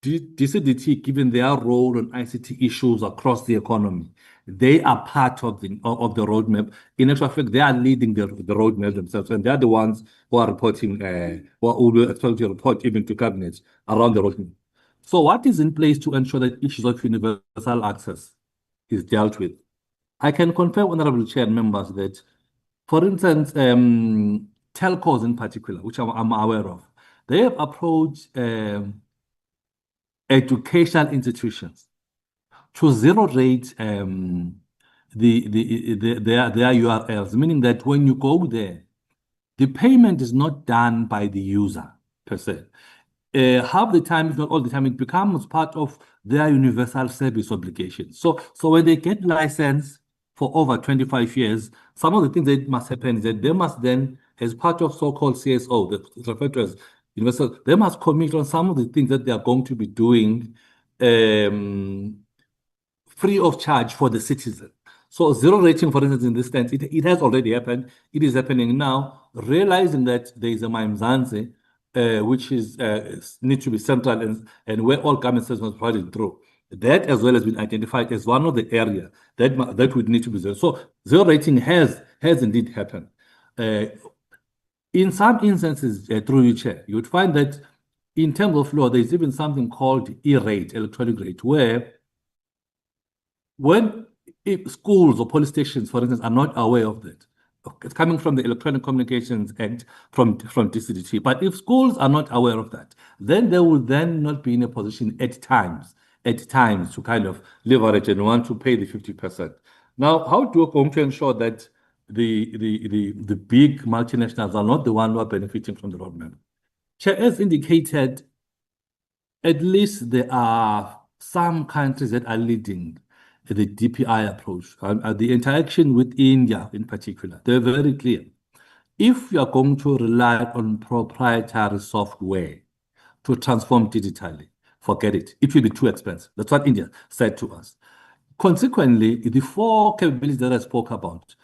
DCDT, given their role on ICT issues across the economy, they are part of the roadmap. In actual fact, they are leading the roadmap themselves, and they are the ones who are reporting, who will expect to report even to cabinet around the roadmap. So what is in place to ensure that issues of universal access is dealt with? I can confirm, honorable chair and members, that, for instance, telcos in particular, which I'm aware of, they have approached educational institutions to zero rate their URLs, meaning that when you go there, the payment is not done by the user per se. Half the time, if not all the time, it becomes part of their universal service obligation. So when they get licensed for over 25 years, some of the things that must happen is that they must then, as part of so-called CSO, that's referred to as universal, they must commit on some of the things that they are going to be doing free of charge for the citizen. So zero rating, for instance, in this sense, it has already happened. It is happening now, realizing that there is a Maimzansi, which is need to be central and where all government systems are provided through. That as well has been identified as one of the areas that would need to be zero. So zero rating has indeed happened. In some instances, through you, Chair, you would find that in terms of law, there's even something called e-rate, electronic rate, where if schools or police stations, for instance, are not aware of that, it's coming from the Electronic Communications Act from DCDT. But if schools are not aware of that, then they will then not be in a position at times to kind of leverage and want to pay the 50%. Now, how do we going to ensure that the big multinationals are not the ones who are benefiting from the roadmap? Chair, as indicated, at least there are some countries that are leading the DPI approach, the interaction with India in particular. They're very clear. If you are going to rely on proprietary software to transform digitally, forget it. It will be too expensive. That's what India said to us. Consequently, the 4 capabilities that I spoke about,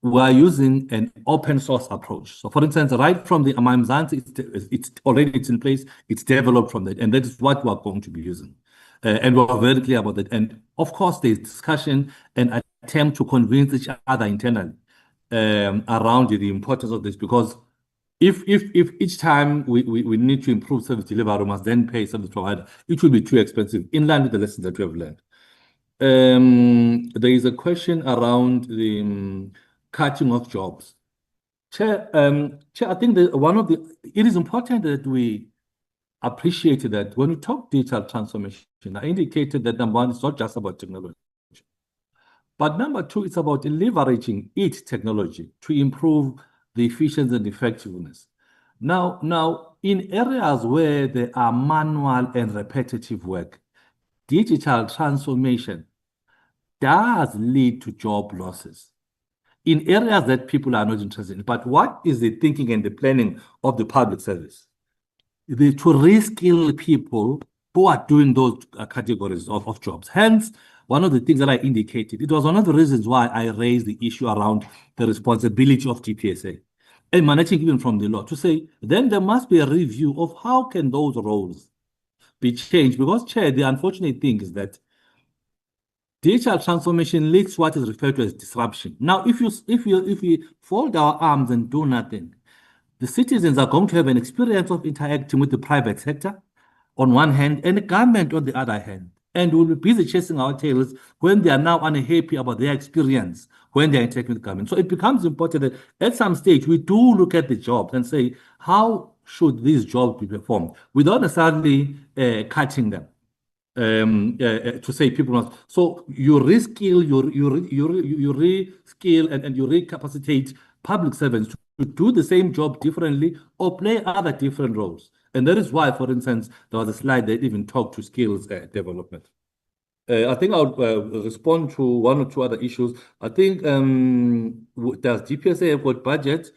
we are using an open source approach. So for instance, right from the Maimzansi, it's already in place, it's developed from that, and that is what we are going to be using. And we're very clear about that. And of course, there's discussion and attempt to convince each other internally around the importance of this, because if each time we need to improve service delivery, we must then pay service provider, it will be too expensive, in line with the lessons that we have learned. There is a question around the cutting off jobs. Chair, I think that it is important that we appreciate that when we talk digital transformation, I indicated that number one, it's not just about technology. But number two, it's about leveraging each technology to improve the efficiency and effectiveness. Now, in areas where there are manual and repetitive work, digital transformation does lead to job losses in areas that people are not interested in. But what is the thinking and the planning of the public service? To reskill people who are doing those categories of jobs. Hence, one of the things that I indicated, it was one of the reasons why I raised the issue around the responsibility of DPSA, emanating even from the law, to say, then there must be a review of how can those roles be changed. Because, Chair, the unfortunate thing is that digital transformation leads to what is referred to as disruption. Now, if we fold our arms and do nothing, the citizens are going to have an experience of interacting with the private sector on one hand and the government on the other hand. And we'll be busy chasing our tails when they are now unhappy about their experience when they're interacting with the government. So it becomes important that at some stage we do look at the jobs and say, how should these jobs be performed without necessarily cutting them? To say people must. So you reskill, you reskill and you recapacitate public servants to do the same job differently or play other different roles. And that is why, for instance, there was a slide that even talked to skills development. I think I'll respond to one or two other issues. I think does DPSA have got budget?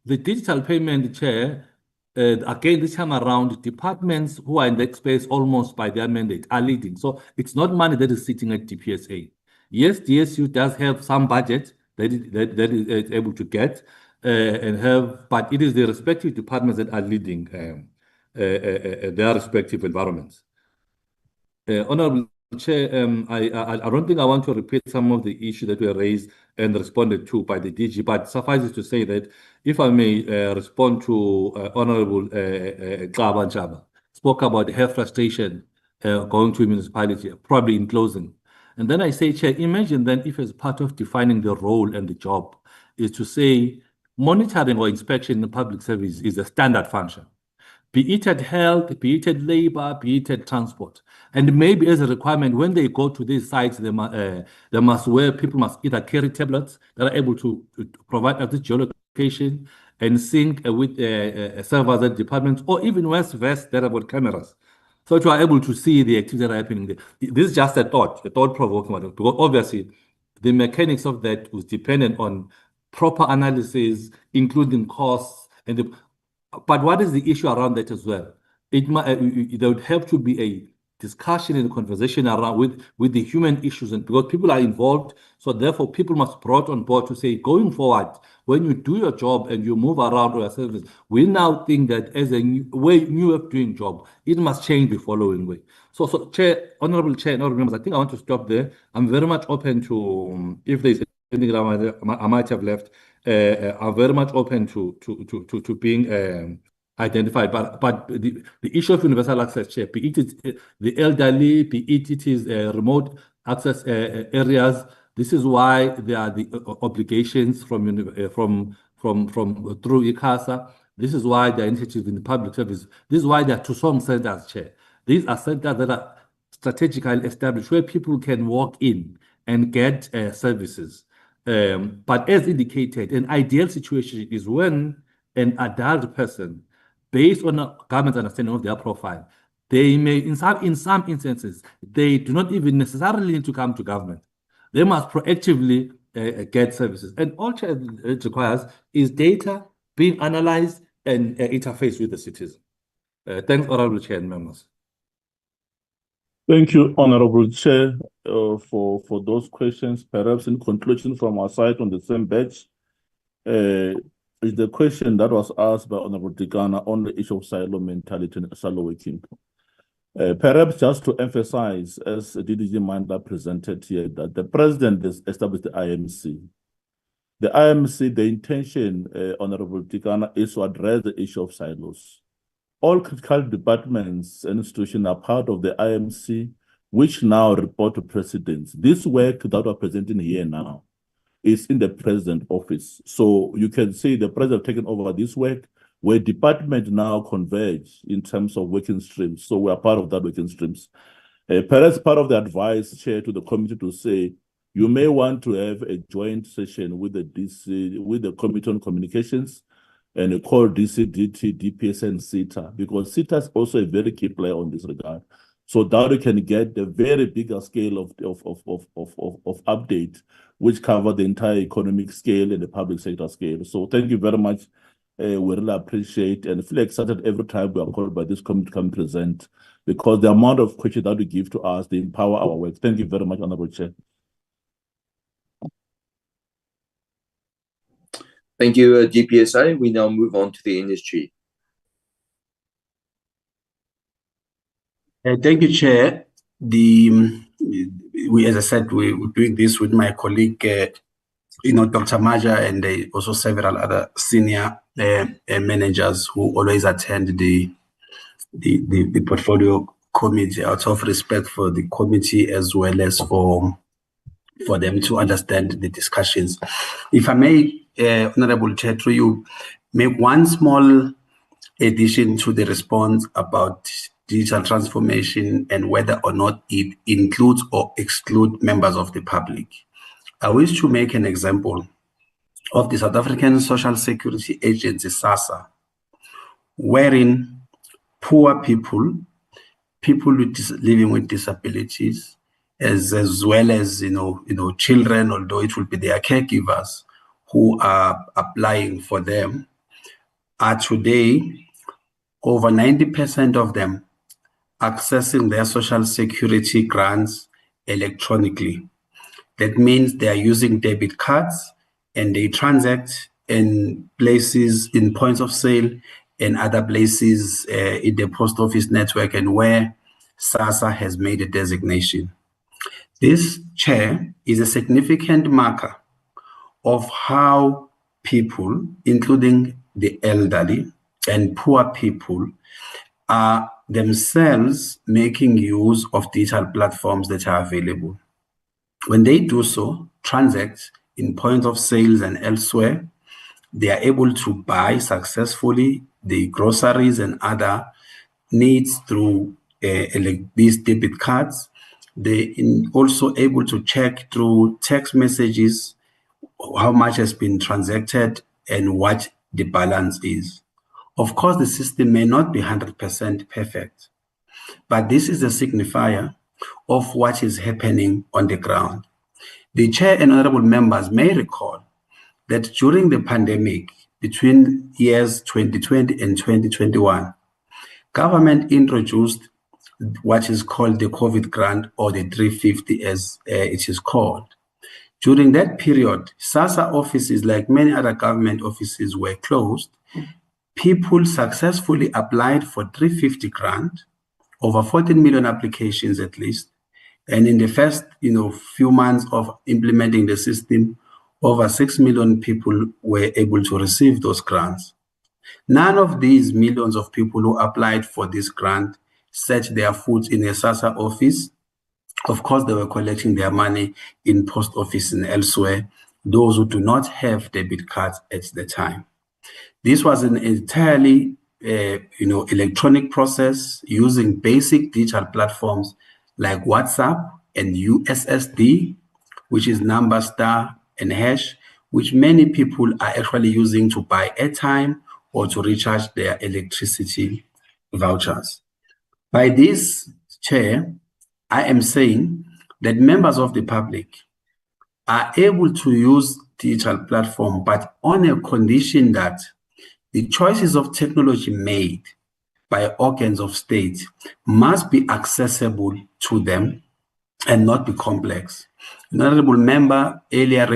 The digital payment, Chair, again, this time around, departments who are in that space almost by their mandate are leading. So it's not money that is sitting at DPSA. Yes, DSU does have some budget that is able to get and have, but it is the respective departments that are leading their respective environments. Honorable Chair, I don't think I want to repeat some of the issues that were raised and responded to by the DG, but suffices to say that if I may respond to Honorable Xaba Njaba, spoke about her frustration going to a municipality, probably in closing. And then I say, Chair, imagine then if as part of defining the role and the job is to say monitoring or inspection in the public service is a standard function. Be it at health, be it at labor, be it at transport. And maybe as a requirement, when they go to these sites, they must wear, people must either carry tablets that are able to provide at this geolocation and sync with servers at departments, or even vests that have got cameras. So you are able to see the activities that are happening there. This is just a thought-provoking one, because obviously the mechanics of that was dependent on proper analysis, including costs and but what is the issue around that as well? There would have to be a discussion and conversation around with the human issues, and because people are involved, so therefore people must be brought on board to say, going forward, when you do your job and you move around your service, we now think that as a new way of doing job, it must change the following way. So Chair, Honorable Chair, Honorable members, I think I want to stop there. I'm very much open to if there's anything that I might have left. Are very much open to being identified, but the issue of universal access, Chair, be it the elderly, be it is remote access areas. This is why there are the obligations from through ICASA. This is why there are initiatives in the public service. This is why there are TUSOM centers, Chair. These are centers that are strategically established where people can walk in and get services. But as indicated, an ideal situation is when an adult person, based on a government's understanding of their profile, they may, in some instances, they do not even necessarily need to come to government. They must proactively get services. And all it requires is data being analyzed and interface with the citizen. Thanks, Honorable Chair and members. Thank you, Honorable Chair, for those questions. Perhaps in conclusion from our side on the same batch, is the question that was asked by Honorable Dikana on the issue of silo mentality and silo working. Perhaps just to emphasize, as DDG Mandla presented here, that the president has established the IMC. The IMC, the intention, Honorable Tikana, is to address the issue of silos. All critical departments and institutions are part of the IMC, which now report to presidents. This work that we're presenting here now is in the president's office. So you can see the president taking over this work, where departments now converge in terms of working streams. So we are part of that working streams. Perhaps part of the advice, Chair, to the committee to say, you may want to have a joint session with the DC, with the Committee on Communications, and call DC, DT, DPSA, and CETA, because CETA is also a very key player on this regard. So that we can get the very bigger scale of update, which cover the entire economic scale and the public sector scale. So thank you very much. We really appreciate and feel excited every time we are called by this committee to come present, because the amount of questions that we give to us, they empower our work. Thank you very much, Honorable Chair. Thank you, DPSA. We now move on to the NSG. Thank you, Chair. As I said, we're doing this with my colleague, Dr. Maja, and also several other senior managers who always attend the portfolio committee, out of respect for the committee as well as for them to understand the discussions. If I may, Honorable Chair, through you, make one small addition to the response about digital transformation and whether or not it includes or excludes members of the public. I wish to make an example of the South African Social Security Agency, SASSA, wherein poor people living with disabilities, as well as children, although it will be their caregivers who are applying for them, are today over 90% of them accessing their social security grants electronically. That means they are using debit cards and they transact in places, in points of sale and other places in the post office network and where SASSA has made a designation. This, Chair, is a significant marker of how people, including the elderly and poor people, are themselves making use of digital platforms that are available. When they do so, transact in points of sales and elsewhere, they are able to buy successfully the groceries and other needs through these debit cards. They are also able to check through text messages how much has been transacted and what the balance is. Of course, the system may not be 100% perfect, but this is a signifier of what is happening on the ground. The Chair and honorable members may recall that during the pandemic, between years 2020 and 2021, government introduced what is called the COVID grant, or the 350 as it is called. During that period, SASSA offices, like many other government offices, were closed. People successfully applied for 350 grant, over 14 million applications at least. And in the first few months of implementing the system, over 6 million people were able to receive those grants. None of these millions of people who applied for this grant set their foot in a SASSA office. Of course, they were collecting their money in post office and elsewhere, those who do not have debit cards at the time. This was an entirely electronic process using basic digital platforms like WhatsApp and USSD, which is number, star, and hash, which many people are actually using to buy airtime or to recharge their electricity vouchers. By this, Chair, I am saying that members of the public are able to use digital platform, but on a condition that the choices of technology made by organs of state must be accessible to them and not be complex. An honorable member earlier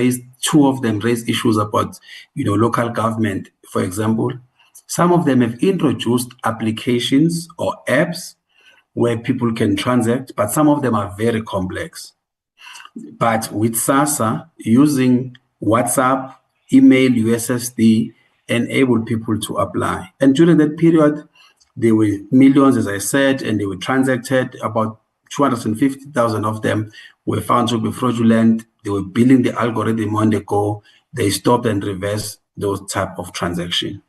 two of them raised issues about local government, for example. Some of them have introduced applications or apps where people can transact, but some of them are very complex. But with SASSA, using WhatsApp, email, USSD, enable people to apply. And during that period, there were millions, as I said, and they were transacted. About 250,000 of them were found to be fraudulent. They were building the algorithm on the go. They stopped and reversed those type of transactions.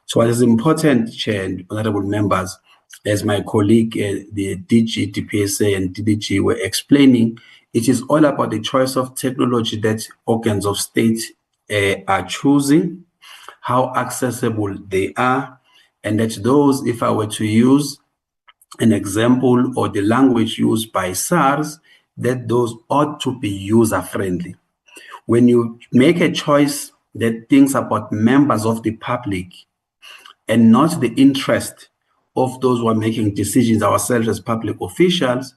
So it is important, Chair and honorable members, as my colleague, the DG, DPSA and DDG were explaining, it is all about the choice of technology that organs of state are choosing, how accessible they are, and that those, if I were to use an example or the language used by SARS, that those ought to be user-friendly. When you make a choice that thinks about members of the public and not the interest of those who are making decisions, ourselves as public officials,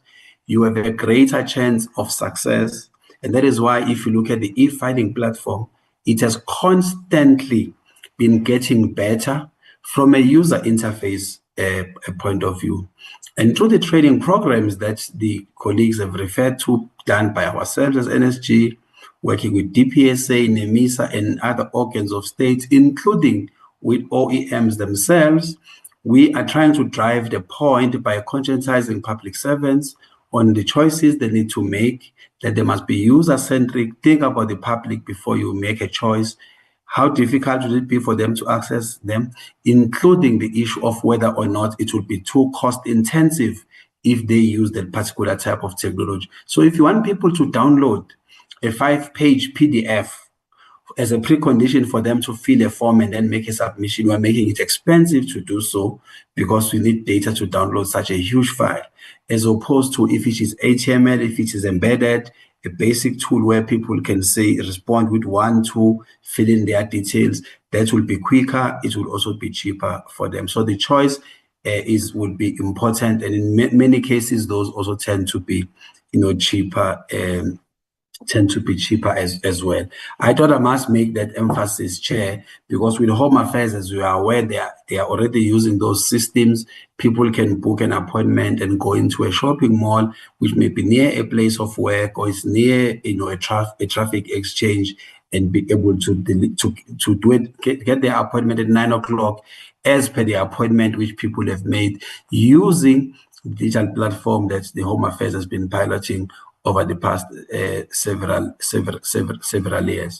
you have a greater chance of success. And that is why if you look at the e-filing platform, it has constantly been getting better from a user interface point of view. And through the training programs that the colleagues have referred to, done by ourselves as NSG, working with DPSA, NEMISA, and other organs of state, including with OEMs themselves, we are trying to drive the point by conscientizing public servants on the choices they need to make, that they must be user-centric. Think about the public before you make a choice. How difficult will it be for them to access them, including the issue of whether or not it will be too cost-intensive if they use that particular type of technology. So if you want people to download a 5-page PDF as a precondition for them to fill a form and then make a submission, we're making it expensive to do so because we need data to download such a huge file, as opposed to if it is HTML, if it is embedded, a basic tool where people can say, respond with 1, 2, fill in their details. That will be quicker. It will also be cheaper for them. So the choice will be important. And in many cases, those also tend to be, cheaper as well. I thought I must make that emphasis, Chair, because with Home Affairs, as we are aware, they are already using those systems. People can book an appointment and go into a shopping mall, which may be near a place of work or is near, a traffic exchange, and be able to do it, get their appointment at 9 o'clock as per the appointment which people have made using the digital platform that the Home Affairs has been piloting over the past several years.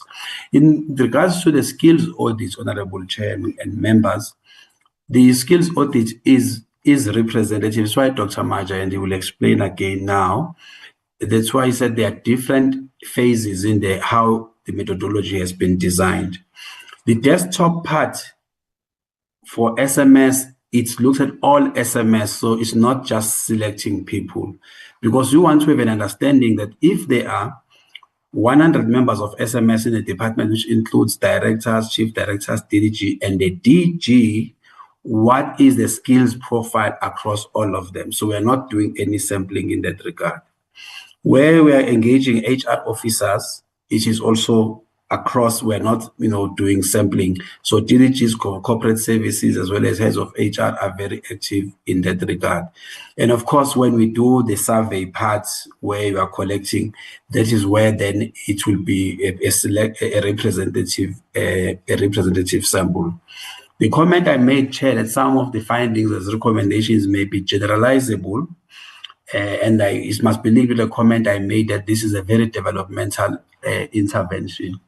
In regards to the skills audit, Honorable Chairman and members, the skills audit is representative. That's why Dr. Maja, and he will explain again now. That's why he said there are different phases in how the methodology has been designed. The desktop part for SMS, it looks at all SMS, so it's not just selecting people, because you want to have an understanding that if there are 100 members of SMS in the department, which includes directors, chief directors, DDG, and the DG, what is the skills profile across all of them? So we're not doing any sampling in that regard. Where we are engaging HR officers, it is also across, we're not doing sampling. So DDG's corporate services as well as heads of HR are very active in that regard. And of course, when we do the survey parts where you are collecting, that is where then it will be a representative sample. The comment I made, Chair, that some of the findings as recommendations may be generalizable, and it must be linked with a comment I made that this is a very developmental intervention,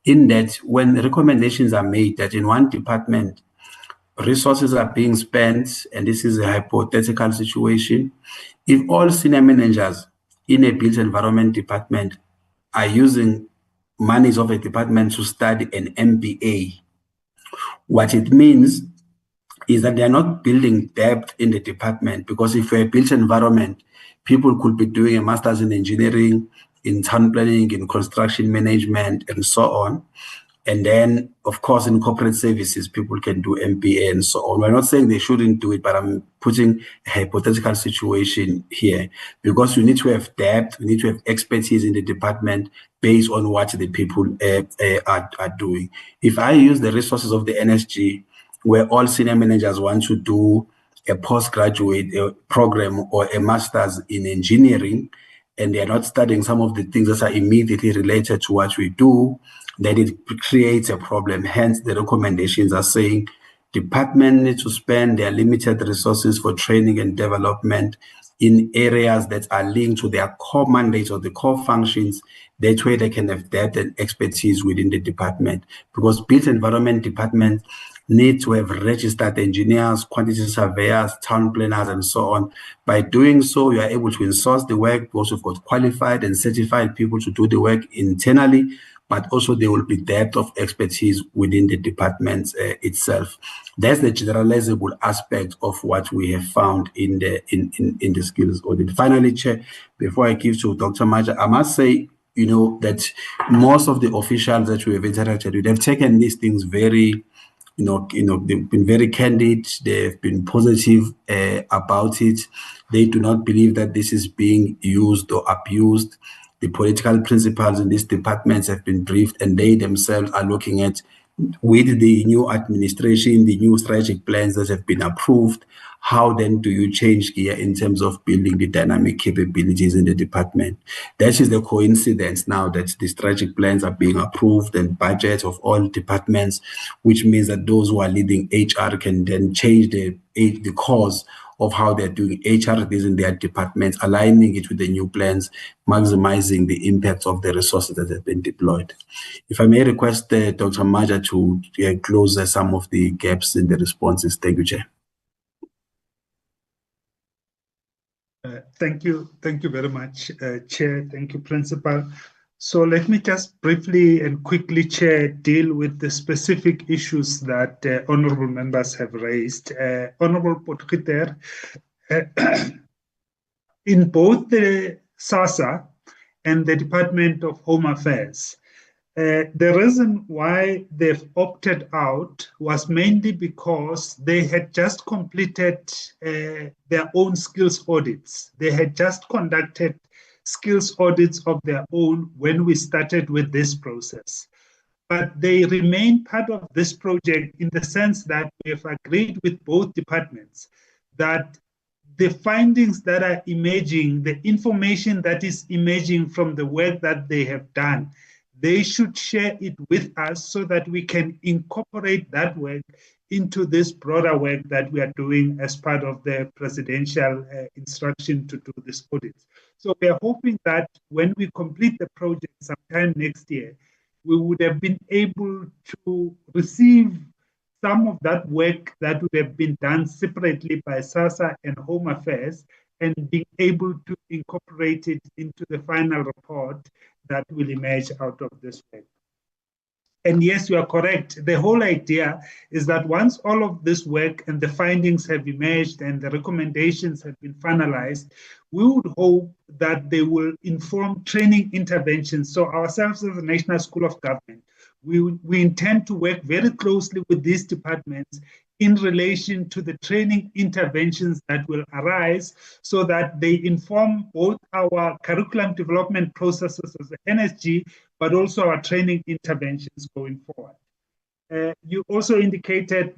in that when recommendations are made that in one department, resources are being spent, and this is a hypothetical situation, if all senior managers in a built environment department are using monies of a department to study an MBA, what it means is that they are not building depth in the department, because if we're a built environment, people could be doing a master's in engineering, in town planning, in construction management, and so on. And then, of course, in corporate services, people can do MBA and so on. We're not saying they shouldn't do it, but I'm putting a hypothetical situation here, because you need to have depth, we need to have expertise in the department based on what the people are doing. If I use the resources of the NSG, where all senior managers want to do a postgraduate program or a master's in engineering, and they are not studying some of the things that are immediately related to what we do, then it creates a problem. Hence, the recommendations are saying department need to spend their limited resources for training and development in areas that are linked to their core mandates or the core functions. That way they can have depth and expertise within the department, because built environment department need to have registered engineers, quantity surveyors, town planners, and so on. By doing so, you are able to insource the work because you've got qualified and certified people to do the work internally, but also there will be depth of expertise within the department itself. That's the generalizable aspect of what we have found in the skills audit. Finally, Chair, before I give to Dr. Maja, I must say, that most of the officials that we have interacted with have taken these things very, they've been very candid. They've been positive about it. They do not believe that this is being used or abused. The political principals in these departments have been briefed, and they themselves are looking at, with the new administration, the new strategic plans that have been approved, how then do you change gear in terms of building the dynamic capabilities in the department? That is the coincidence now that the strategic plans are being approved and budgets of all departments, which means that those who are leading HR can then change the course of how they're doing HR in their departments, aligning it with the new plans, maximizing the impact of the resources that have been deployed. If I may request Dr. Maja to close some of the gaps in the responses. Thank you, Chair. Thank you very much, Chair. Thank you, Principal. So let me just briefly and quickly, Chair, deal with the specific issues that honourable members have raised. Honourable Potgieter, in both the SASSA and the Department of Home Affairs, the reason why they've opted out was mainly because they had just completed their own skills audits. They had just conducted skills audits of their own when we started with this process. But they remain part of this project in the sense that we have agreed with both departments that the findings that are emerging, the information that is emerging from the work that they have done, they should share it with us so that we can incorporate that work into this broader work that we are doing as part of the presidential instruction to do this audit. So we are hoping that when we complete the project sometime next year, we would have been able to receive some of that work that would have been done separately by SASSA and Home Affairs and being able to incorporate it into the final report that will emerge out of this work. And yes, you are correct. The whole idea is that once all of this work and the findings have emerged and the recommendations have been finalized, we would hope that they will inform training interventions. So ourselves as the National School of Government, we intend to work very closely with these departments in relation to the training interventions that will arise so that they inform both our curriculum development processes as the NSG, but also our training interventions going forward. You also indicated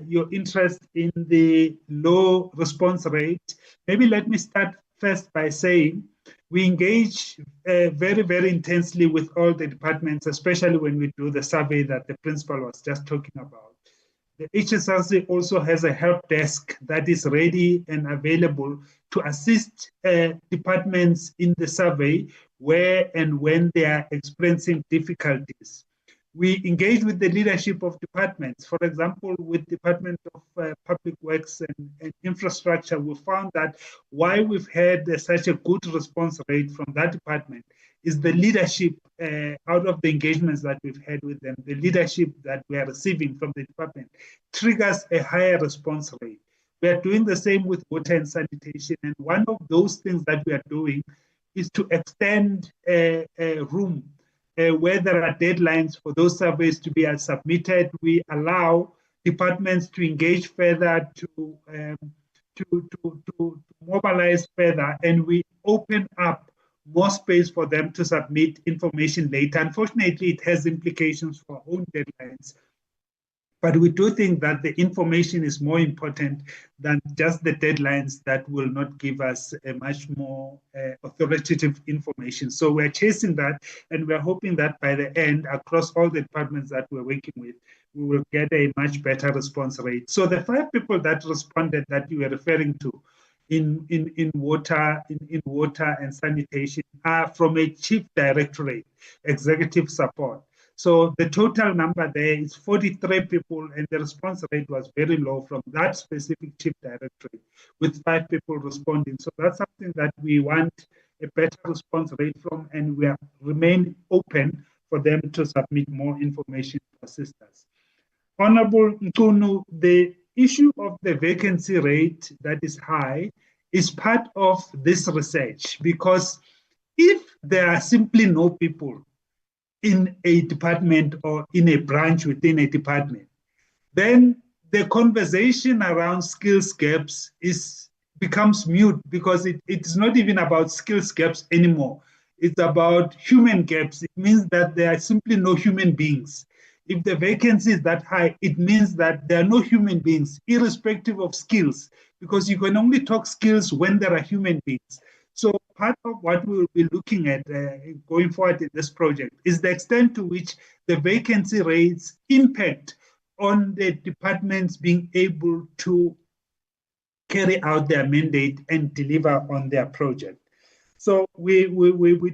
your interest in the low response rate. Maybe let me start first by saying we engage very, very intensely with all the departments, especially when we do the survey that the principal was just talking about. The HSRC also has a help desk that is ready and available to assist departments in the survey where and when they are experiencing difficulties. We engage with the leadership of departments. For example, with Department of Public Works and Infrastructure, we found that why we've had such a good response rate from that department is the leadership out of the engagements that we've had with them, the leadership that we are receiving from the department triggers a higher response rate. We are doing the same with water and sanitation. And one of those things that we are doing is to extend room where there are deadlines for those surveys to be submitted. We allow departments to engage further, to mobilize further, and we open up more space for them to submit information later. Unfortunately, it has implications for our own deadlines. But we do think that the information is more important than just the deadlines that will not give us a much more authoritative information. So we're chasing that, and we're hoping that by the end, across all the departments that we're working with, we will get a much better response rate. So the 5 people that responded that you were referring to in water and sanitation are from a chief directorate, executive support. So the total number there is 43 people, and the response rate was very low from that specific chief directorate, with 5 people responding. So that's something that we want a better response rate from, and we remain open for them to submit more information to assist us. Honorable Nkunu, the issue of the vacancy rate that is high is part of this research, because if there are simply no people in a department or in a branch within a department, then the conversation around skills gaps becomes mute, because it's not even about skills gaps anymore. It's about human gaps. It means that there are simply no human beings. If the vacancy is that high, it means that there are no human beings, irrespective of skills, because you can only talk skills when there are human beings. So part of what we will be looking at going forward in this project is the extent to which the vacancy rates impact on the departments being able to carry out their mandate and deliver on their project. So we're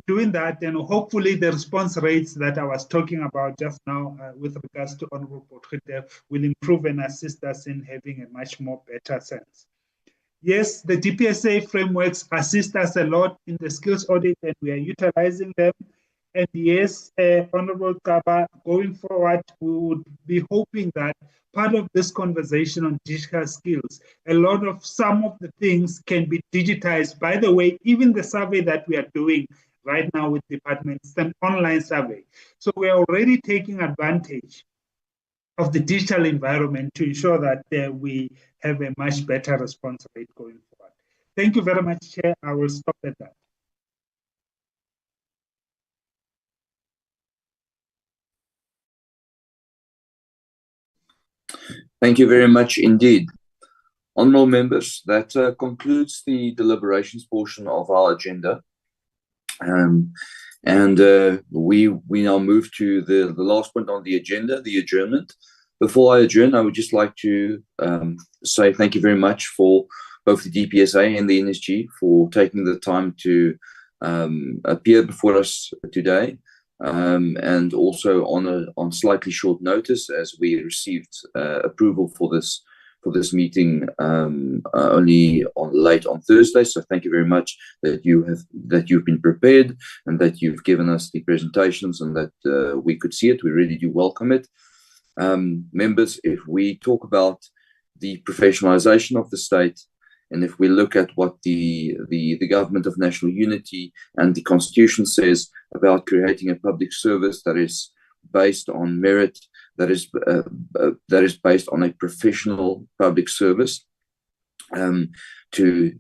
doing that, and hopefully the response rates that I was talking about just now with regards to Honorable Potgieter will improve and assist us in having a much more better sense. Yes, the DPSA frameworks assist us a lot in the skills audit, and we are utilizing them. And yes, Honorable Kaba, going forward, we would be hoping that part of this conversation on digital skills, some of the things can be digitized. By the way, even the survey that we are doing right now with departments, an online survey. So we are already taking advantage of the digital environment to ensure that we have a much better response rate going forward. Thank you very much, Chair. I will stop at that. Thank you very much indeed. Honourable members, that concludes the deliberations portion of our agenda. We now move to the last point on the agenda, the adjournment. Before I adjourn, I would just like to say thank you very much for both the DPSA and the NSG for taking the time to appear before us today, and also on slightly short notice, as we received approval for this meeting only late on Thursday. So thank you very much that you've been prepared and that you've given us the presentations and that we could see it. We really do welcome it. Members, if we talk about the professionalization of the state, and if we look at what the Government of National Unity and the Constitution says about creating a public service that is based on merit, that is based on a professional public service, to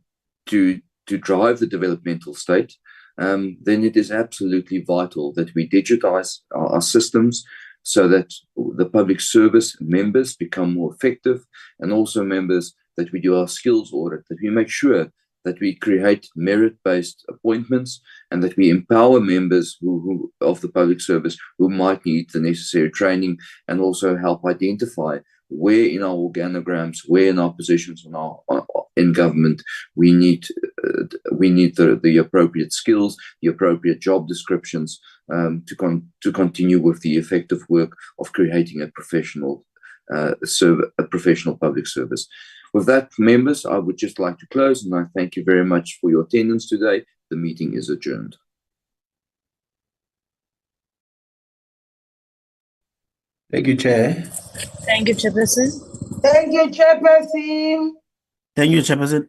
drive the developmental state, then it is absolutely vital that we digitize our systems so that the public service members become more effective, and also members that we do our skills audit, that we make sure that we create merit-based appointments and that we empower members who of the public service who might need the necessary training, and also help identify where in our organograms, where in our positions in government we need the appropriate skills, the appropriate job descriptions to continue with the effective work of creating a professional public service. With that, members, I would just like to close, and I thank you very much for your attendance today. The meeting is adjourned. Thank you, Chair. Thank you, Chairperson. Thank you, Chairperson. Thank you, Chairperson.